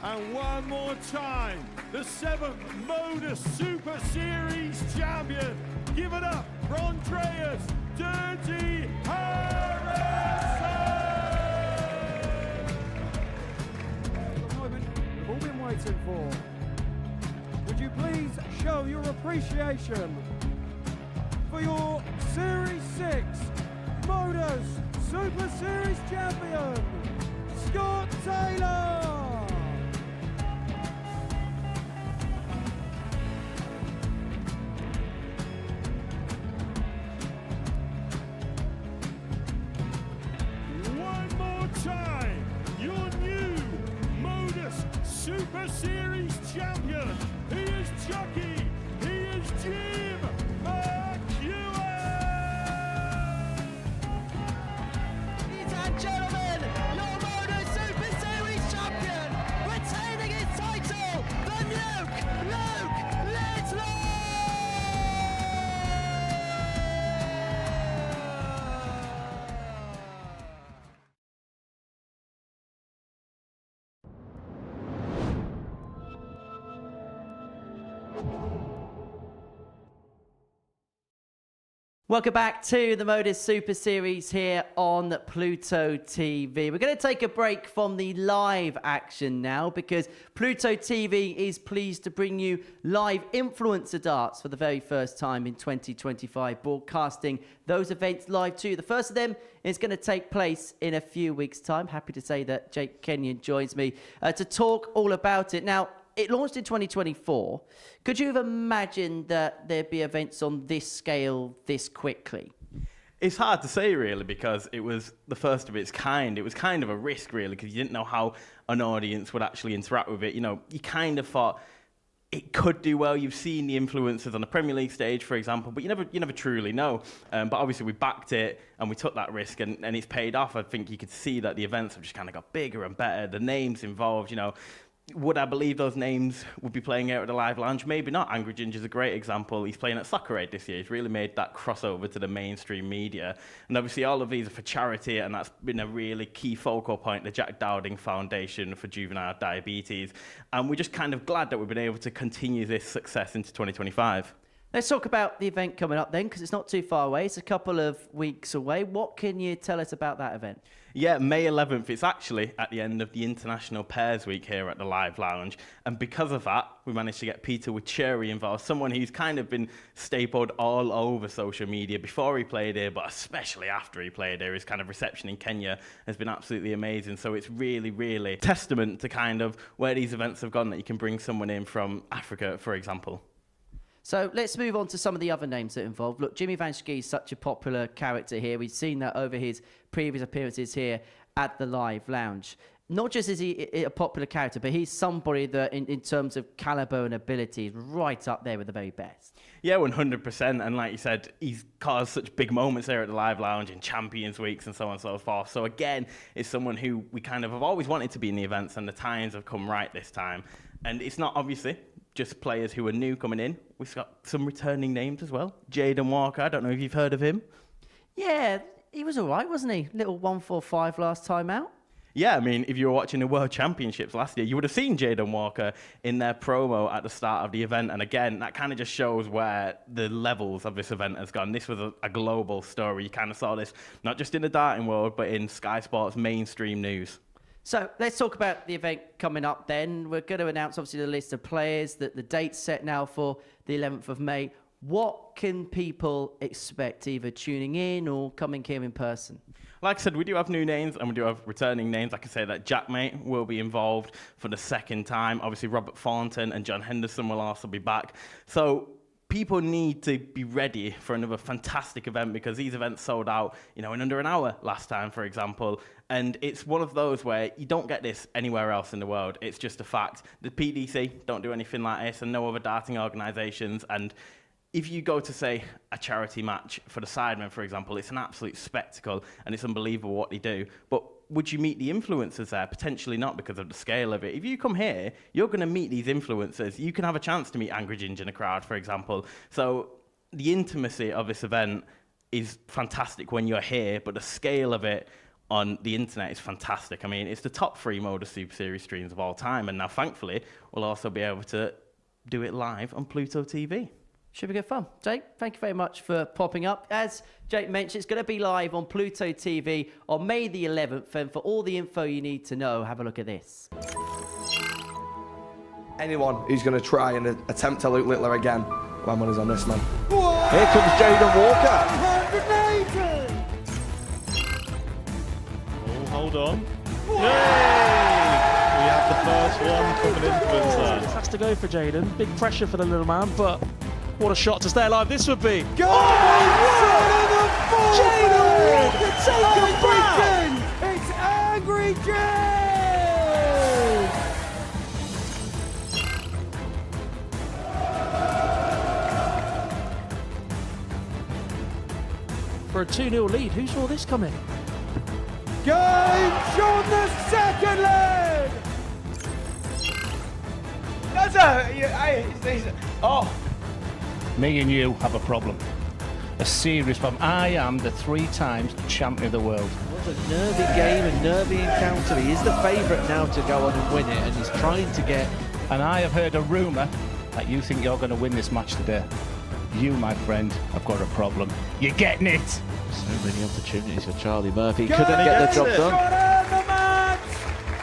And one more time, the 7th Modus Super Series champion. Give it up for Andreas Dirty Harrison! The moment we've all been waiting for. Would you please show your appreciation for your Series 6 Modus Super Series champion, Scott Taylor! time, your new Modus Super Series champion. He is Chucky. He is Jim McEwen. Ladies and gentlemen, your Modus Super Series champion, retaining his title, the Luke Littler! Welcome back to the Modus Super Series here on Pluto TV. We're going to take a break from the live action now because Pluto TV is pleased to bring you live influencer darts for the very first time in 2025, broadcasting those events live too. The first of them is going to take place in a few weeks' time. Happy to say that Jake Kenyon joins me to talk all about it. Now, it launched in 2024. Could you have imagined that there'd be events on this scale this quickly? It's hard to say, really, because it was the first of its kind. It was kind of a risk, really, because you didn't know how an audience would actually interact with it. You know, you kind of thought it could do well. You've seen the influencers on the Premier League stage, for example, but you never truly know. But obviously, we backed it and we took that risk, and it's paid off. I think you could see that the events have just kind of got bigger and better. The names involved, you know. Would I believe those names would be playing out at the Live Lounge? Maybe not. Angry Ginger's a great example. He's playing at Soccer Aid this year. He's really made that crossover to the mainstream media. And obviously all of these are for charity, and that's been a really key focal point, the Jack Dowding Foundation for Juvenile Diabetes. And we're just kind of glad that we've been able to continue this success into 2025. Let's talk about the event coming up then, because it's not too far away. It's a couple of weeks away. What can you tell us about that event? Yeah, May 11th. It's actually at the end of the International Pairs Week here at the Live Lounge. And because of that, we managed to get Peter Wacheri involved, someone who's kind of been stapled all over social media before he played here, but especially after he played here. His kind of reception in Kenya has been absolutely amazing. So it's really, really testament to kind of where these events have gone, that you can bring someone in from Africa, for example. So let's move on to some of the other names that are involved. Look, Jimmy Van Schie is such a popular character here. We've seen that over his previous appearances here at the Live Lounge. Not just is he a popular character, but he's somebody that, in terms of caliber and ability, is right up there with the very best. Yeah, 100%. And like you said, he's caused such big moments there at the Live Lounge in Champions Weeks and so on and so forth. So again, it's someone who we kind of have always wanted to be in the events, and the times have come right this time. And it's not obviously just players who are new coming in. We've got some returning names as well. Jaden Walker, I don't know if you've heard of him. Yeah, he was all right, wasn't he? Little 145 last time out. Yeah, I mean, if you were watching the World Championships last year, you would have seen Jaden Walker in their promo at the start of the event. And again, that kind of just shows where the levels of this event has gone. This was a global story. You kind of saw this not just in the darting world, but in Sky Sports mainstream news. So let's talk about the event coming up then. We're going to announce, obviously, the list of players, that the date's set now for the 11th of May. What can people expect, either tuning in or coming here in person? Like I said, we do have new names and we do have returning names. I can say that Jack Mate will be involved for the second time. Obviously, Robert Thornton and John Henderson will also be back. So people need to be ready for another fantastic event, because these events sold out, in under an hour last time, for example. And it's one of those where you don't get this anywhere else in the world. It's just a fact. The PDC don't do anything like this, and no other darting organisations. And if you go to, say, a charity match for the Sidemen, for example, it's an absolute spectacle and it's unbelievable what they do. But would you meet the influencers there? Potentially not, because of the scale of it. If you come here, you're going to meet these influencers. You can have a chance to meet Angry Ginger in a crowd, for example. So the intimacy of this event is fantastic when you're here, but the scale of it on the internet is fantastic. I mean, it's the top 3 Modus Super Series streams of all time, and now, thankfully, we'll also be able to do it live on Pluto TV. Should be good fun. Jake, thank you very much for popping up. As Jake mentioned, it's going to be live on Pluto TV on May the 11th, and for all the info you need to know, have a look at this. Anyone who's going to try and attempt to Luke Littler again, my money's on this man. Whoa! Here comes Jaden Walker. Oh, hold on. Yay! We have the first one coming in for himself. Has to go for Jaden. Big pressure for the little man, but what a shot to stay alive this would be. Go! Jaden Walker, take a break! It's Angry for a 2-0 lead. Who saw this coming? Games on the second leg! Me and you have a problem. A serious problem. I am the 3 times champion of the world. What a nervy game, a nervy encounter. He is the favourite now to go on and win it, and he's trying to get... And I have heard a rumour that you think you're going to win this match today. You, my friend, have got a problem. You're getting it. So many opportunities for Charlie Murphy. Couldn't get the job done. The match!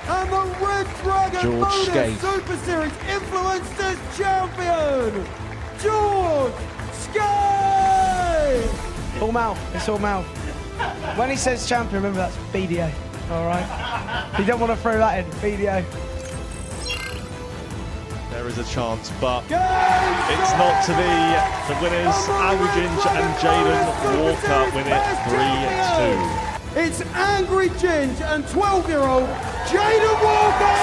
And the Red Dragon George Modus Skate. Super Series Influencers Champion, George Skate! All mouth. It's all mouth. When he says champion, remember that's BDO. All right. You don't want to throw that in. BDO. There is a chance, but it's not to be. The winners, Angry Ginge and Jaden Walker win it 3-2. It's Angry Ginge and 12-year-old Jaden Walker!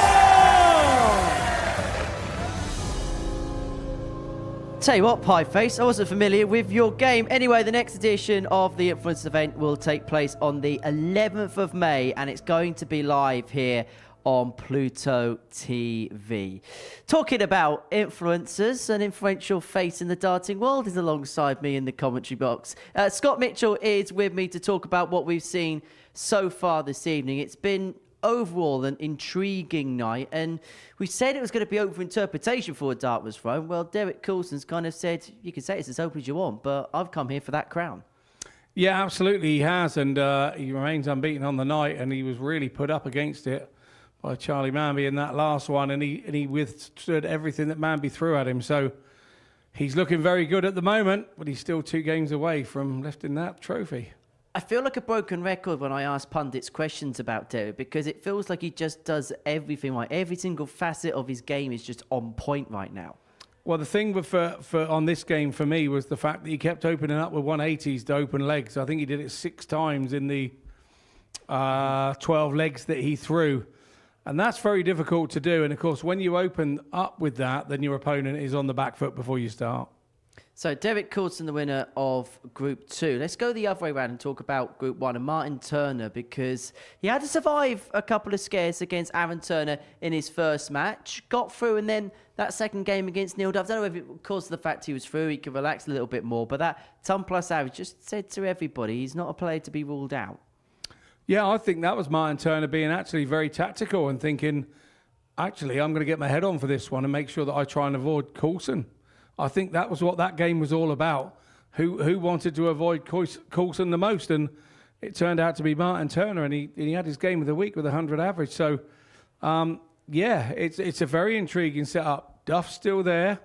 Tell you what, Pie Face, I wasn't familiar with your game. Anyway, the next edition of the Influence event will take place on the 11th of May, and it's going to be live here on Pluto TV. Talking about influencers, an influential face in the darting world is alongside me in the commentary box. Scott Mitchell is with me to talk about what we've seen so far this evening. It's been overall an intriguing night, and we said it was going to be open for interpretation for a dart was thrown. Well, Derek Coulson's kind of said, you can say it's as open as you want, but I've come here for that crown. Yeah, absolutely he has, and he remains unbeaten on the night, and he was really put up against it by Charlie Manby in that last one, and he withstood everything that Manby threw at him. So he's looking very good at the moment, but he's still 2 games away from lifting that trophy. I feel like a broken record when I ask pundits questions about Derek, because it feels like he just does everything right. Every single facet of his game is just on point right now. Well, the thing for on this game for me was the fact that he kept opening up with 180s to open legs. I think he did it 6 times in the 12 legs that he threw. And that's very difficult to do. And, of course, when you open up with that, then your opponent is on the back foot before you start. So Derek Coulson, the winner of Group 2. Let's go the other way around and talk about Group 1 and Martin Turner, because he had to survive a couple of scares against Aaron Turner in his first match. Got through, and then that second game against Neil Duff. I don't know if it caused the fact he was through, he could relax a little bit more, but that ton plus average just said to everybody he's not a player to be ruled out. Yeah, I think that was Martin Turner being actually very tactical and thinking, actually, I'm going to get my head on for this one and make sure that I try and avoid Coulson. I think that was what that game was all about. Who wanted to avoid Coulson the most? And it turned out to be Martin Turner, and he had his game of the week with 100 average. So, yeah, it's a very intriguing setup. Duff's still there,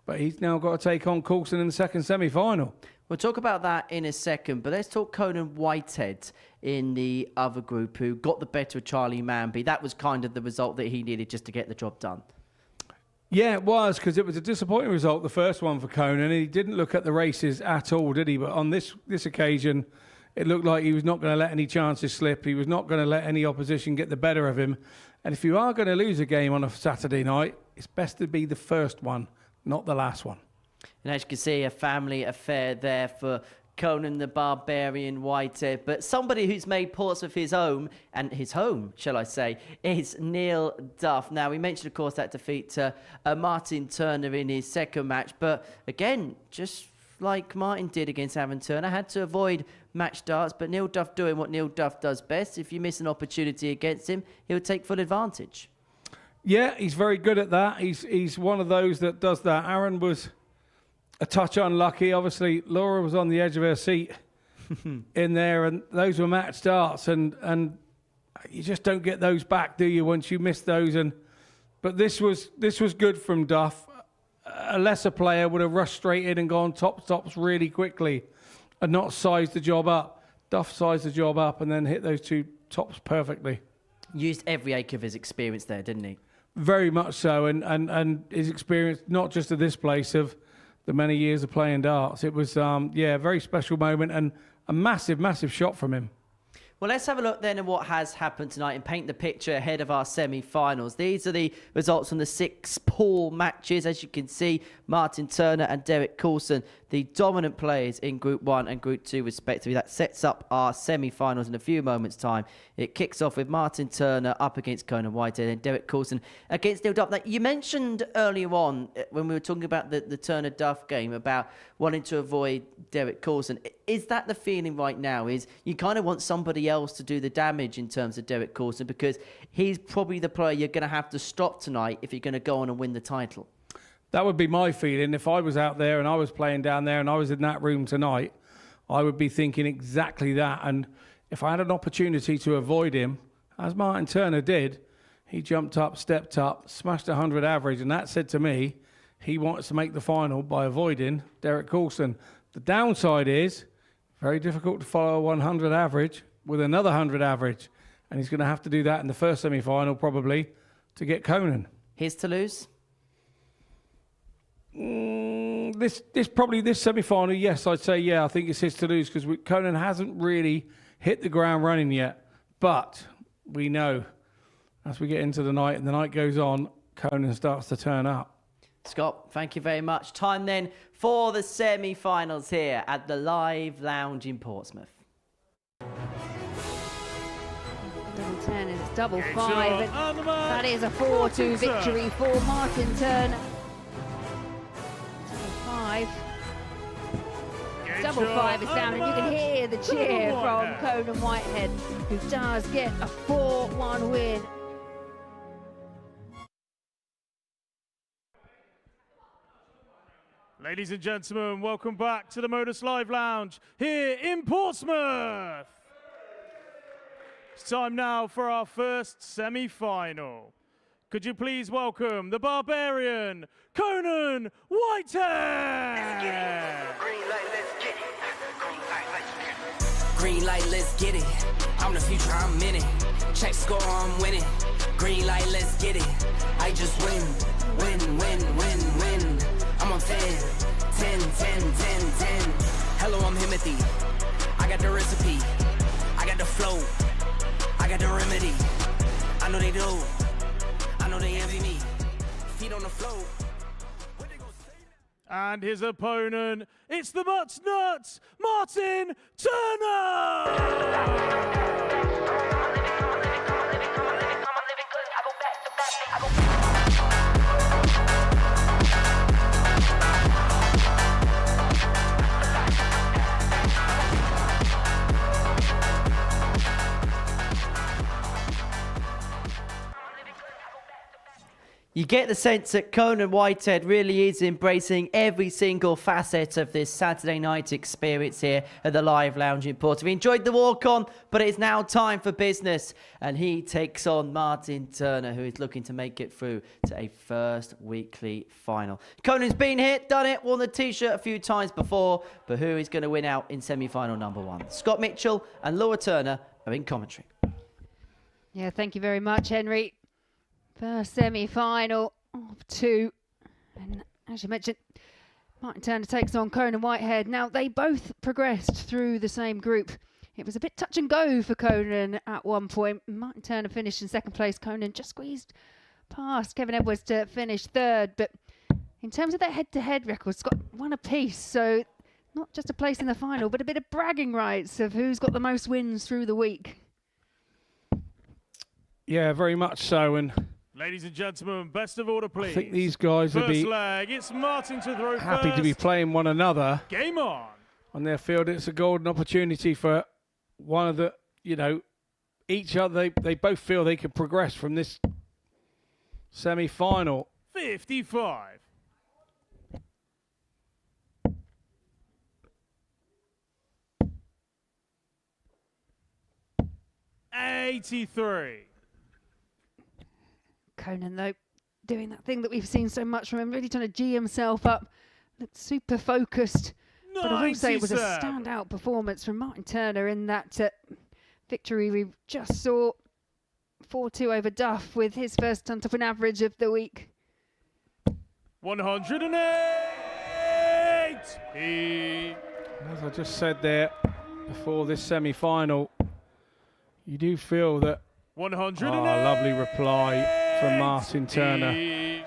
but he's now got to take on Coulson in the second semi-final. We'll talk about that in a second, but let's talk Conan Whitehead in the other group, who got the better of Charlie Manby. That was kind of the result that he needed just to get the job done. Yeah, it was, because it was a disappointing result, the first one for Conan. He didn't look at the races at all, did he? But on this occasion, it looked like he was not going to let any chances slip. He was not going to let any opposition get the better of him. And if you are going to lose a game on a Saturday night, it's best to be the first one, not the last one. And as you can see, a family affair there for Conan the Barbarian Whitehead. But somebody who's made Portsmouth his home, and his home, shall I say, is Neil Duff. Now, we mentioned, of course, that defeat to Martin Turner in his second match. But again, just like Martin did against Aaron Turner, had to avoid match darts. But Neil Duff doing what Neil Duff does best. If you miss an opportunity against him, he'll take full advantage. Yeah, he's very good at that. He's one of those that does that. Aaron was a touch unlucky. Obviously, Laura was on the edge of her seat in there, and those were match darts, and you just don't get those back, do you, once you miss those? But this was good from Duff. A lesser player would have rushed straight in and gone tops really quickly and not sized the job up. Duff sized the job up and then hit those 2 tops perfectly. Used every acre of his experience there, didn't he? Very much so, and his experience, not just at this place, of the many years of playing darts. It was, a very special moment and a massive, massive shot from him. Well, let's have a look then at what has happened tonight and paint the picture ahead of our semi-finals. These are the results from the 6 pool matches. As you can see, Martin Turner and Derek Coulson, the dominant players in Group 1 and Group 2 respectively. That sets up our semi-finals in a few moments' time. It kicks off with Martin Turner up against Conan Whitehead and Derek Coulson against Neil Duff. Now, you mentioned earlier on when we were talking about the Turner-Duff game about wanting to avoid Derek Coulson. Is that the feeling right now? Is you kind of want somebody else to do the damage in terms of Derek Coulson, because he's probably the player you're going to have to stop tonight if you're going to go on and win the title? That would be my feeling. If I was out there and I was playing down there and I was in that room tonight, I would be thinking exactly that. And if I had an opportunity to avoid him, as Martin Turner did, he jumped up, stepped up, smashed 100 average, and that said to me he wants to make the final by avoiding Derek Coulson. The downside is very difficult to follow a 100 average with another 100 average, and he's going to have to do that in the first semi-final probably to get Conan. His to lose? This semi-final, yes, I'd say, yeah, I think it's his to lose, because Conan hasn't really hit the ground running yet. But we know as we get into the night and the night goes on, Conan starts to turn up. Scott, thank you very much. Time then for the semi-finals here at the Live Lounge in Portsmouth. Double 10 and it's double 5. And that is a 4-2 victory for Martin Turner. Double 5 is down, and you can hear the cheer from Conan Whitehead, who does get a 4-1 win. Ladies and gentlemen, welcome back to the Modus Live Lounge here in Portsmouth. It's time now for our first semi-final. Could you please welcome the Barbarian, Conan Whitehead! Green light, let's get it. I'm the future, I'm in it. Check score, I'm winning. Green light, let's get it. I just win, win, win, win, win. I'm on 10, 10, 10, 10, 10. Hello, I'm Himothy. I got the recipe. I got the flow. I got the remedy. I know they do. I know they envy me. Feet on the floor. And his opponent, it's the Mutt's Nuts, Martin Turner! You get the sense that Conan Whitehead really is embracing every single facet of this Saturday night experience here at the Live Lounge in Portsmouth. We enjoyed the walk-on, but it's now time for business. And he takes on Martin Turner, who is looking to make it through to a first weekly final. Conan's been here, done it, won the T-shirt a few times before, but who is going to win out in semi-final number 1? Scott Mitchell and Laura Turner are in commentary. Yeah, thank you very much, Henry. First semi-final of 2. And as you mentioned, Martin Turner takes on Conan Whitehead. Now, they both progressed through the same group. It was a bit touch and go for Conan at one point. Martin Turner finished in second place. Conan just squeezed past Kevin Edwards to finish third. But in terms of their head-to-head records, it's got one apiece. So not just a place in the final, but a bit of bragging rights of who's got the most wins through the week. Yeah, very much so. And Ladies and gentlemen, best of order, please. I think these guys would be First leg, it's Martin to throw happy first. to be playing one another. Game on. On their field. It's a golden opportunity for one of the, each other. They both feel they can progress from this semi-final. 55. $83. Conan, though, doing that thing that we've seen so much from him, really trying to G himself up, looked super focused. But I will say it was a standout performance from Martin Turner in that victory we just saw. 4-2 over Duff with his first on-top average of the week. 108. As I just said there, before this semi-final, You do feel that. 100. Lovely reply from Martin Turner.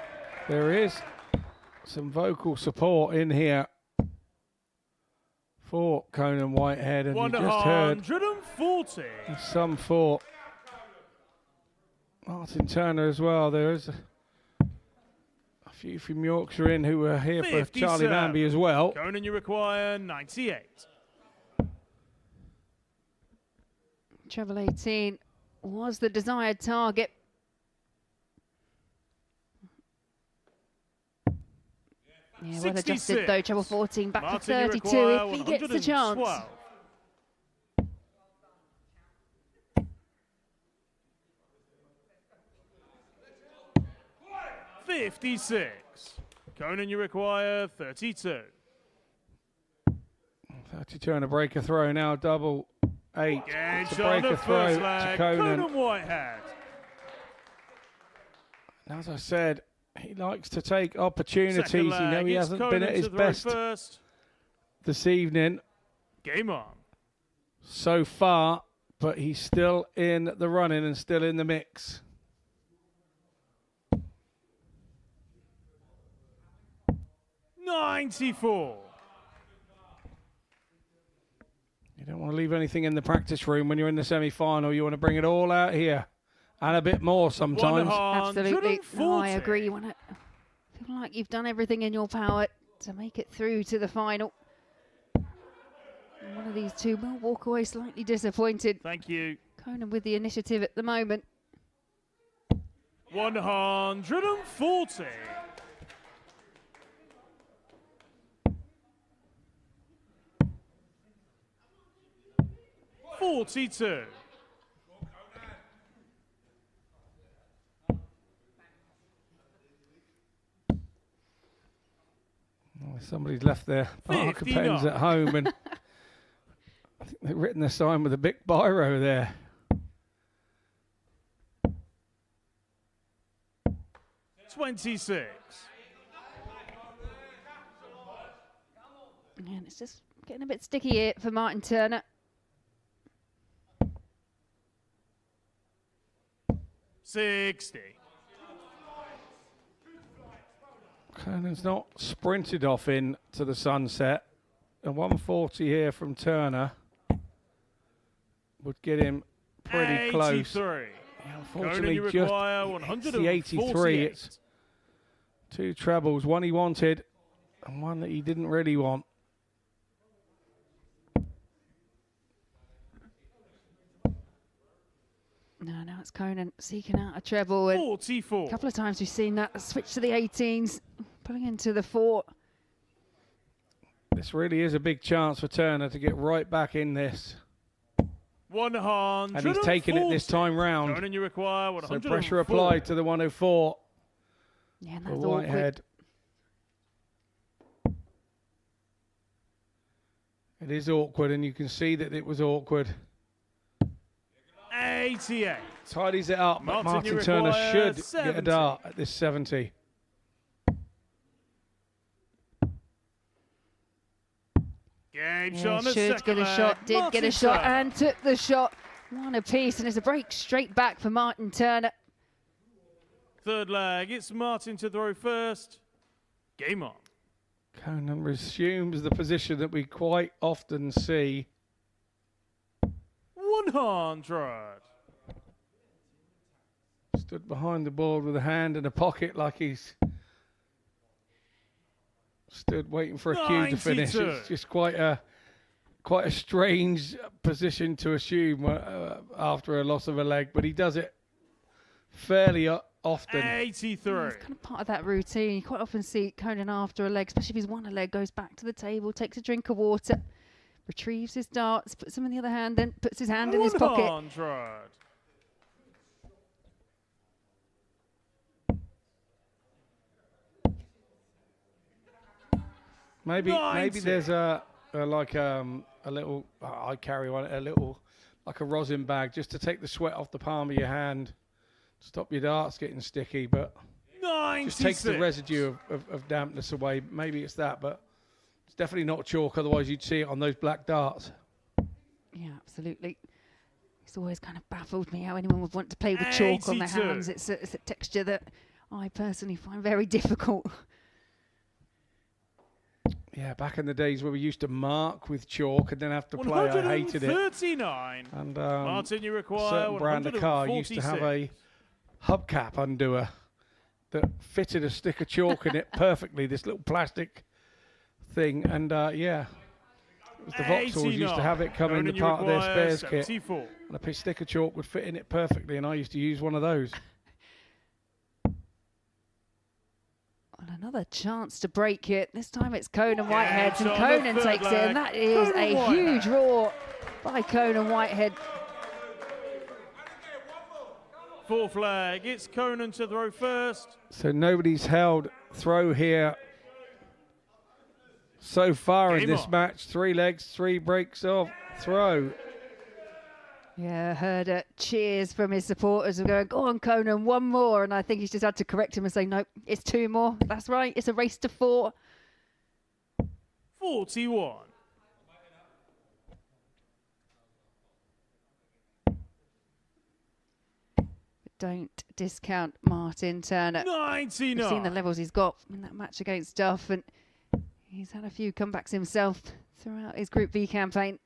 There is some vocal support in here for Conan Whitehead, and you just heard 140. some for Martin Turner as well. There is a few from Yorkshire in who were here for Charlie Manby as well. Conan, you require 98. Treble 18 was the desired target. Yeah, well adjusted though. Treble 14 back to 32 if he gets the chance. 56. Conan, you require 32. 32 and a breaker throw now, double 8. It's a breaker throw to Conan Whitehead. And as I said, he likes to take opportunities. You know he hasn't been at his best this evening. Game on. So far, but he's still in the running and still in the mix. $94. You don't want to leave anything in the practice room when you're in the semi-final. You want to bring it all out here and a bit more sometimes. Absolutely. No, I agree. You want to feel like you've done everything in your power to make it through to the final. And one of these two will walk away slightly disappointed. Thank you. Conan with the initiative at the moment. 140. $42. Somebody's left their marker pens at home, and I think they've written their sign with a big biro there. $26. And it's just getting a bit sticky here for Martin Turner. 60. Conan's not sprinted off into the sunset. A 140 here from Turner would get him pretty close. Yeah, unfortunately, just the 83. It's two trebles, one he wanted and one that he didn't really want. No, it's Conan seeking out a treble. And 44. A couple of times we've seen that switch to the 18s, pulling into the 4. This really is a big chance for Turner to get right back in this. 100. And he's taken it this time round. Conan, you require 104. So pressure applied to the 104. Yeah, and that's Whitehead. It is awkward, and you can see that it was awkward. 88. Tidies it up, but Martin Turner should get a dart at this 70. Game shot. Should get a shot, did get a shot, and took the shot. One apiece, and it's a break straight back for Martin Turner. Third leg, it's Martin to throw first. Game on. Conan resumes the position that we quite often see. 100. Stood behind the board with a hand in a pocket like he's stood waiting for a cue to finish. It's just quite a strange position to assume after a loss of a leg, but he does it fairly often. 83. It's kind of part of that routine. You quite often see Conan after a leg, especially if he's won a leg, goes back to the table, takes a drink of water, retrieves his darts, puts them in the other hand, then puts his hand in his pocket. 100. Maybe there's a little. I carry one, a little like a rosin bag, just to take the sweat off the palm of your hand, stop your darts getting sticky, but 96. just takes the residue of dampness away. Maybe it's that, but it's definitely not chalk. Otherwise, you'd see it on those black darts. Yeah, absolutely. It's always kind of baffled me how anyone would want to play with chalk on their 82. hands. It's a texture that I personally find very difficult. Yeah, back in the days where we used to mark with chalk and then have to play, I hated it. 139. And Martin, you a require certain brand of car used to have a hubcap under that fitted a stick of chalk in it perfectly, this little plastic thing. And yeah, it was the Vauxhalls used to have it come in the part of their spares kit. 74. And a stick of chalk would fit in it perfectly, and I used to use one of those. And another chance to break it. This time it's Conan Whitehead, and on the Conan third takes it, leg. and that is Conan a Whitehead. huge roar by Conan Whitehead. Fourth leg. It's Conan to throw first. So nobody's held throw here so far in Game this on. match. 3 legs, 3 breaks of throw. Yeah, heard cheers from his supporters of going, go on, Conan, one more. And I think he's just had to correct him and say, no, it's 2 more. That's right. It's a race to 4. 41. Don't discount Martin Turner. 99. We've seen the levels he's got in that match against Duff, and he's had a few comebacks himself throughout his Group B campaign.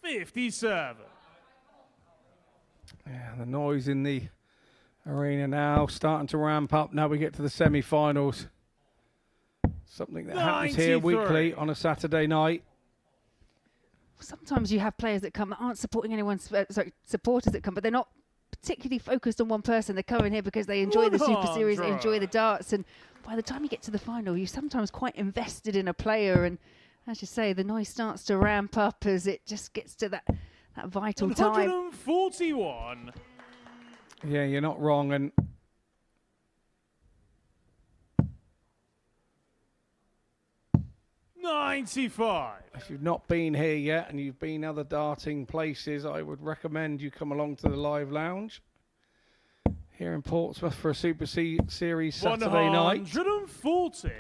57. Yeah, the noise in the arena now starting to ramp up. Now we get to the semi-finals. Something that happens here 93. weekly on a Saturday night. Sometimes you have players that come that aren't supporting anyone, supporters that come, but they're not particularly focused on one person. They're coming here because they enjoy the Super Series, they enjoy the darts, and by the time you get to the final, you're sometimes quite invested in a player, and as you say, the noise starts to ramp up as it just gets to that vital time. 141. Yeah, you're not wrong. And 95. if you've not been here yet and you've been other darting places, I would recommend you come along to the live lounge here in Portsmouth for a Super Series Saturday night. 140.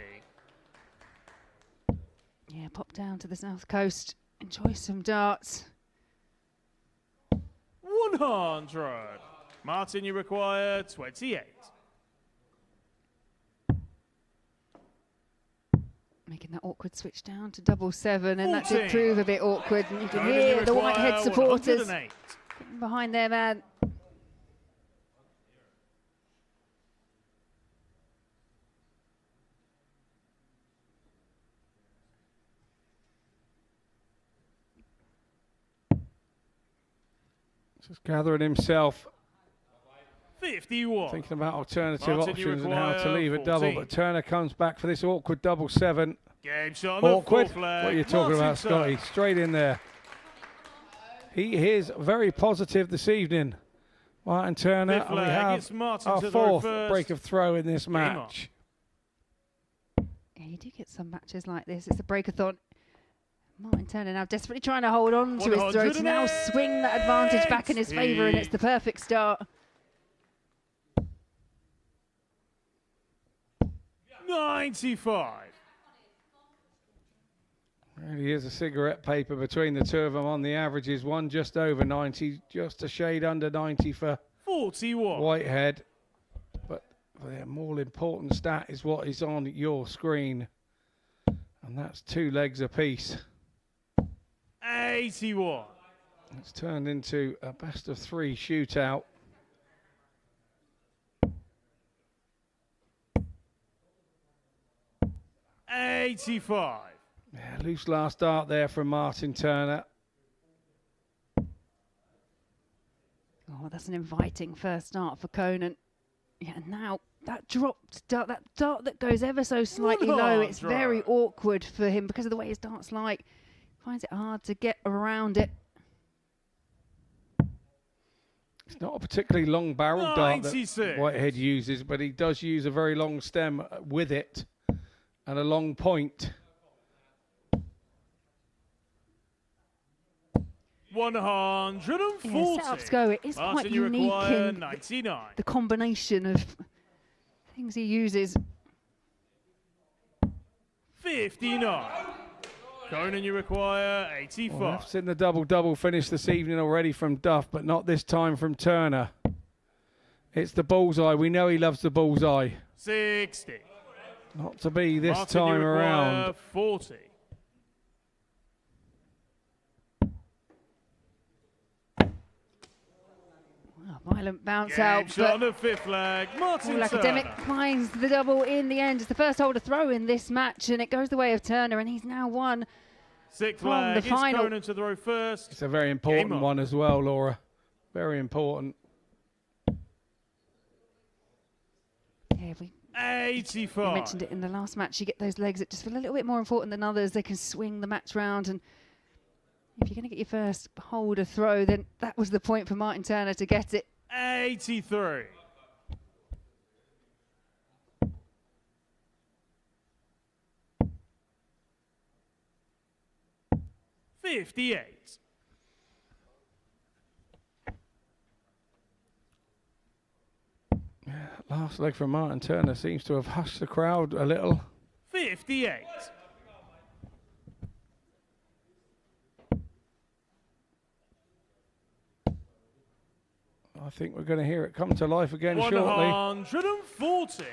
Yeah, pop down to the south coast, enjoy some darts. 100. Martin, you require 28. Making that awkward switch down to 77, and that 14. did prove a bit awkward. And you can Conan, hear you the require Whitehead supporters 108. getting behind their man. Just gathering himself, 51. thinking about alternative Martin, you options and how to require leave it double. 14. But Turner comes back for this awkward double 7. Game shot on Awkward. the fourth leg. What are you talking Martin about, Scotty? Turner. Straight in there. He is very positive this evening. Martin Turner, Fifth and we leg, have it's Martin our to throw 4th first. break of throw in this on. match. Yeah, you do get some matches like this. It's a breakathon. Martin Turner now desperately trying to hold on to his throw to now swing that advantage back in his favour, and it's the perfect start. 95. Really is a cigarette paper between the two of them on the averages. One just over 90, just a shade under 90 for 41. Whitehead. But the more important stat is what is on your screen. And that's 2 legs apiece. 81. It's turned into a best of 3 shootout. $85. Yeah, loose last start there from Martin Turner. Oh, that's an inviting first start for Conan. Yeah, and now that dropped dart, that dart that goes ever so slightly low, it's very awkward for him because of the way his dart's like. Finds it hard to get around it. It's not a particularly long barrel dart that 96. Whitehead uses, but he does use a very long stem with it and a long point. 140. Yeah, setups go. It is Martin, quite you unique require in 99. the combination of things he uses. 59. Conan, you require 85. Well, I've seen the double finish this evening already from Duff, but not this time from Turner. It's the bullseye. We know he loves the bullseye. 60. Not to be this Martin, time you require around. 40. Violent bounce Game out. shot on the fifth leg. Martin All Academic Turner. finds the double in the end. It's the first hole to throw in this match, and it goes the way of Turner, and he's now won Sixth from leg. the It's final. Conan to throw first. It's a very Game important on. one as well, Laura. Very important. Yeah, we 85. mentioned it in the last match. You get those legs that just feel a little bit more important than others. They can swing the match round, and if you're going to get your first hole to throw, then that was the point for Martin Turner to get it. 83. $58. Last leg from Martin Turner seems to have hushed the crowd a little. 58. I think we're going to hear it come to life again shortly. 140.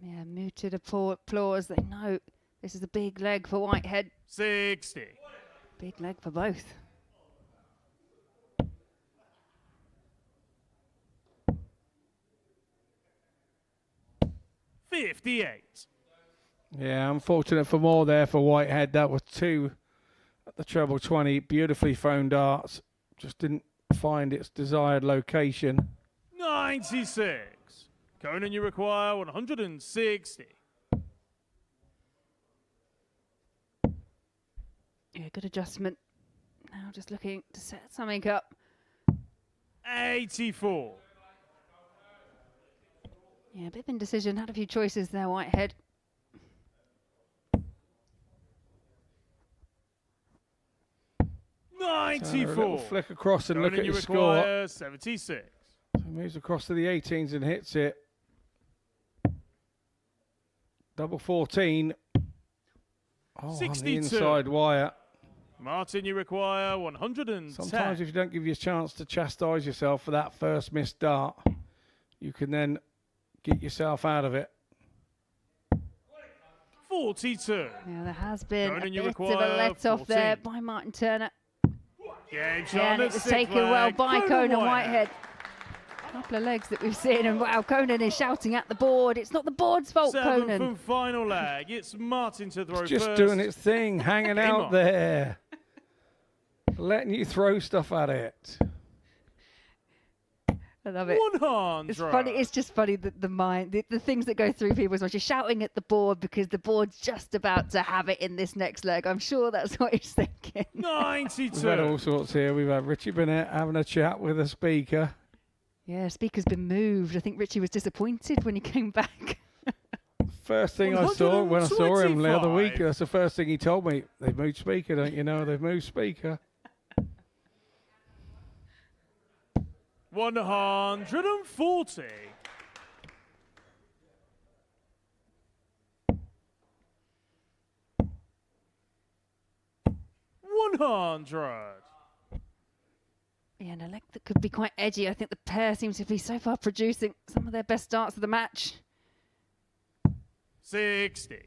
Yeah, muted applause. They know this is a big leg for Whitehead. 60. Big leg for both. $58. Yeah, unfortunate for more there for Whitehead. That was 2 at the treble 20. Beautifully thrown darts. Just didn't find its desired location. 96. Conan, you require 160. Yeah, good adjustment. Now just looking to set something up. 84. Yeah, a bit of indecision. Had a few choices there, Whitehead. So a 94. little flick across and look Conan, at you his score. require 76. So moves across to the 18s and hits it. Double 14. Oh, on the 62. inside wire. Martin, you require 110. Sometimes if you don't give you a chance to chastise yourself for that first missed dart, you can then get yourself out of it. 42. Yeah, there has been Conan, a you bit of a require let-off there 14. by Martin Turner. Game shot Yeah, on and the it was sixth taken well leg. by Conan Whitehead. A couple of legs that we've seen, and wow, Conan is shouting at the board. It's not the board's fault, Seventh Conan. and final leg. It's Martin to throw It's just first. doing its thing, hanging Game out on. there. Letting you throw stuff at it. I love it. 100. It's funny. It's just funny that the mind, the things that go through people's minds. You're shouting at the board because the board's just about to have it in this next leg. I'm sure that's what he's thinking. 92. We've had all sorts here. We've had Richie Burnett having a chat with a speaker. Yeah, speaker's been moved. I think Richie was disappointed when he came back. First thing I saw when I saw him the other week, 125. that's the first thing he told me. They've moved speaker, don't you know? They've moved speaker. 140. $100. Yeah, and a leg that could be quite edgy. I think the pair seems to be so far producing some of their best starts of the match. 60.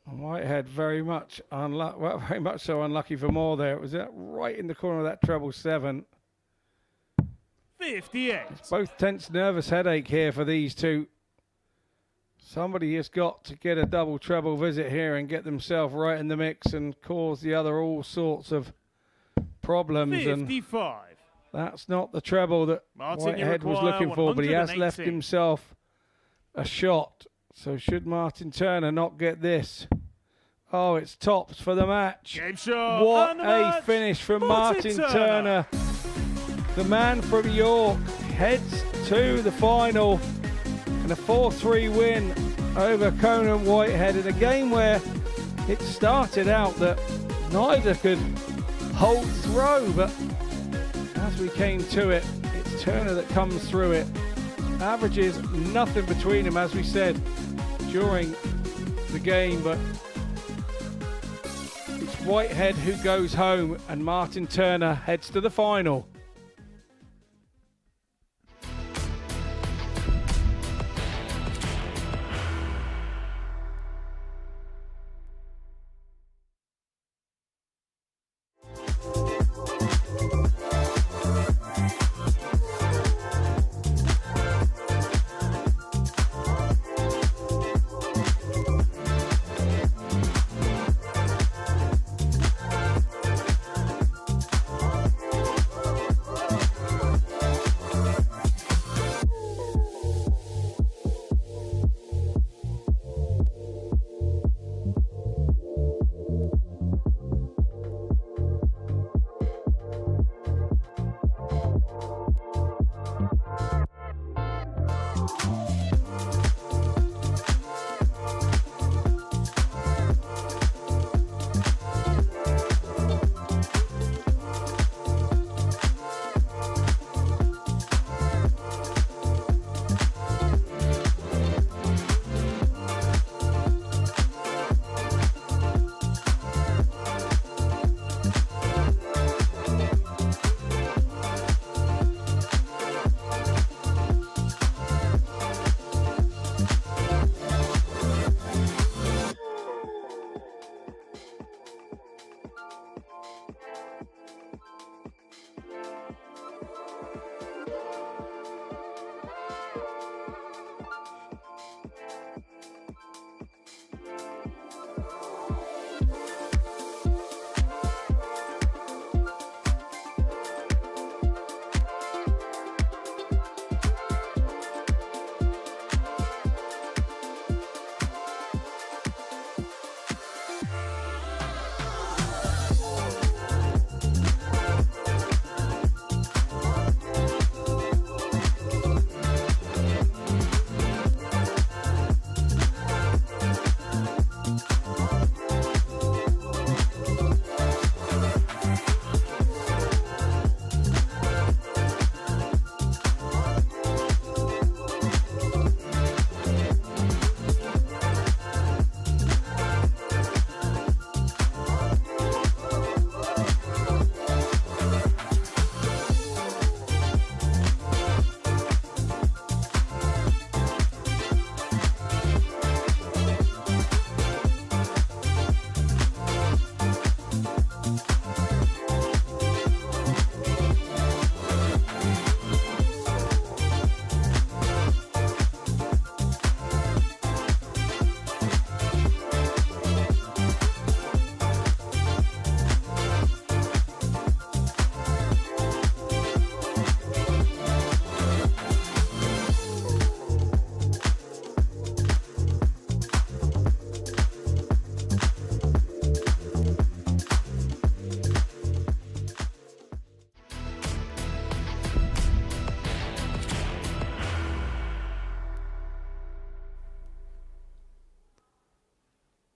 And Whitehead very much unlucky. Well, very much so unlucky for more there. It was right in the corner of that treble 7. 58. It's both tense, nervous headache here for these two. Somebody has got to get a double treble visit here and get themselves right in the mix and cause the other all sorts of problems. 55. And that's not the treble that Martin, you Whitehead was require looking for, but he has left 118. himself a shot. So should Martin Turner not get this? Oh, it's tops for the match. Game shot. What and a the match. finish from Martin Turner. The man from York heads to the final and a 4-3 win over Conan Whitehead in a game where it started out that neither could hold throw, but as we came to it, it's Turner that comes through it. Averages nothing between them, as we said. during the game, but it's Whitehead who goes home and Martin Turner heads to the final.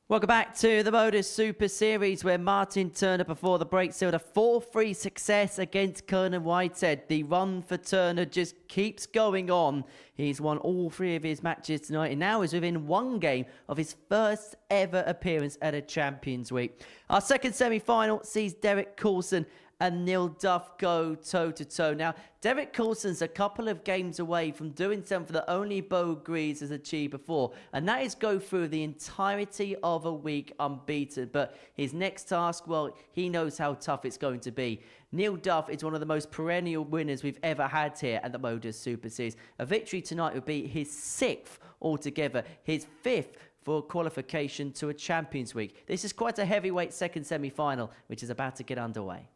Welcome back to the Modus Super Series, where Martin Turner before the break sealed a 4-3 success against Conan Whitehead. The run for Turner just keeps going on. He's won all 3 of his matches tonight and now is within 1 game of his first ever appearance at a Champions Week. Our second semi-final sees Derek Coulson and Neil Duff go toe-to-toe. Now, Derek Coulson's a couple of games away from doing something that only Bo Greaves has achieved before, and that is go through the entirety of a week unbeaten. But his next task, well, he knows how tough it's going to be. Neil Duff is one of the most perennial winners we've ever had here at the Modus Super Series. A victory tonight would be his 6th altogether, his 5th for qualification to a Champions Week. This is quite a heavyweight second semi-final, which is about to get underway.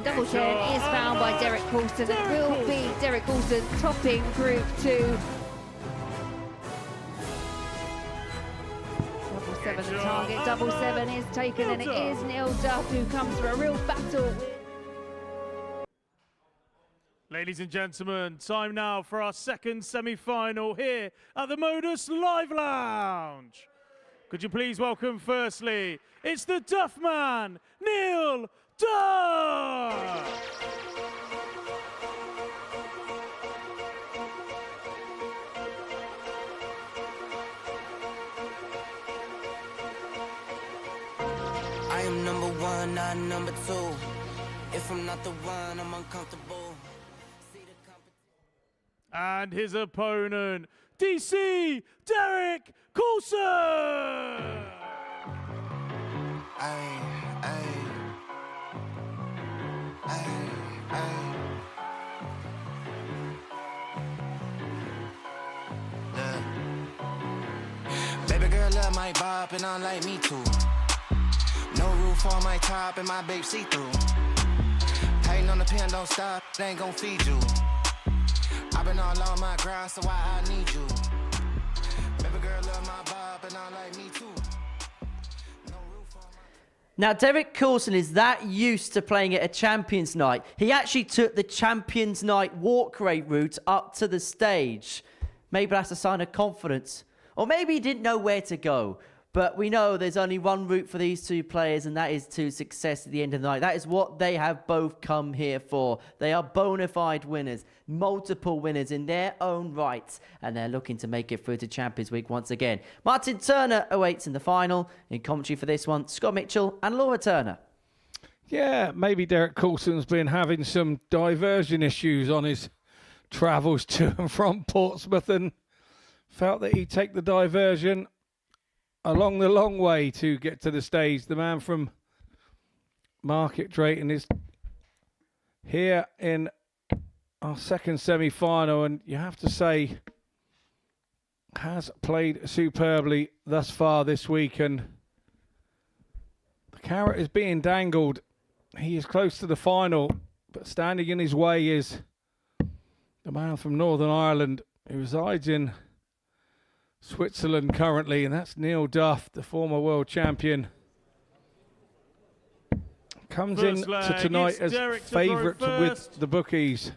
Double 10 is found by Derek Coulson. It will be Derek Coulson topping Group 2. Double 7 the target. Double 7 is taken, and it is Neil Duff who comes for a real battle. Ladies and gentlemen, time now for our second semi-final here at the Modus Live Lounge. Could you please welcome firstly, it's the Duff Man, Neil Duff! one, not number two. If I'm not the one, I'm uncomfortable. And his opponent, DC Derek Coulson. Baby girl love my bop and I like me too. No roof on my top and my babe see through. Hating on the pen, don't stop, they ain't gon' feed you. I've been all on my grind, so why I need you. Baby girl love my bop and I like me too. Now, Derek Coulson is that used to playing at a Champions Night. He actually took the Champions Night walk rate route up to the stage. Maybe that's a sign of confidence. Or maybe he didn't know where to go. But we know there's only one route for these two players, and that is to success at the end of the night. That is what they have both come here for. They are bona fide winners, multiple winners in their own rights, and they're looking to make it through to Champions Week once again. Martin Turner awaits in the final. In commentary for this one, Scott Mitchell and Laura Turner. Yeah, maybe Derek Coulson's been having some diversion issues on his travels to and from Portsmouth and felt that he'd take the diversion along the long way to get to the stage. The man from Market Drayton is here in our second semi-final, and you have to say has played superbly thus far this week, and the carrot is being dangled. He is close to the final, but standing in his way is the man from Northern Ireland who resides in Switzerland currently, and that's Neil Duff, the former world champion. Comes in to tonight as favourite with the bookies.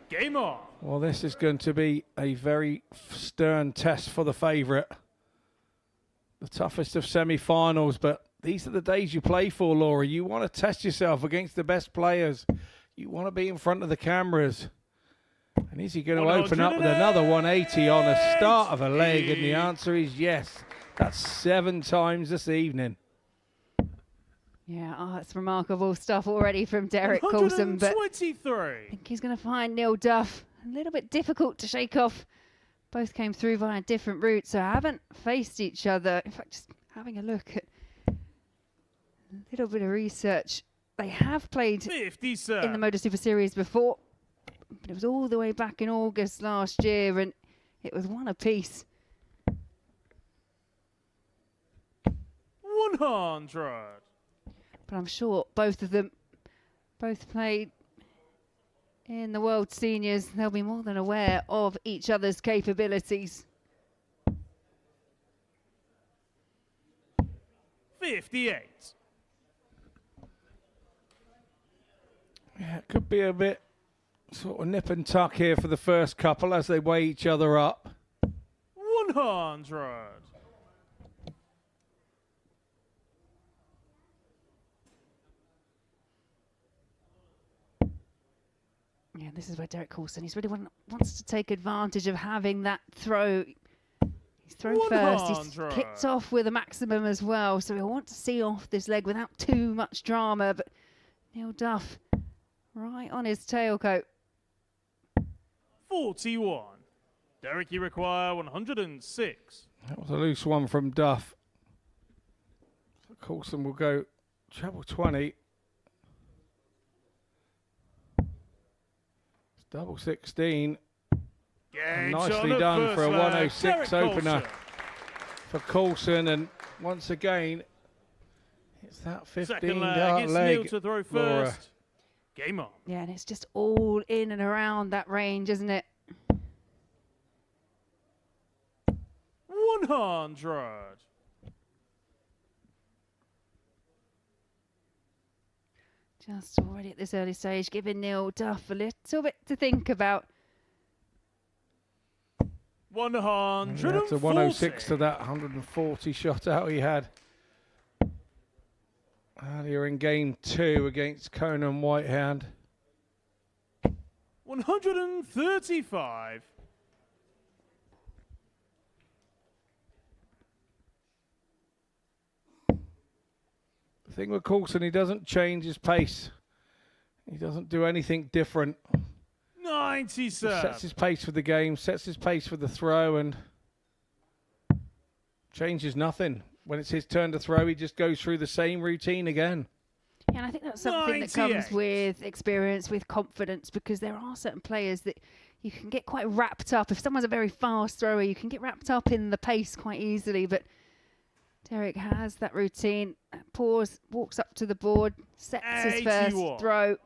Game on. Well, this is going to be a very stern test for the favourite. The toughest of semi-finals, but these are the days you play for, Laura. You want to test yourself against the best players. You want to be in front of the cameras. And is he going to open up with another 180 on a start of a leg? And the answer is yes. That's 7 times this evening. Yeah, it's remarkable stuff already from Derek Coulson. But I think he's going to find Neil Duff a little bit difficult to shake off. Both came through via different routes, so haven't faced each other. In fact, just having a look at a little bit of research. They have played 50, in the Modus Super Series before, but it was all the way back in August last year, and it was 1 apiece. 100. But I'm sure both of them played in the World Seniors. They'll be more than aware of each other's capabilities. 58. Yeah, it could be a bit sort of nip and tuck here for the first couple as they weigh each other up. 100. Yeah, this is where Derek Coulson, he's really wants to take advantage of having that throw. He's thrown first. He's kicked off with a maximum as well, so he'll want to see off this leg without too much drama. But Neil Duff right on his tailcoat. 41. Derek, you require 106. That was a loose one from Duff. So Coulson will go treble 20. It's double 16. And nicely done for a 106 opener for Coulson. And once again, it's that 15 dart leg. Neil to throw first. Laura. Game on. Yeah, and it's just all in and around that range, isn't it? 100. Just already at this early stage, giving Neil Duff a little bit to think about. 100. That's a 106 to that 140 shot out he had earlier in game 2 against Conan Whitehead. 135. thing with Coulson, he doesn't change his pace. He doesn't do anything different. 97. Sets his pace for the game, sets his pace for the throw, and changes nothing. When it's his turn to throw, he just goes through the same routine again. Yeah, and I think that's something that comes with experience, with confidence, because there are certain players that you can get quite wrapped up. If someone's a very fast thrower, you can get wrapped up in the pace quite easily, but Derek has that routine. Pause, walks up to the board, sets his first throw.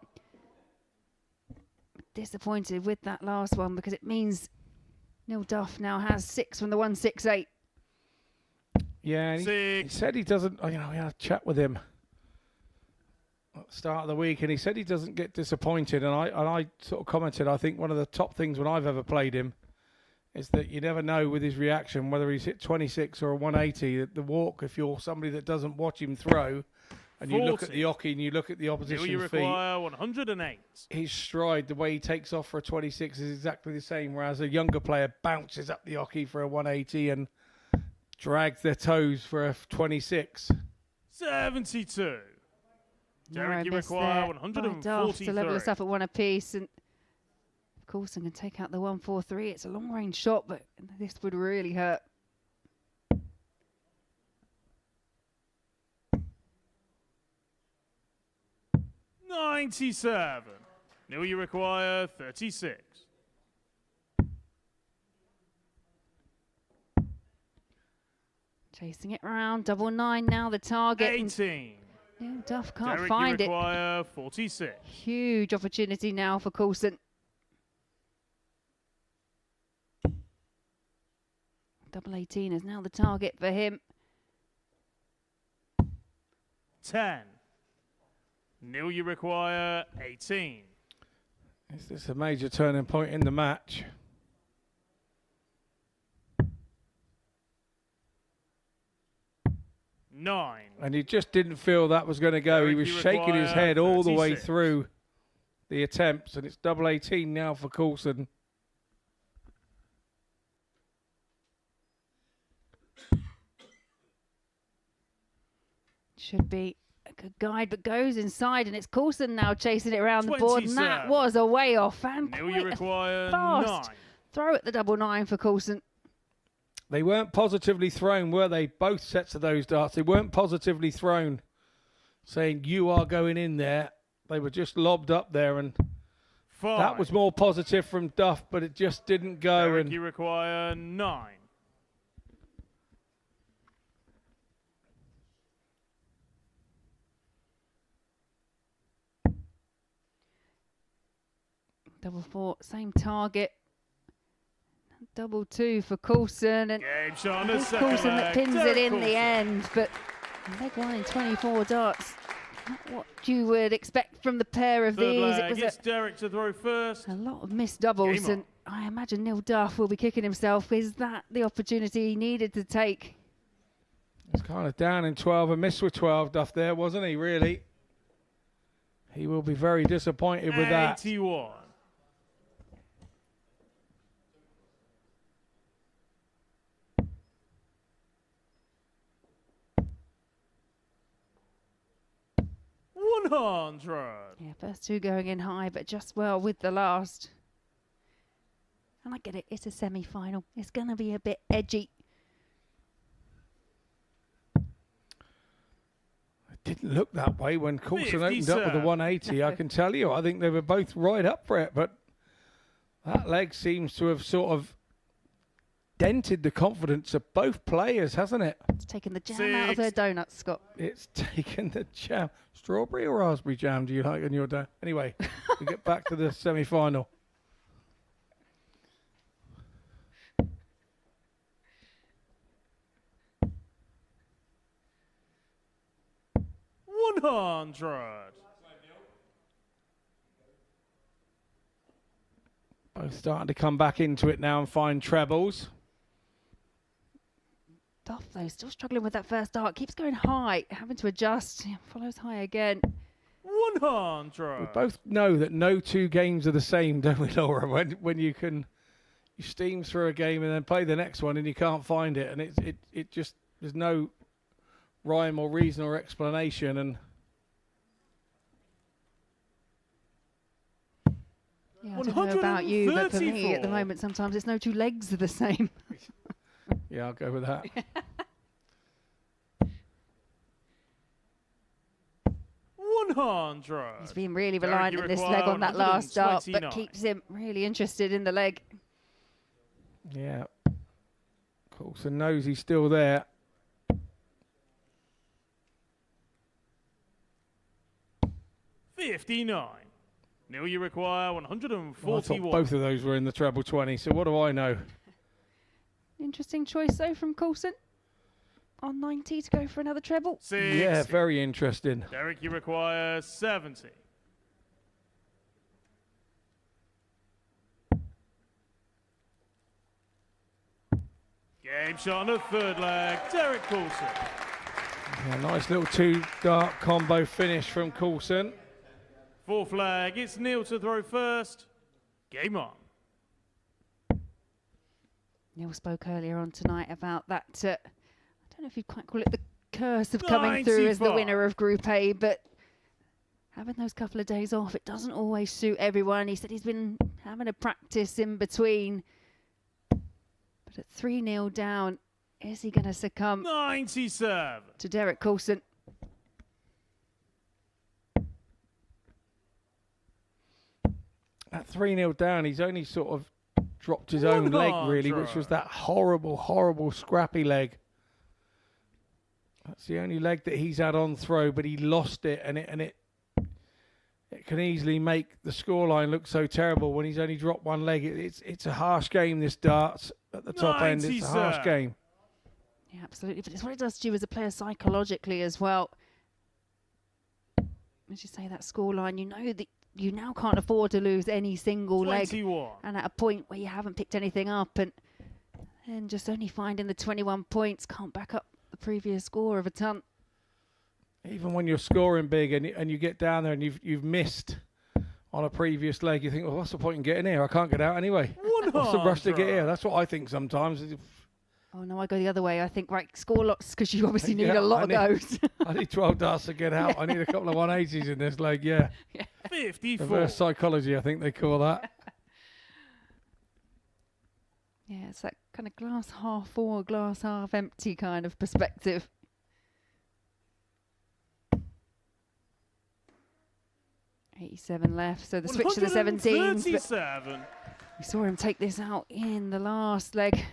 Disappointed with that last one because it means Neil Duff now has 6 from the 168. Yeah, and he said he doesn't. We had a chat with him at the start of the week, and he said he doesn't get disappointed. And I sort of commented, I think one of the top things when I've ever played him is that you never know with his reaction whether he's hit 26 or a 180. The walk, if you're somebody that doesn't watch him throw, and 40. you look at the hockey and you look at the opposition's you feet, require 108. his stride, the way he takes off for a 26 is exactly the same, whereas a younger player bounces up the hockey for a 180 and drags their toes for a 26. 72. Derek, you missed require there 143. by Duff to level us up at 1 apiece, and Coulson can take out the 143. It's a long range shot, but this would really hurt. $97. Neil, you require 36. Chasing it around, 99 now the target. 18. Neil Duff can't Derek, find you it. require 46. Huge opportunity now for Coulson. Double 18 is now the target for him. 10. Neil, you require 18. Is this a major turning point in the match? $9. And he just didn't feel that was going to go. He was shaking his head all the way through the attempts, and it's double 18 now for Coulson. Should be a good guide, but goes inside, and it's Coulson now chasing it around the board, and that was a way off. And Neil, you require fast 9. throw at the double 9 for Coulson. They weren't positively thrown, were they? Both sets of those darts. They weren't positively thrown, saying you are going in there. They were just lobbed up there, and 5. that was more positive from Duff, but it just didn't go. Derek, And you require 9. Double 4, same target. Double 2 for Coulson, and Game shot on the it's second Coulson that leg. pins Derek it in Coulson. the end. But leg 1 in 24 darts, not what you would expect from the pair of Third these. leg, It was it's Derek to throw first. a lot of missed doubles, Game and I imagine Neil Duff will be kicking himself. Is that the opportunity he needed to take? it's kind of down in 12 and missed with 12, Duff there, wasn't he, really? He will be very disappointed with that. 81. $100. Yeah, first 2 going in high, but just well with the last. And I get it, it's a semi-final. It's going to be a bit edgy. It didn't look that way when Coulson opened up with a 57. 180, I can tell you. I think they were both right up for it, but that leg seems to have sort of dented the confidence of both players, hasn't it? It's taken the jam out of their donuts, Scott. It's taken the jam. Strawberry or raspberry jam do you like on your donut? Anyway, we get back to the semi-final. $100. Both starting to come back into it now and find trebles. Duff, though, still struggling with that first dart. Keeps going high, having to adjust. Yeah, follows high again. 100. We both know that no 2 games are the same, don't we, Laura? When you steam through a game and then play the next one and you can't find it, and it just there's no rhyme or reason or explanation. And Yeah, I don't know about you, but for me at the moment, sometimes it's no two legs are the same. yeah, I'll go with that. 100. He's been really reliant on this leg on that last start, but keeps him really interested in the leg. Yeah. Coulson knows he's still there. $59. Neil, you require 141. I thought both of those were in the treble 20, so what do I know? Interesting choice, though, from Coulson. On 90 to go for another treble. 60. Yeah, very interesting. Derek, you require 70. Game shot on the third leg. Derek Coulson. Yeah, nice little two-dart combo finish from Coulson. Fourth leg. It's Neil to throw first. Game on. Neil spoke earlier on tonight about that. I don't know if you'd quite call it the curse of coming through as the 95. winner of Group A, but having those couple of days off, it doesn't always suit everyone. He said he's been having a practice in between. But at 3-0 down, is he going to succumb 97 to Derek Coulson? At 3-0 down, he's only sort of dropped his own leg, really, which was that horrible, horrible, scrappy leg. That's the only leg that he's had on throw, but he lost it, and it can easily make the scoreline look so terrible when he's only dropped one leg. It's a harsh game, this darts at the top end. It's a harsh game. Yeah, absolutely. But it's what it does to you as a player psychologically as well. As you say, that scoreline, you know that you now can't afford to lose any single 21. leg. And at a point where you haven't picked anything up and just only finding the 21 points can't back up the previous score of a ton. Even when you're scoring big and you get down there and you've missed on a previous leg, you think, well, what's the point in getting here? I can't get out anyway. What's the rush to get here? That's what I think sometimes. Oh, no, I go the other way. I think, right, score lots because you obviously need a lot of those. I need 12 darts to get out. I need a couple of 180s in this leg, yeah. 54. Reverse psychology, I think they call that. Yeah, it's that kind of glass half full, glass half empty kind of perspective. $87 left, so the switch to the 17s. We saw him take this out in the last leg.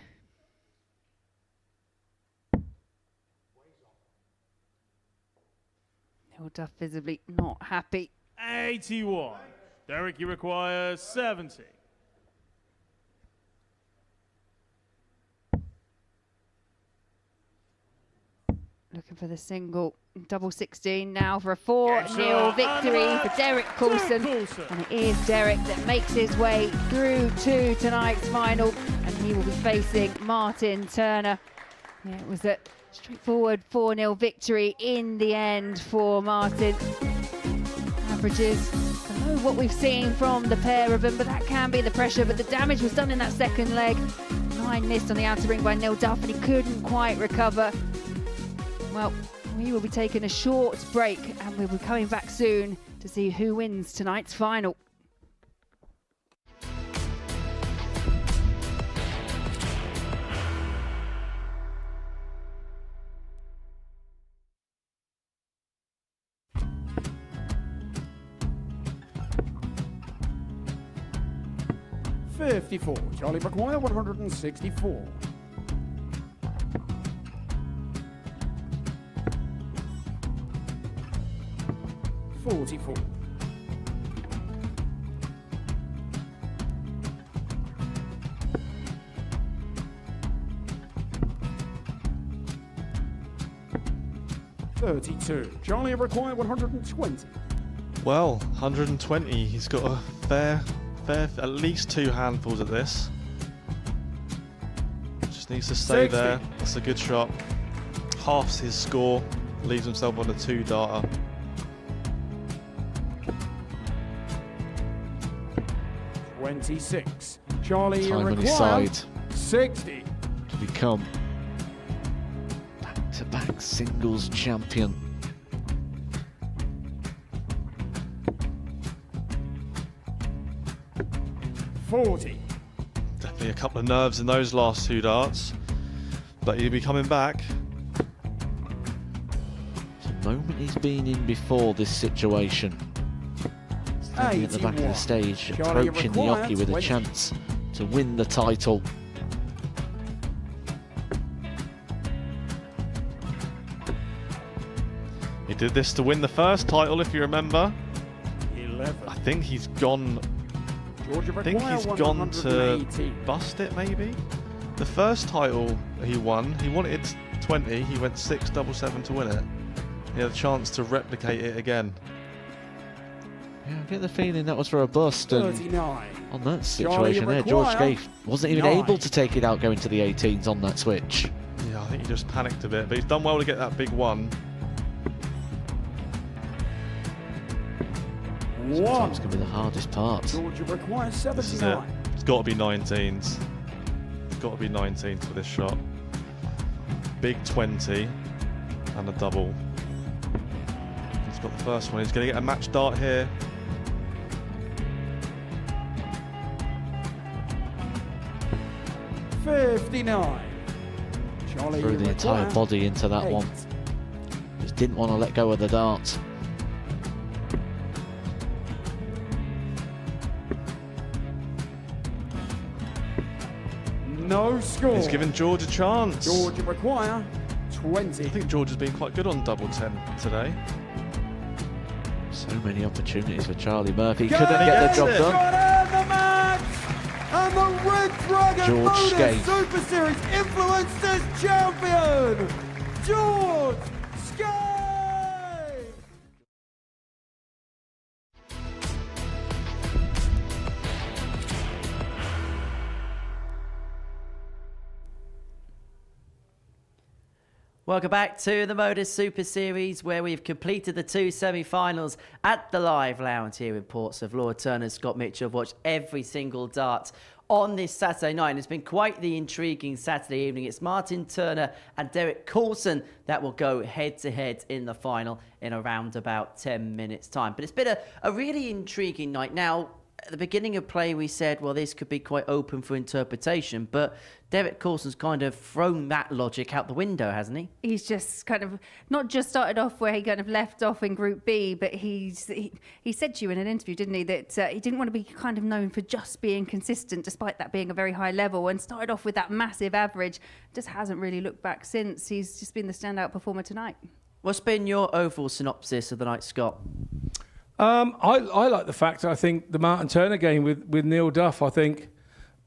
Neil Duff visibly not happy. 81. Derek, you require 70. Looking for the single. Double 16 now for a 4-0 victory for Derek Coulson. And it is Derek that makes his way through to tonight's final. And he will be facing Martin Turner. Yeah, it was a straightforward 4-0 victory in the end for Martin. Averages below what we've seen from the pair of them, but that can be the pressure. But the damage was done in that second leg. 9 missed on the outer ring by Neil Duff, and he couldn't quite recover. Well, we will be taking a short break, and we'll be coming back soon to see who wins tonight's final. $54. Charlie McGuire, 164. $44. $32. Charlie require 120. Well, 120. He's got a fair, at least 2 handfuls at this. Just needs to stay 60. there. That's a good shot. Halves his score. Leaves himself on a 2-darter. $26. Charlie Time on his require side 60. to become back-to-back singles champion. Definitely a couple of nerves in those last 2 darts, but he'll be coming back. It's a moment he's been in before this situation. Standing at the back of the stage, approaching the hockey with a chance to win the title. He did this to win the first title, if you remember. 11. I think he's gone. I think he's gone to bust it, maybe. The first title he won, he wanted 20. He went 6 7-7 to win it. He had a chance to replicate it again. Yeah, I get the feeling that was for a bust. And 39. on that situation there, George Scaife wasn't even able to take it out going to the 18s on that switch. Yeah, I think he just panicked a bit, but he's done well to get that big one. Sometimes can be the hardest part. Georgia requires This is it. 79. It's got to be 19s. It's got to be 19s for this shot. Big 20 and a double. He's got the first one. He's going to get a match dart here. $59. Charlie, Threw the entire require body into that 8. one. Just didn't want to let go of the dart. No score. He's given George a chance. Georgia require 20. I think George has been quite good on double 10 today. So many opportunities for Charlie Murphy. Go Couldn't get the job Got done. in the match. And the Red Dragon George Modus Scaife. Super Series Influencers Champion, George Scaife. Welcome back to the Modus Super Series, where we've completed the 2 semi-finals at the Live Lounge here in Portsmouth. Laura Turner, Scott Mitchell have watched every single dart on this Saturday night, and it's been quite the intriguing Saturday evening. It's Martin Turner and Derek Coulson that will go head-to-head in the final in around about 10 minutes' time. But it's been a really intriguing night. Now, at the beginning of play, we said, well, this could be quite open for interpretation, but Derek Coulson's kind of thrown that logic out the window, hasn't he? He's just kind of not just started off where he kind of left off in Group B, but he said to you in an interview, didn't he, that he didn't want to be kind of known for just being consistent, despite that being a very high level, and started off with that massive average. Just hasn't really looked back since. He's just been the standout performer tonight. What's been your overall synopsis of the night, Scott? I like the fact that I think the Martin Turner game with Neil Duff, I think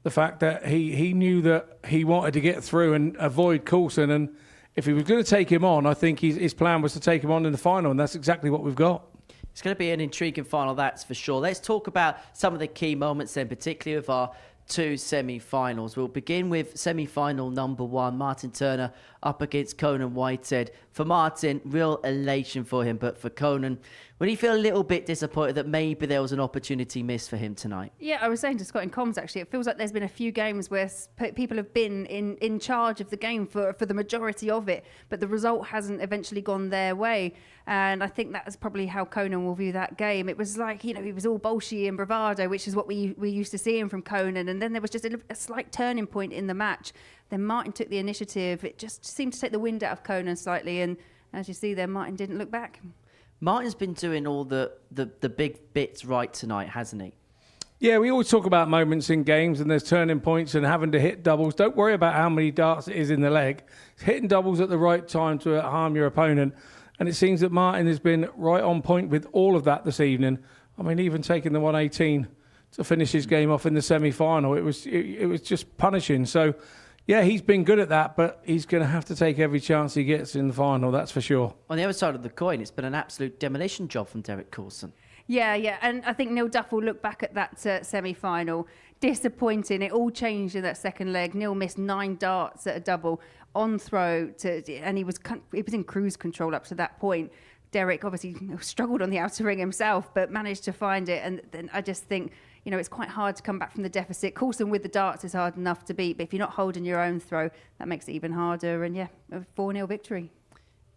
the fact that he knew that he wanted to get through and avoid Coulson, and if he was going to take him on, I think his plan was to take him on in the final, and that's exactly what we've got. It's going to be an intriguing final, that's for sure. Let's talk about some of the key moments then, particularly with our 2 semi-finals. We'll begin with semi-final number 1, Martin Turner up against Conan Whitehead. For Martin, real elation for him, but for Conan, would he feel a little bit disappointed that maybe there was an opportunity missed for him tonight? Yeah, I was saying to Scott in comms, actually, it feels like there's been a few games where people have been in charge of the game for the majority of it, but the result hasn't eventually gone their way. And I think that's probably how Conan will view that game. It was like, he was all bolshy and bravado, which is what we used to see him from Conan. And then there was just a slight turning point in the match. Then Martin took the initiative. It just seemed to take the wind out of Conan slightly. And as you see there, Martin didn't look back. Martin's been doing all the big bits right tonight, hasn't he? Yeah, we always talk about moments in games and there's turning points and having to hit doubles. Don't worry about how many darts it is in the leg. It's hitting doubles at the right time to harm your opponent. And it seems that Martin has been right on point with all of that this evening. I mean, even taking the 118 to finish his game off in the semi-final, it was just punishing. So, yeah, he's been good at that, but he's going to have to take every chance he gets in the final, that's for sure. On the other side of the coin, it's been an absolute demolition job from Derek Coulson. Yeah, and I think Neil Duff will look back at that semi-final. Disappointing. It all changed in that second leg. Neil missed 9 darts at a double on throw, and he was in cruise control up to that point. Derek obviously struggled on the outer ring himself, but managed to find it. And then I just think, it's quite hard to come back from the deficit. Coulson with the darts is hard enough to beat, but if you're not holding your own throw, that makes it even harder. And yeah, a 4-0 victory.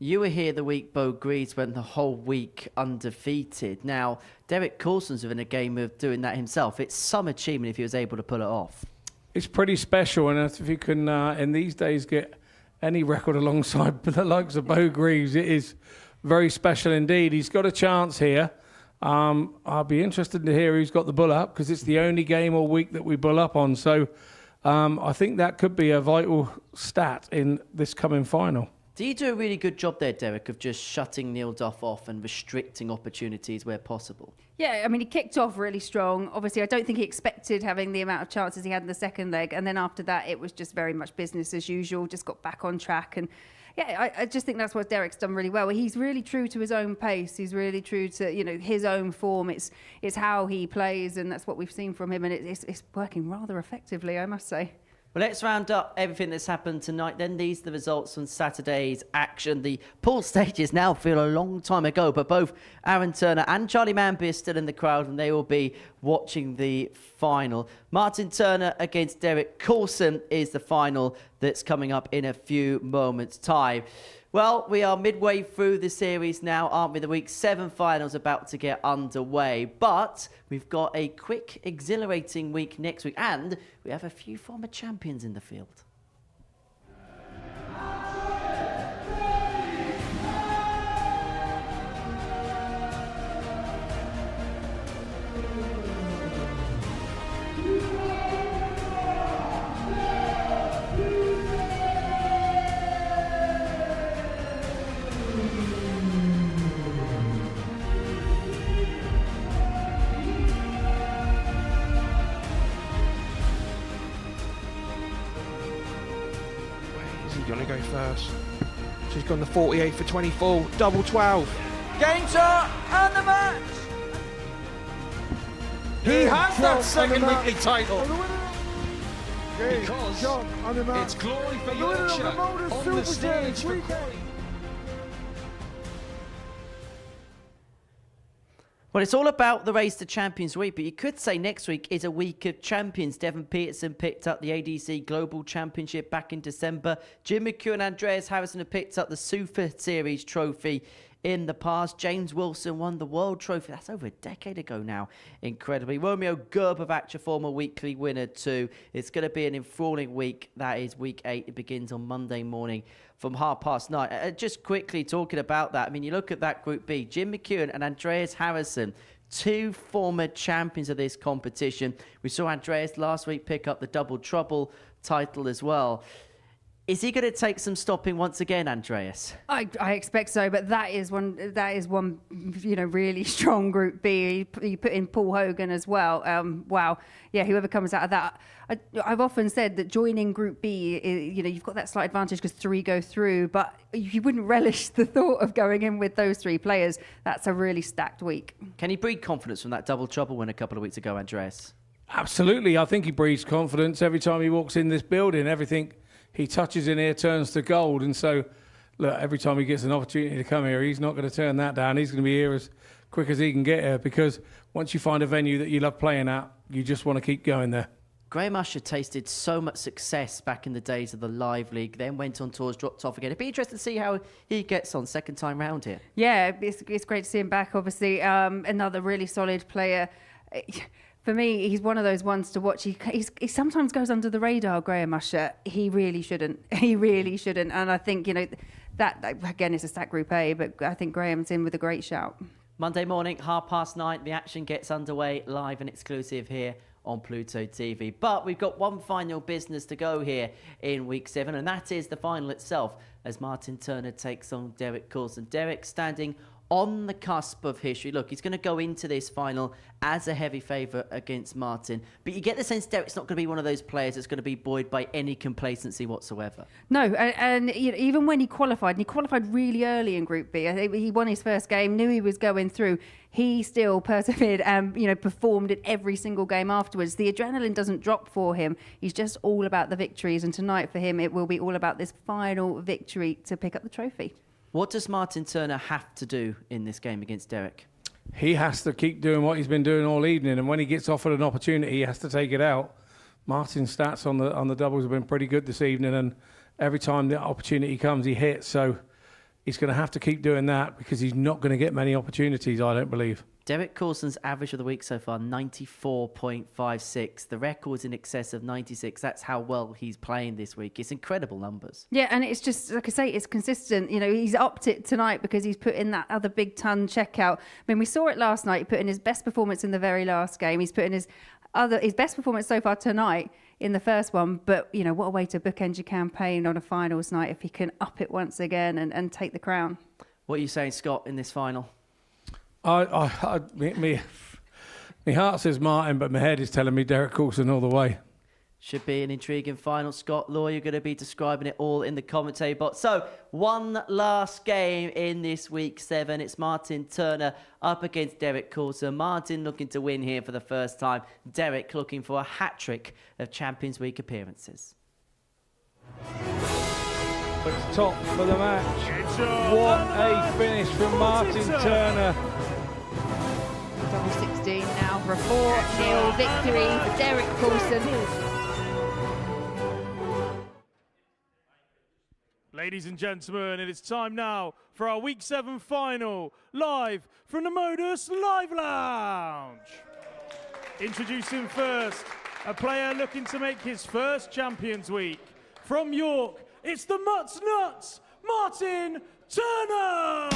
You were here the week Bo Greaves went the whole week undefeated. Now, Derek Coulson's within a game of doing that himself. It's some achievement if he was able to pull it off. It's pretty special, and if you can, in these days, get any record alongside the likes of Bo Greaves, it is very special indeed. He's got a chance here. I'll be interested to hear who's got the bull up, because it's the only game all week that we bull up on. So I think that could be a vital stat in this coming final. Do you do a really good job there, Derek, of just shutting Neil Duff off and restricting opportunities where possible? Yeah, I mean, he kicked off really strong. Obviously, I don't think he expected having the amount of chances he had in the second leg. And then after that, it was just very much business as usual, just got back on track. And yeah, I just think that's what Derek's done really well. He's really true to his own pace. He's really true to, his own form. It's how he plays, and that's what we've seen from him. And it's working rather effectively, I must say. Well, let's round up everything that's happened tonight. Then these are the results from Saturday's action. The pool stages now feel a long time ago, but both Aaron Turner and Charlie Manby are still in the crowd, and they will be watching the final. Martin Turner against Derek Coulson is the final that's coming up in a few moments' time. Well, we are midway through the series now, aren't we? The Week 7 finals about to get underway. But we've got a quick, exhilarating week next week. And we have a few former champions in the field. Going to go first. She's gone the 48 for 24, double 12. Game shot and the match. He has that second weekly title. Because it's glory for Yorkshire on the stage for Well, it's all about the race to Champions Week, but you could say next week is a week of champions. Devon Peterson picked up the ADC Global Championship back in December. Jim McHugh and Andreas Harrison have picked up the Super Series trophy in the past. James Wilson won the World Trophy. That's over a decade ago now, incredibly. Romeo Gerbavac, a former weekly winner too. It's going to be an enthralling week. That is week 8. It begins on Monday morning from 9:30. Just quickly talking about that, I mean, you look at that Group B, Jim McEwen and Andreas Harrison, 2 former champions of this competition. We saw Andreas last week pick up the Double Trouble title as well. Is he going to take some stopping once again, Andreas? I expect so, but that is one really strong Group B. You put in Paul Hogan as well. Wow, yeah, whoever comes out of that. I've often said that joining Group B, you've got that slight advantage because 3 go through, but you wouldn't relish the thought of going in with those 3 players. That's a really stacked week. Can he breed confidence from that Double Trouble win a couple of weeks ago, Andreas? Absolutely, I think he breeds confidence every time he walks in this building. Everything he touches in here turns to gold. And so, look, every time he gets an opportunity to come here, he's not going to turn that down. He's going to be here as quick as he can get here, because once you find a venue that you love playing at, you just want to keep going there. Graham Usher tasted so much success back in the days of the Live League, then went on tours, dropped off again. It'd be interesting to see how he gets on second time round here. Yeah, it's great to see him back, obviously. Another really solid player. For me, he's one of those ones to watch. He sometimes goes under the radar, Graham Usher. He really shouldn't. He really shouldn't. And I think, that, again, is a stacked Group A, but I think Graham's in with a great shout. Monday morning, 9:30, the action gets underway, live and exclusive here on Pluto TV. But we've got one final business to go here in Week 7, and that is the final itself, as Martin Turner takes on Derek Coulson. Derek standing on the cusp of history. Look, he's going to go into this final as a heavy favourite against Martin. But you get the sense Derek's not going to be one of those players that's going to be buoyed by any complacency whatsoever. No, and even when he qualified really early in Group B. I think he won his first game, knew he was going through. He still persevered and performed in every single game afterwards. The adrenaline doesn't drop for him. He's just all about the victories. And tonight for him, it will be all about this final victory to pick up the trophy. What does Martin Turner have to do in this game against Derek? He has to keep doing what he's been doing all evening, and when he gets offered an opportunity, he has to take it out. Martin's stats on the doubles have been pretty good this evening, and every time the opportunity comes, he hits. So he's going to have to keep doing that because he's not going to get many opportunities, I don't believe. Derek Coulson's average of the week so far, 94.56. The record's in excess of 96. That's how well he's playing this week. It's incredible numbers. Yeah, and it's just, like I say, it's consistent. You know, he's upped it tonight because he's put in that other big ton checkout. I mean, we saw it last night. He put in his best performance in the very last game. He's put in his best performance so far tonight in the first one. But, you know, what a way to bookend your campaign on a finals night if he can up it once again and take the crown. What are you saying, Scott, in this final? My heart says Martin, but my head is telling me Derek Coulson all the way. Should be an intriguing final. Scott Law, you're going to be describing it all in the commentary box. So, one last game in this week 7. It's Martin Turner up against Derek Coulson. Martin looking to win here for the first time. Derek looking for a hat-trick of Champions Week appearances. It's top for the match. What a finish from Martin Turner. Double 16 now for a 4-0 victory for Derek Coulson. Ladies and gentlemen, it is time now for our Week 7 final, live from the Modus Live Lounge. Introducing first, a player looking to make his first Champions Week. From York, it's the Mutts Nuts, Martin Turner!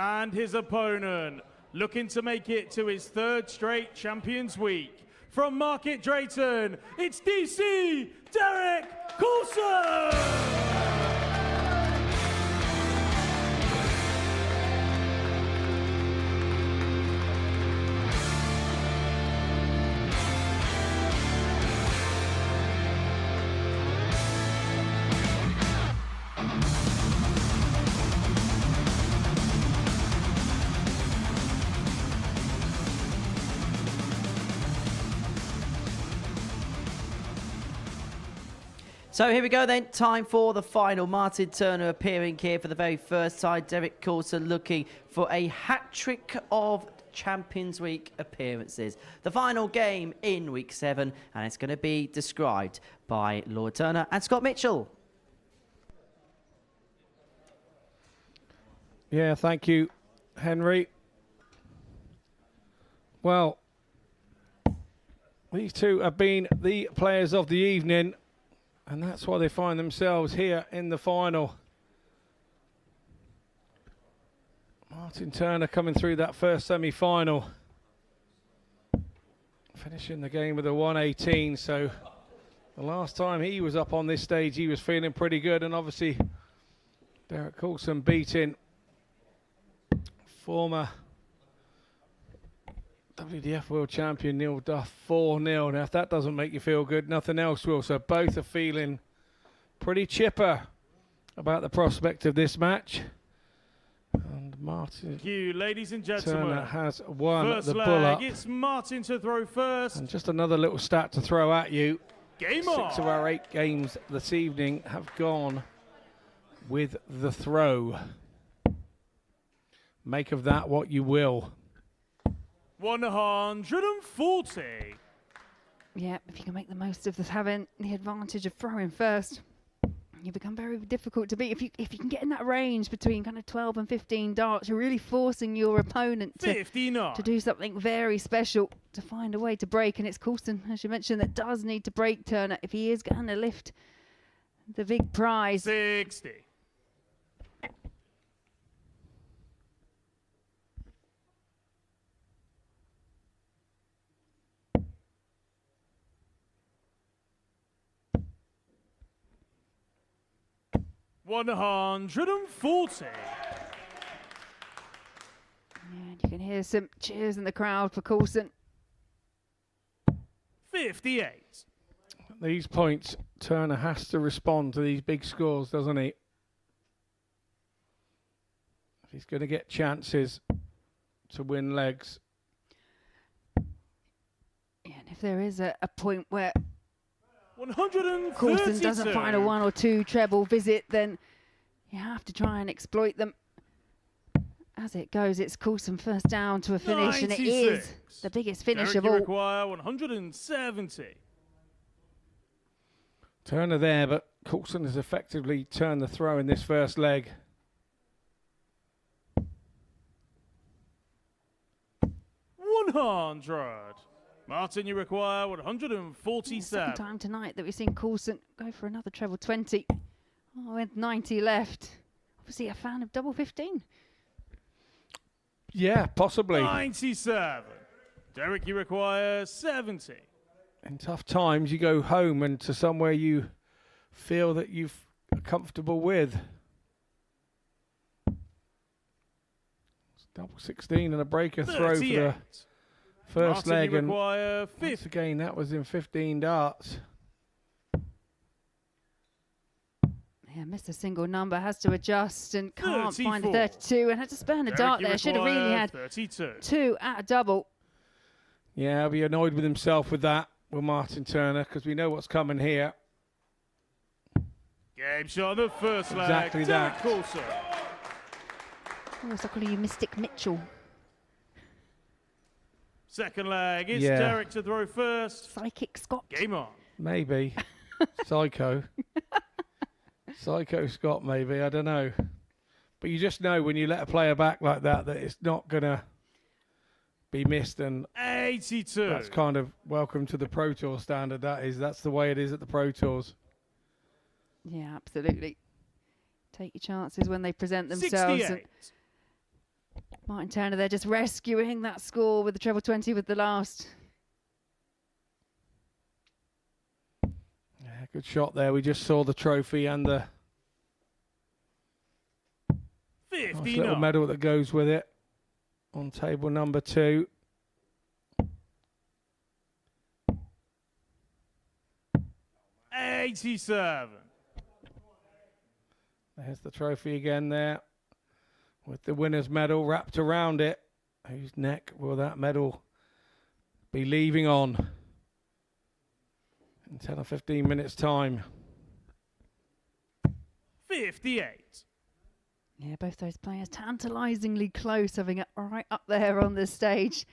And his opponent, looking to make it to his 3rd straight Champions Week. From Market Drayton, it's DC Derek Coulson! So here we go then, time for the final. Martin Turner appearing here for the very first time. Derek Coulson looking for a hat-trick of Champions Week appearances. The final game in Week 7, and it's going to be described by Lord Turner and Scott Mitchell. Yeah, thank you, Henry. Well, these two have been the players of the evening, and that's why they find themselves here in the final. Martin Turner coming through that first semi-final, finishing the game with a 118. So the last time he was up on this stage, he was feeling pretty good, and obviously Derek Coulson beating former WDF World Champion Neil Duff 4-0. Now, if that doesn't make you feel good, nothing else will. So both are feeling pretty chipper about the prospect of this match. And Martin Thank you, ladies and gentlemen. Turner has won First the leg, bull-up. it's Martin to throw first. And just another little stat to throw at you. Game 6 on. of our 8 games this evening have gone with the throw. Make of that what you will. 140. Yeah, if you can make the most of having the advantage of throwing first, you become very difficult to beat. If you can get in that range between kind of 12 and 15 darts, you're really forcing your opponent to do something very special, to find a way to break. And it's Coulson, as you mentioned, that does need to break Turner if he is going to lift the big prize. 60. $140. And you can hear some cheers in the crowd for Coulson. 58. These points, Turner has to respond to these big scores, doesn't he? If he's going to get chances to win legs. And if there is a point where Coulson doesn't 132. find a 1 or 2 treble visit, then you have to try and exploit them. As it goes, it's Coulson first down to a finish, and it is the biggest finish Derek, of all. require 170. Turner there, but Coulson has effectively turned the throw in this first leg. 100. Martin, you require 147. Second time tonight that we've seen Coulson go for another treble 20. Oh, with 90 left. Obviously a fan of double 15. Yeah, possibly. 97. Derek, you require 70. In tough times, you go home and to somewhere you feel that you're comfortable with. It's double 16 and a breaker throw for the first Martin, leg. you And require once again, that was in 15 darts. Yeah, missed a single number, has to adjust and can't find a 34. 32 and had to spurn a dart there. Should have really had 32. 2 at a double. Yeah, I'll be annoyed with himself with that, with Martin Turner, because we know what's coming here. Game shot on the first leg. Exactly Derek that. Coulson. Oh, so call you Mystic Mitchell. Second leg, it's Yeah. Derek to throw first. Psychic Scott. Game on. Maybe. Psycho. Psycho Scott, maybe. I don't know. But you just know when you let a player back like that it's not going to be missed. And 82. that's kind of welcome to the Pro Tour standard, that is. That's the way it is at the Pro Tours. Yeah, absolutely. Take your chances when they present themselves. 68. And Martin Turner, they're just rescuing that score with the treble 20 with the last. Yeah, good shot there. We just saw the trophy and the nice 59. little medal that goes with it on table number 2. $87. There's the trophy again there with the winner's medal wrapped around it. Whose neck will that medal be leaving on in 10 or 15 minutes' time? 58. Yeah, both those players tantalisingly close, having it right up there on the stage.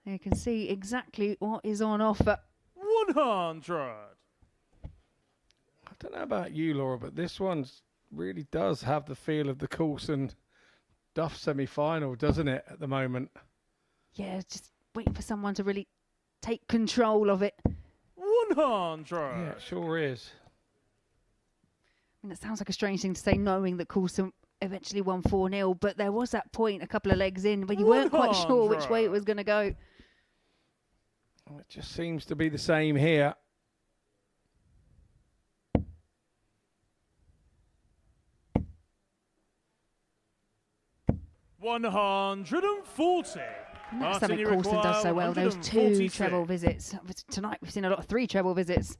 You can see exactly what is on offer. 100. I don't know about you, Laura, but this one really does have the feel of the Coulson Duff semi-final, doesn't it, at the moment? Yeah, just waiting for someone to really take control of it. 100. Yeah, it sure is. I mean, it sounds like a strange thing to say, knowing that Coulson eventually won 4-0, but there was that point a couple of legs in when you weren't quite sure which way it was going to go. It just seems to be the same here. $140. And that's something Coulson does so well, those 2 treble visits. Tonight we've seen a lot of 3 treble visits,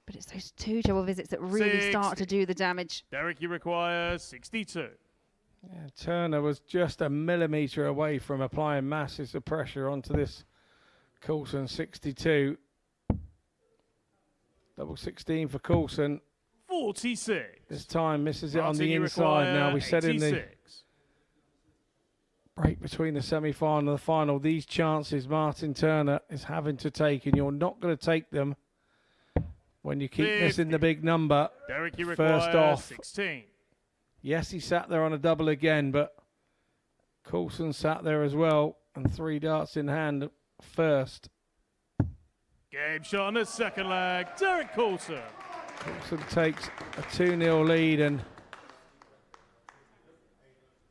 but it's those 2 treble visits that really start to do the damage. Derek, you require 62. Yeah, Turner was just a millimetre away from applying masses of pressure onto this Coulson 62. Double 16 for Coulson. 46. This time misses it on Martin, the you inside. Now we require said in the 86. break between the semi-final and the final, these chances Martin Turner is having to take, and you're not going to take them when you keep missing the big number. Derek, you First require off, 16. yes, he sat there on a double again, but Coulson sat there as well, and 3 darts in hand first. Game shot on the second leg. Derek Coulson. Coulson takes a 2-0 lead, and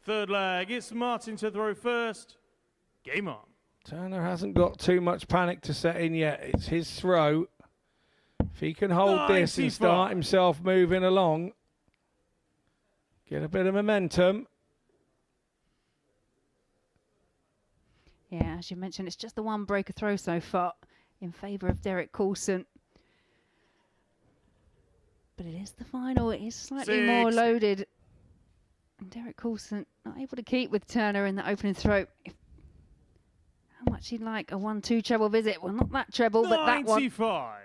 Third leg, it's Martin to throw first. Game on. Turner hasn't got too much panic to set in yet. It's his throw. If he can hold this and 95. start himself moving along, get a bit of momentum. Yeah, as you mentioned, it's just the 1 breaker throw so far in favour of Derek Coulson. But it is the final. It is slightly more 60. loaded. And Derek Coulson not able to keep with Turner in the opening throw. How much he'd like a 1-2 treble visit. Well, not that treble, but that one. 95.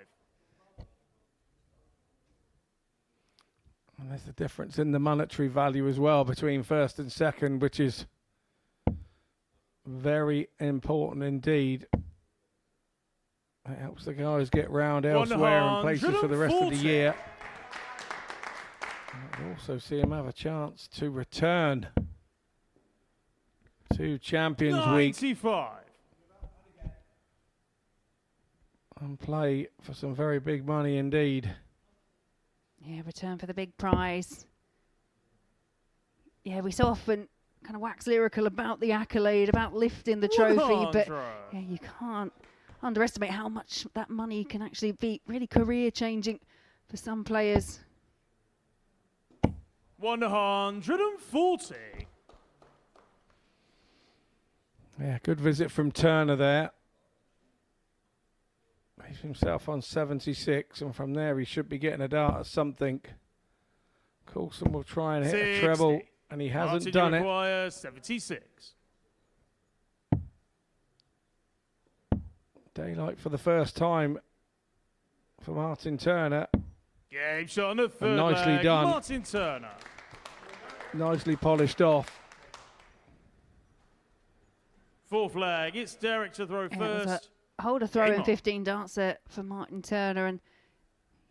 And there's a difference in the monetary value as well between first and second, which is very important indeed. It helps the guys get round elsewhere and places for the rest of the year. And also see him have a chance to return to Champions 95. Week and play for some very big money indeed. Yeah, return for the big prize. Yeah, we so often kind of wax lyrical about the accolade, about lifting the trophy, but yeah, you can't underestimate how much that money can actually be really career-changing for some players. 140. Yeah, good visit from Turner there. He's himself on 76, and from there he should be getting a dart at something. Coulson will try and hit 60. a treble, and he hasn't done it. Requires 76. Daylight for the first time for Martin Turner. Game shot on the third nicely leg. done. Martin Turner. Nicely polished off. Fourth leg. It's Derek to throw Yeah, it was first. a holder throw Game in on. 15 darts for Martin Turner, and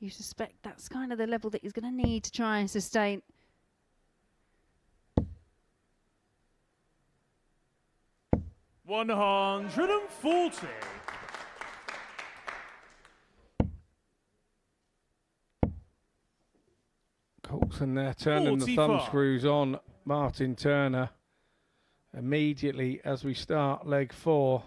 you suspect that's kind of the level that he's going to need to try and sustain. $140. Coulson there turning the thumb 45. screws on Martin Turner immediately as we start leg 4.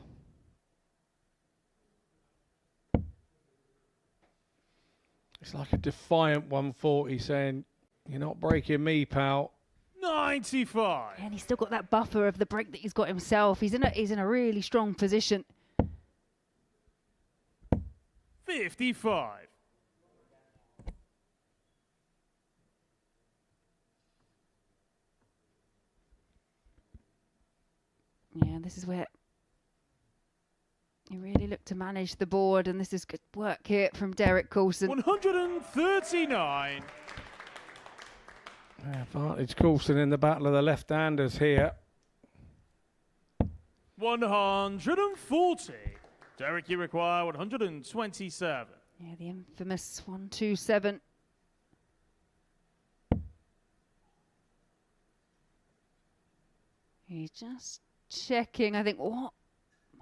It's like a defiant 140 saying, "You're not breaking me, pal." 95. And he's still got that buffer of the break that he's got himself. He's in a really strong position. 55. Yeah, this is where you really look to manage the board, and this is good work here from Derek Coulson. 139. Advantage Coulson in the battle of the left-handers here. 140. Derek, you require 127. Yeah, the infamous 127. He's just checking, I think, what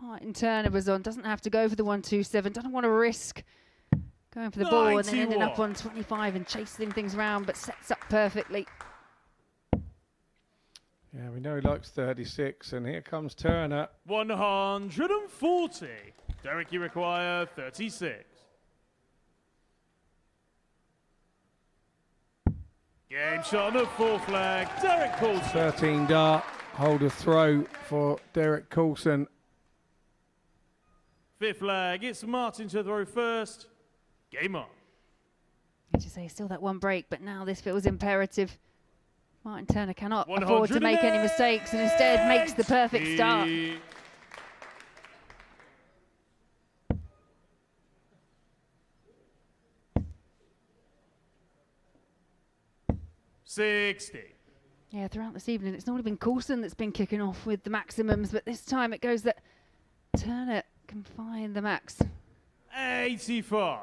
Martin Turner was on. Doesn't have to go for the 127. Doesn't want to risk going for the ball and then ending up on 25 and chasing things around, but sets up perfectly. Yeah, we know he likes 36, and here comes Turner. 140. Derek, you require 36. Game shot on the fourth leg. Derek Coulson. 13 dart, hold a throw for Derek Coulson. Fifth leg. It's Martin to throw first. Game on. As you say, still that one break, but now this feels imperative. Martin Turner cannot afford to make any mistakes and instead makes the perfect start. 60. Yeah, throughout this evening, it's normally been Coulson that's been kicking off with the maximums, but this time it goes that Turner can find the max. 85.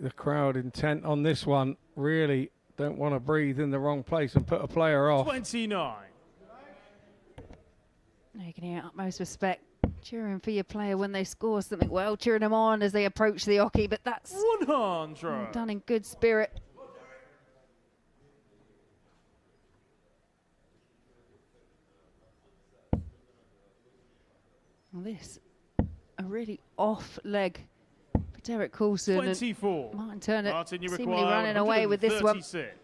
The crowd intent on this one. Really don't want to breathe in the wrong place and put a player off. 29. You can hear utmost respect. Cheering for your player when they score something well, cheering them on as they approach the hockey, but that's 100. done in good spirit. Well, this, a really off leg for Derek Coulson. 24. And Martin Turner Martin, you seemingly require running away with this one. 136.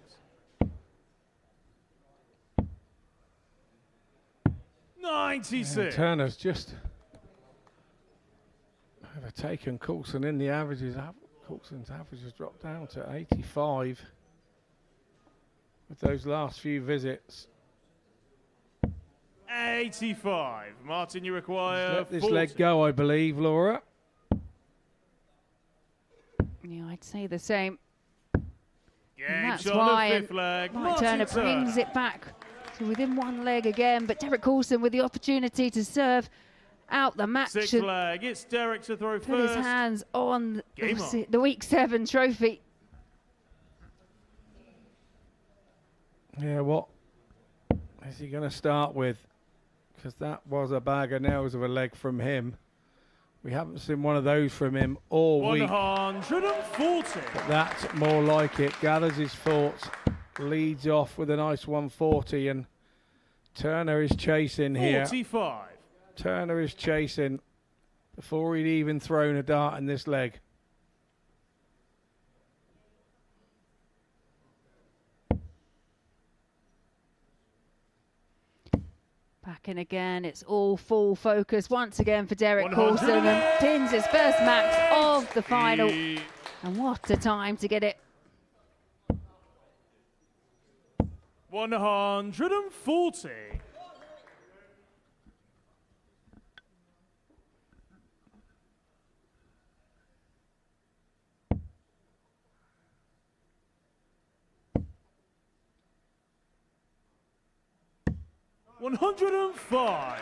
96. And Turner's just overtaken Coulson in the averages. Coulson's average has dropped down to 85 with those last few visits. 85. Martin, you require Let this 40. leg go, I believe, Laura. Yeah, I'd say the same. And that's on the why fifth leg. Mike Turner brings it back to within one leg again, but Derek Coulson with the opportunity to serve out the match. Sixth leg. It's Derek to throw put first. his hands on Game on. the Week 7 trophy. Yeah, what is he going to start with? Because that was a bag of nails of a leg from him. We haven't seen one of those from him all week. 140. But that's more like it. Gathers his thoughts, leads off with a nice 140, and Turner is chasing here. 45. Turner is chasing before he'd even thrown a dart in this leg. Back in again, it's all full focus once again for Derek Coulson, and pins his first max of the final. And what a time to get it. 140. $105.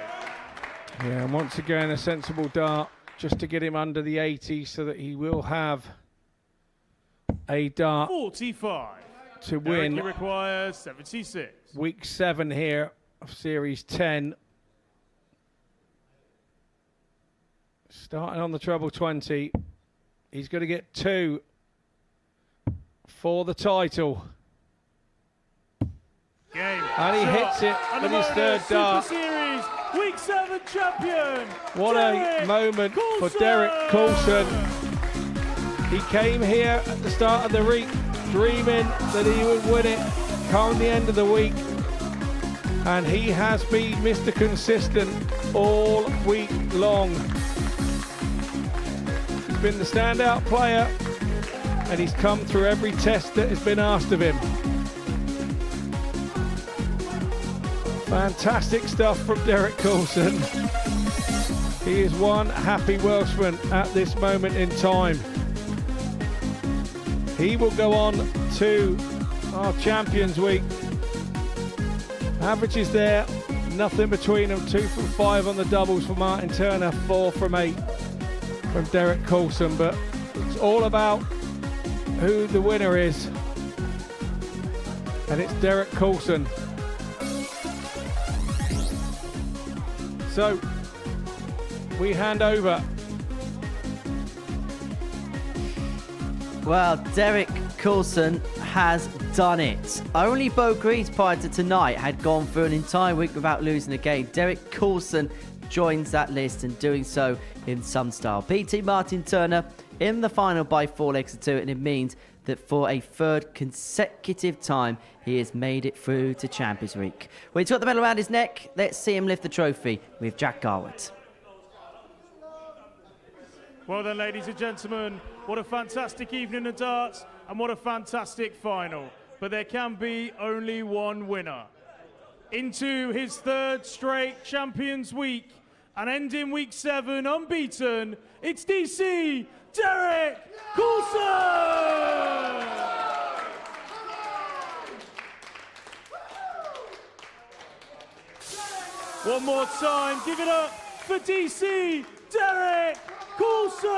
Yeah, and once again, a sensible dart just to get him under the 80 so that he will have a dart 45. to win. Derek requires 76. Week 7 here of Series 10. Starting on the treble 20. He's going to get 2 for the title. Game. And he hits it And with the his third Super dart. Series Week 7 champion. What a moment for Derek Coulson. He came here at the start of the week dreaming that he would win it come the end of the week. And he has been Mr. Consistent all week long. He's been the standout player and he's come through every test that has been asked of him. Fantastic stuff from Derek Coulson. He is one happy Welshman at this moment in time. He will go on to our Champions Week. Averages there, nothing between them. 2 from 5 on the doubles for Martin Turner, 4 from 8 from Derek Coulson. But it's all about who the winner is. And it's Derek Coulson. So, we hand over. Well, Derek Coulson has done it. Only Bo Greaves prior to tonight had gone through an entire week without losing a game. Derek Coulson joins that list and doing so in some style. PT Martin Turner in the final by 4 legs to 2, and it means that for a third consecutive time, he has made it through to Champions Week. When he's got the medal around his neck, let's see him lift the trophy with Jack Garwood. Well then, ladies and gentlemen, what a fantastic evening of darts and what a fantastic final. But there can be only one winner. Into his 3rd straight Champions Week and ending Week 7 unbeaten, it's DC Derek Coulson! One more time, give it up for DC Derek Coulson!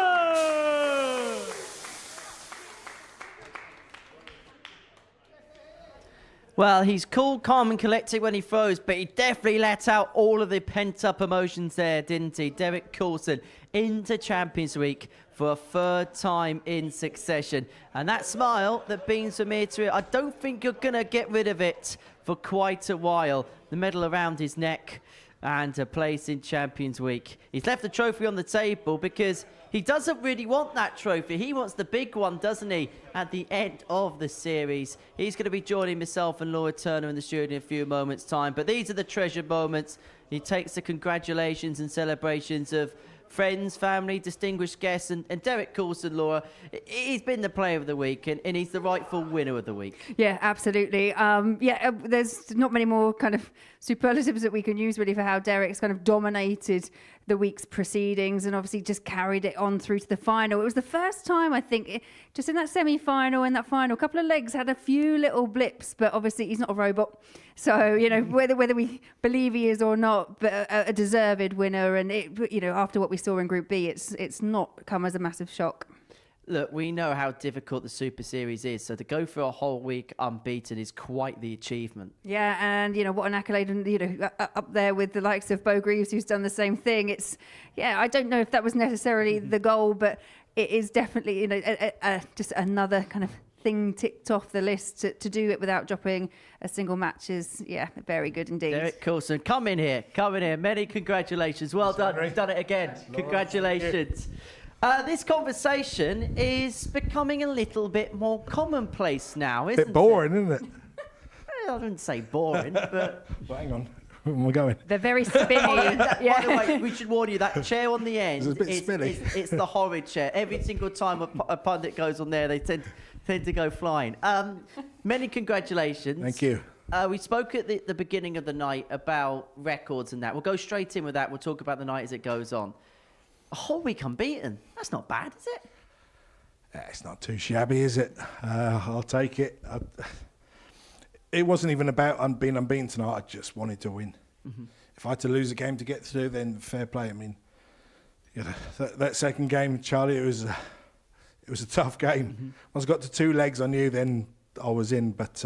Well, he's cool, calm and collected when he throws, but he definitely let out all of the pent-up emotions there, didn't he? Derek Coulson into Champions Week for a 3rd time in succession. And that smile that beams from ear to ear, I don't think you're going to get rid of it for quite a while. The medal around his neck and a place in Champions Week. He's left the trophy on the table because he doesn't really want that trophy. He wants the big one, doesn't he, at the end of the series. He's going to be joining myself and Laura Turner in the studio in a few moments' time. But these are the treasure moments. He takes the congratulations and celebrations of friends, family, distinguished guests, and Derek Coulson, Laura, he's been the player of the week, and he's the rightful winner of the week. Yeah, absolutely. There's not many more kind of superlatives that we can use really for how Derek's kind of dominated the week's proceedings and obviously just carried it on through to the final. It was the first time, I think, just in that semi-final, in that final, a couple of legs had a few little blips, but obviously he's not a robot. So, whether we believe he is or not, but a deserved winner. And, after what we saw in Group B, it's not come as a massive shock. Look, we know how difficult the Super Series is, so to go for a whole week unbeaten is quite the achievement. Yeah, and what an accolade, and up there with the likes of Bo Greaves, who's done the same thing. I don't know if that was necessarily the goal, but it is definitely just another kind of thing ticked off the list. To do it without dropping a single match is very good indeed. Derek Coulson, come in here. Many congratulations. Well done. You've done it again. Congratulations. This conversation is becoming a little bit more commonplace now, isn't it? Bit boring, isn't it? Well, I wouldn't say boring, but... Well, hang on. Where am I going? They're very spinny. By the way, we should warn you, that chair on the end, It's a bit spinny. It's the horrid chair. Every single time a pundit goes on there, they tend to go flying. Many congratulations. Thank you. We spoke at the beginning of the night about records and that. We'll go straight in with that. We'll talk about the night as it goes on. A whole week unbeaten. That's not bad, is it? It's not too shabby, is it? I'll take it. It wasn't even about being unbeaten tonight. I just wanted to win. Mm-hmm. If I had to lose a game to get through, then fair play. I mean, that second game, Charlie, it was a tough game. Mm-hmm. Once I got to 2 legs, I knew then I was in. But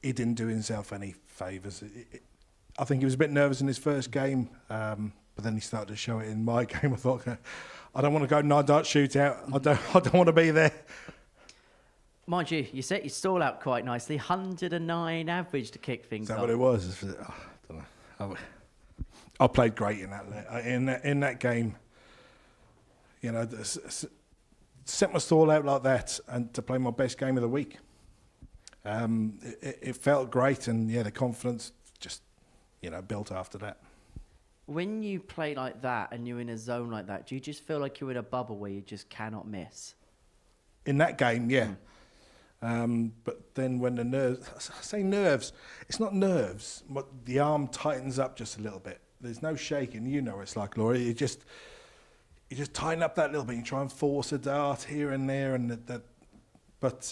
he didn't do himself any favours. I think he was a bit nervous in his first game. But then he started to show it in my game. I thought, I don't want to go 9-dart shootout. I don't want to be there. Mind you set your stall out quite nicely. 109 average to kick things off. Is that what it was? I don't know. I played great in that game. Set my stall out like that and to play my best game of the week. It felt great, and the confidence just built after that. When you play like that and you're in a zone like that, do you just feel like you're in a bubble where you just cannot miss? In that game, yeah. But then when the nerves, I say nerves, it's not nerves, but the arm tightens up just a little bit. There's no shaking. It's like, Laura, you just tighten up that little bit. You try and force a dart here and there, but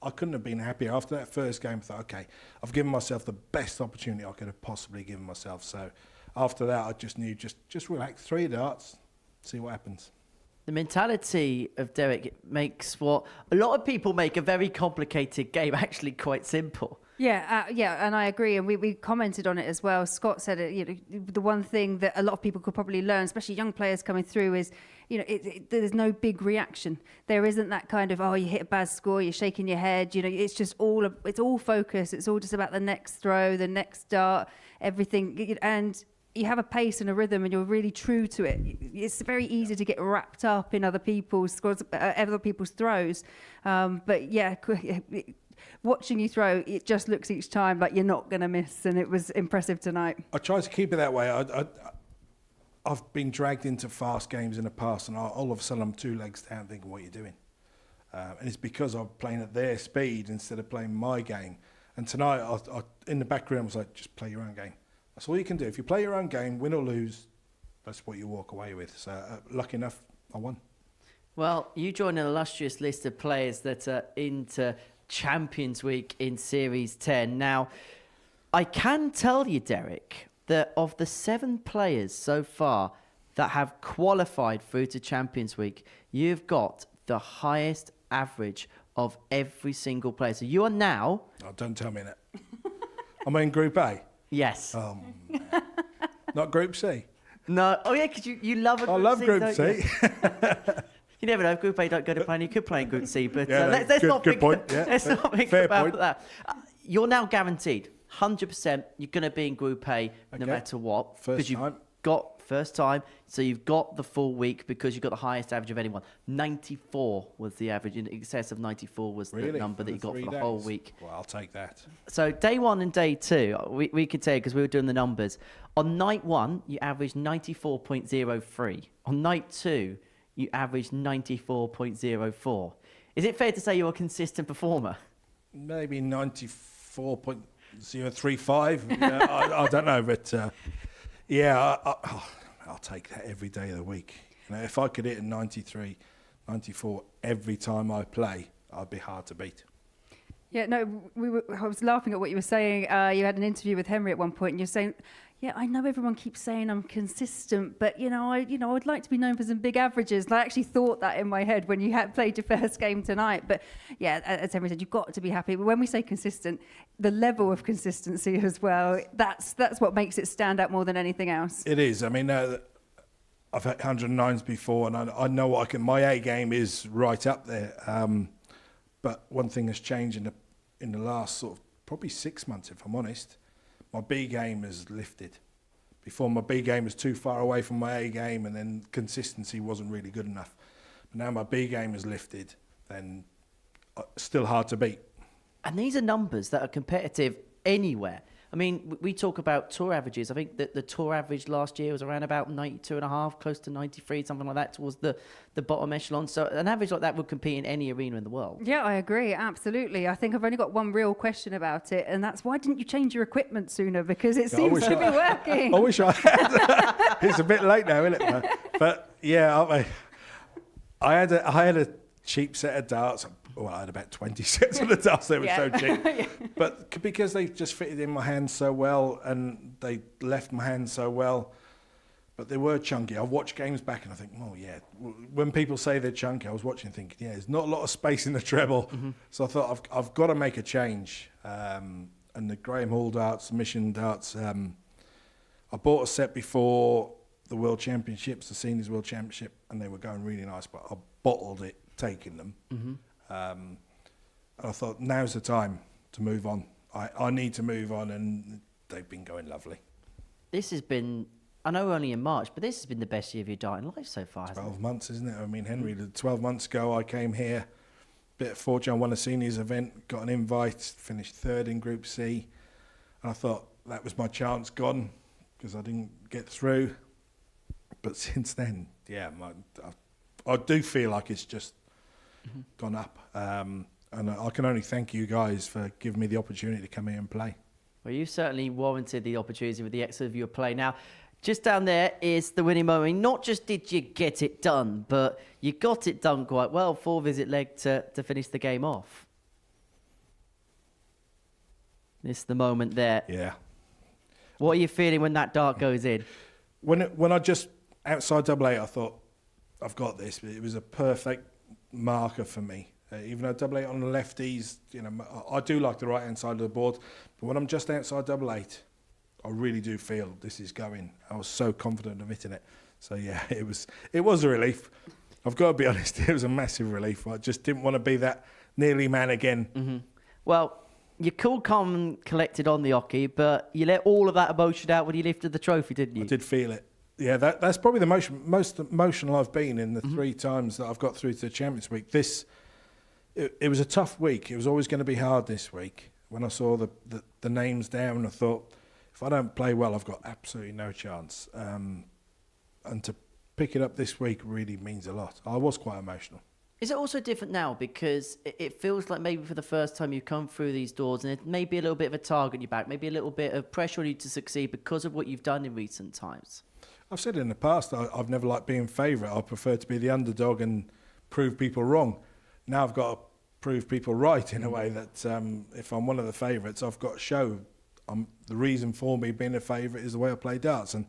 I couldn't have been happier. After that first game, I thought, okay, I've given myself the best opportunity I could have possibly given myself. So after that, I just knew, just relax, 3 darts, see what happens. The mentality of Derek makes what a lot of people make a very complicated game actually quite simple. Yeah, and I agree. And we commented on it as well. Scott said it. The one thing that a lot of people could probably learn, especially young players coming through, is there's no big reaction. There isn't that kind of you hit a bad score, you're shaking your head. It's just it's all focus. It's all just about the next throw, the next dart, everything. And you have a pace and a rhythm, and you're really true to it. It's very easy to get wrapped up in other people's scores, other people's throws. But yeah. Watching you throw, it just looks each time like you're not going to miss, and it was impressive tonight. I try to keep it that way. I've been dragged into fast games in the past, and all of a sudden I'm 2 legs down thinking, what are you doing? And it's because I'm playing at their speed instead of playing my game. And tonight, I in the back room, I was like, just play your own game. That's all you can do. If you play your own game, win or lose, that's what you walk away with. So lucky enough, I won. Well, you join an illustrious list of players that are into Champions Week in Series 10. Now, I can tell you, Derek, that of the 7 players so far that have qualified through to Champions Week, you've got the highest average of every single player. So you are now... Oh, don't tell me that. Am I in Group A? Yes. Not Group C? No. Oh, yeah, because you love a Group C. I love Group C. You never know. If Group A don't go to plan, you could play in Group C. But let's not think about that. You're now guaranteed 100% you're going to be in Group A no matter what. Because you've got First time, so you've got the full week because you've got the highest average of anyone. 94 was the average. In excess of 94 was the number that you got for the whole week. Well, I'll take that. So day 1 and day 2, we could say, because we were doing the numbers. On night 1, you averaged 94.03. On night 2, you averaged 94.04. Is it fair to say you're a consistent performer? Maybe 94.035. I don't know, but I'll take that every day of the week. If I could hit a 93, 94 every time I play, I'd be hard to beat. Yeah, no, I was laughing at what you were saying. You had an interview with Henry at one point, and you're saying, "Yeah, I know everyone keeps saying I'm consistent, but I'd like to be known for some big averages." And I actually thought that in my head when you had played your first game tonight. But yeah, as Henry said, you've got to be happy. But when we say consistent, the level of consistency as well, that's what makes it stand out more than anything else. It is. I mean, I've had 109s before, and I know what my A game is right up there. But one thing has changed in the last sort of probably 6 months, if I'm honest. My B game has lifted. Before, my B game was too far away from my A game, and then consistency wasn't really good enough. But now my B game has lifted, then still hard to beat. And these are numbers that are competitive anywhere. I mean, we talk about tour averages. I think that the tour average last year was around about 92.5, close to 93, something like that, towards the bottom echelon. So an average like that would compete in any arena in the world. Yeah, I agree, absolutely. I think I've only got one real question about it, and that's why didn't you change your equipment sooner? Because it seems to be working. I wish I had. It's a bit late now, isn't it? But yeah, I had a cheap set of darts. Well, I had about 20 sets of the darts. They were so cheap. But because they just fitted in my hand so well and they left my hand so well, but they were chunky. I've watched games back and I think, oh, yeah. When people say they're chunky, I was watching thinking, yeah, there's not a lot of space in the treble. Mm-hmm. So I thought, I've got to make a change. And the Graham Hall darts, Mission darts, I bought a set before the World Championships, the Seniors World Championship, and they were going really nice, but I bottled it, taking them. Mm-hmm. And I thought, now's the time to move on. I need to move on, and they've been going lovely. This has been, I know only in March, but this has been the best year of your darting life so far. 12 months, isn't it? I mean, Henry, 12 months ago, I came here, bit of fortune, I won a seniors event, got an invite, finished third in Group C. And I thought that was my chance gone because I didn't get through. But since then, yeah, I do feel like it's just gone up. And I can only thank you guys for giving me the opportunity to come here and play. Well, you certainly warranted the opportunity with the excellence of your play. Now, just down there is the winning moment. Not just did you get it done, but you got it done quite well. 4-visit leg to finish the game off. This is the moment there. Yeah. What are you feeling when that dart goes in? When I just outside double eight, I thought, I've got this. It was a perfect marker for me. Even though double eight on the lefties, I do like the right hand side of the board, but when I'm just outside double eight, I really do feel this is going. I was so confident of hitting it. So yeah, it was a relief. I've got to be honest, it was a massive relief. I just didn't want to be that nearly man again. Mm-hmm. Well, you're cool, calm and collected on the hockey, but you let all of that emotion out when you lifted the trophy, didn't you? I did feel it. Yeah, that's probably the most emotional I've been in the 3 times that I've got through to the Champions Week. It was a tough week. It was always going to be hard this week. When I saw the names down, I thought, if I don't play well, I've got absolutely no chance. And to pick it up this week really means a lot. I was quite emotional. Is it also different now because it feels like maybe for the first time you've come through these doors and it may be a little bit of a target on your back, maybe a little bit of pressure on you to succeed because of what you've done in recent times? I've said in the past, I've never liked being favourite. I prefer to be the underdog and prove people wrong. Now I've got to prove people right in a way that if I'm one of the favourites, I've got to show the reason for me being a favourite is the way I play darts. And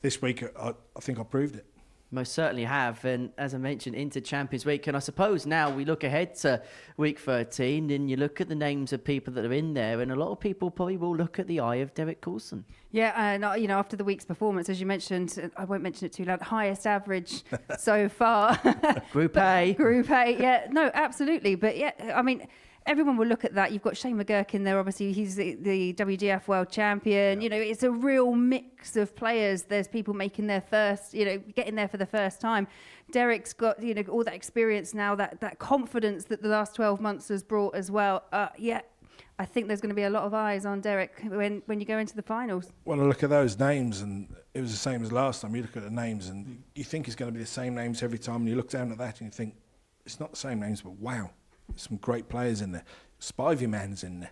this week, I think I proved it. Most certainly have. And as I mentioned, into Champions Week. And I suppose now we look ahead to week 13 and you look at the names of people that are in there. And a lot of people probably will look at the eye of Derek Coulson. Yeah, and after the week's performance, as you mentioned, I won't mention it too loud, highest average so far. Group A. Group A, yeah. No, absolutely. But yeah, I mean, everyone will look at that. You've got Shane McGurk in there, obviously. He's the WGF World Champion. You know, it's a real mix of players. There's people making their first, you know, getting there for the first time. Derek's got, you know, all that experience now, that confidence that the last 12 months has brought as well. I think there's going to be a lot of eyes on Derek when you go into the finals. Well, I look at those names, and it was the same as last time. You look at the names, and you think it's going to be the same names every time, and you look down at that and you think, it's not the same names, but wow, there's some great players in there. Spivey Man's in there.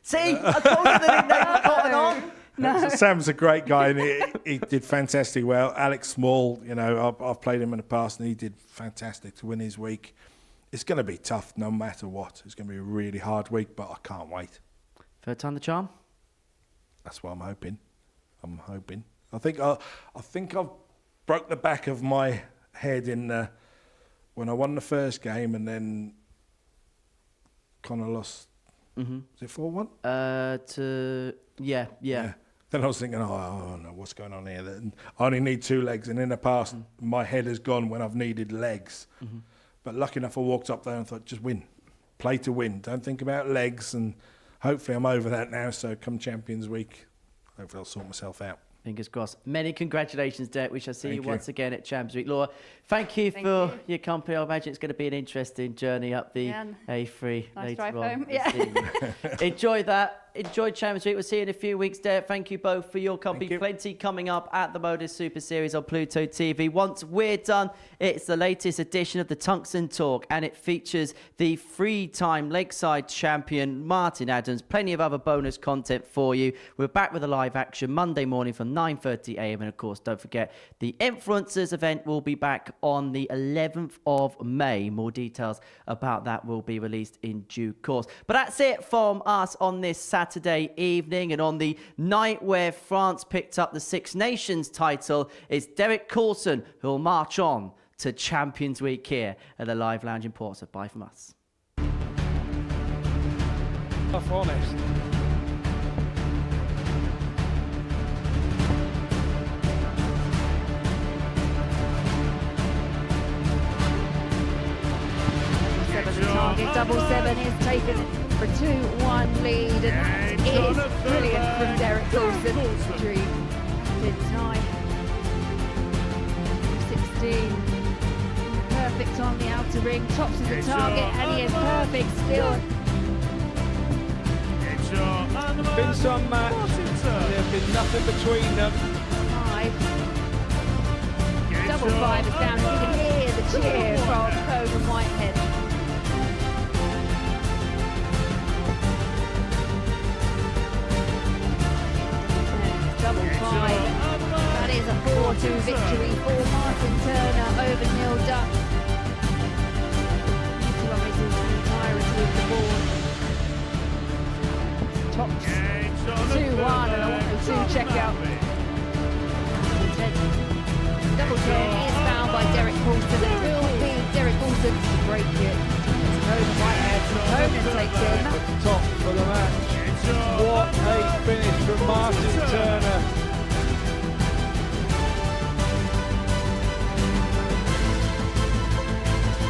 See, I told you the nickname cotton on. No. Sam's a great guy, and he did fantastic well. Alex Small, you know, I've played him in the past, and he did fantastic to win his week. It's going to be tough no matter what. It's going to be a really hard week, but I can't wait. Third time the charm? That's what I'm hoping. I think I've broke the back of my head in when I won the first game and then kind of lost. Mm-hmm. Was it 4-1? Yeah. Then I was thinking, oh no, what's going on here? Then I only need 2 legs, and in the past, my head has gone when I've needed legs. Mm-hmm. But lucky enough, I walked up there and thought, just win. Play to win. Don't think about legs. And hopefully I'm over that now. So come Champions Week, hopefully I'll sort myself out. Fingers crossed. Many congratulations, Derek. We shall see you once again at Champions Week. Laura, thank you for your company. I imagine it's going to be an interesting journey up the A3 nice later drive on. home. Yeah. Enjoy that. Enjoy Champions Week. We'll see you in a few weeks, Derek. Thank you both for your company. Plenty coming up at the Modus Super Series on Pluto TV. Once we're done, it's the latest edition of the Tungsten Talk, and it features the 3-time Lakeside champion, Martin Adams. Plenty of other bonus content for you. We're back with a live action Monday morning from 9:30 a.m. And of course, don't forget, the Influencers event will be back on the 11th of May. More details about that will be released in due course. But that's it from us on this Saturday evening, and on the night where France picked up the Six Nations title, it's Derek Coulson who will march on to Champions Week here at the Live Lounge in Port. So bye from us. Honest. Target double 7 is taken for 2-1 lead, and that is brilliant from Derek Coulson. Dream in time. 16. Perfect on the outer ring, tops of the target, and he is perfect still. Been some match, and there's been nothing between them. 5. Double 5 is down, and you can hear the cheer from Coulson and Whitehead. Double 5. That is a 4-2 victory for Martin Turner over Neil Duff. Utilises the entirety of the board. Tops 2-1, and a 1-2 checkout. Double 10 is found by Derek Coulson. It will be Derek Coulson to break it. Coulson Whitehead. Coulson takes it. Top for the match. What a finish from Martin Turner.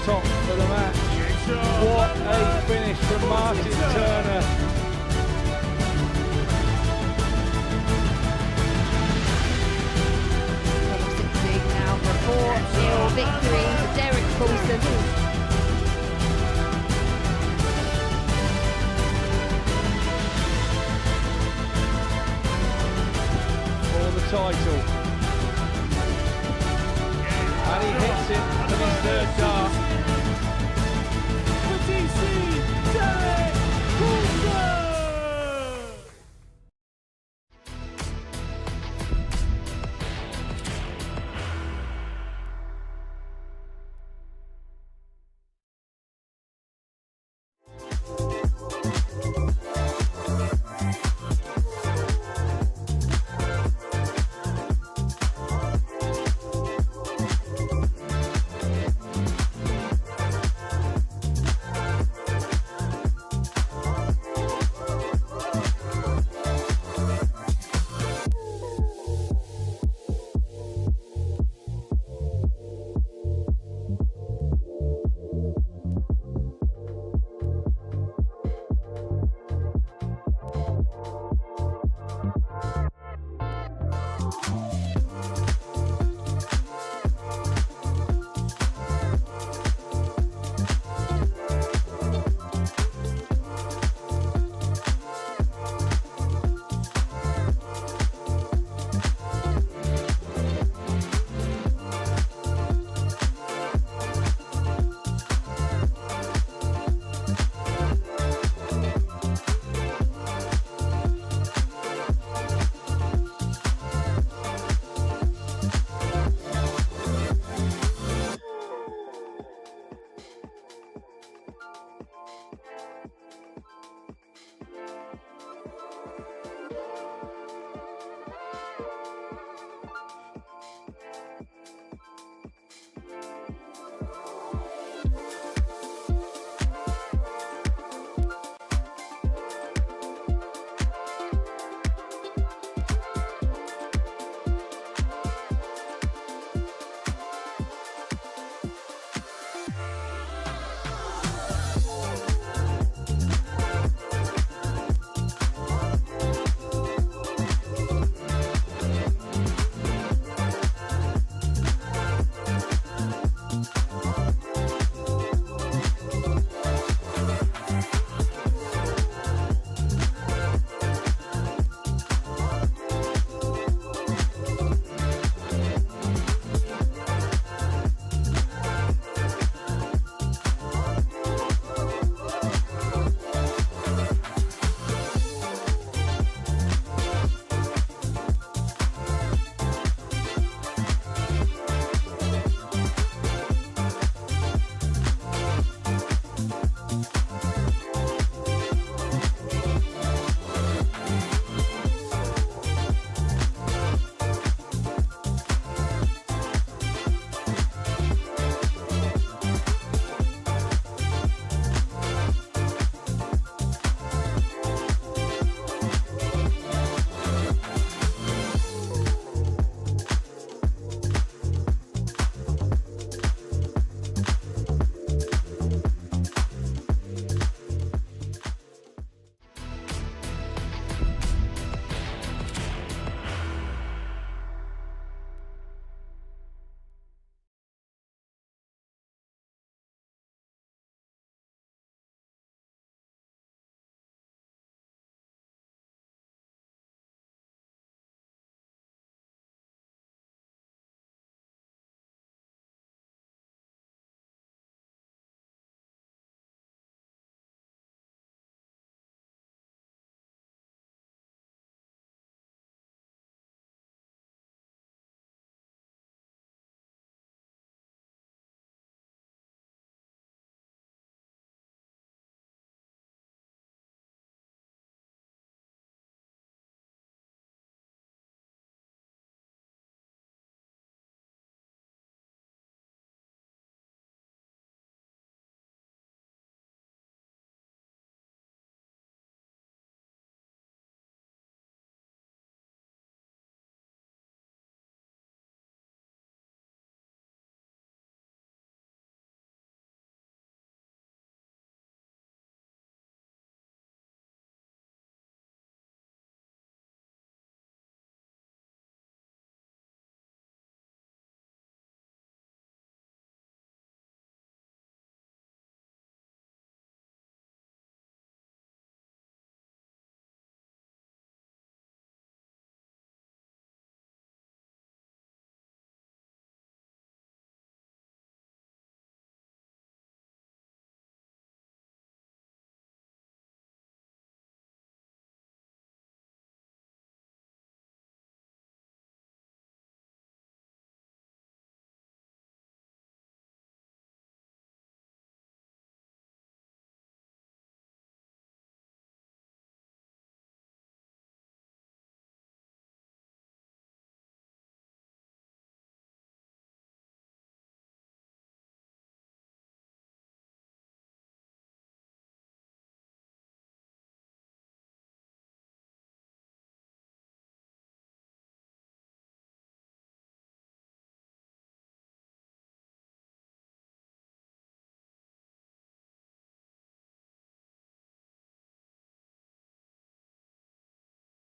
Top for the match. What a finish from Martin Turner. Number 16 now for a 4-0 victory for Derek Coulson. For the title.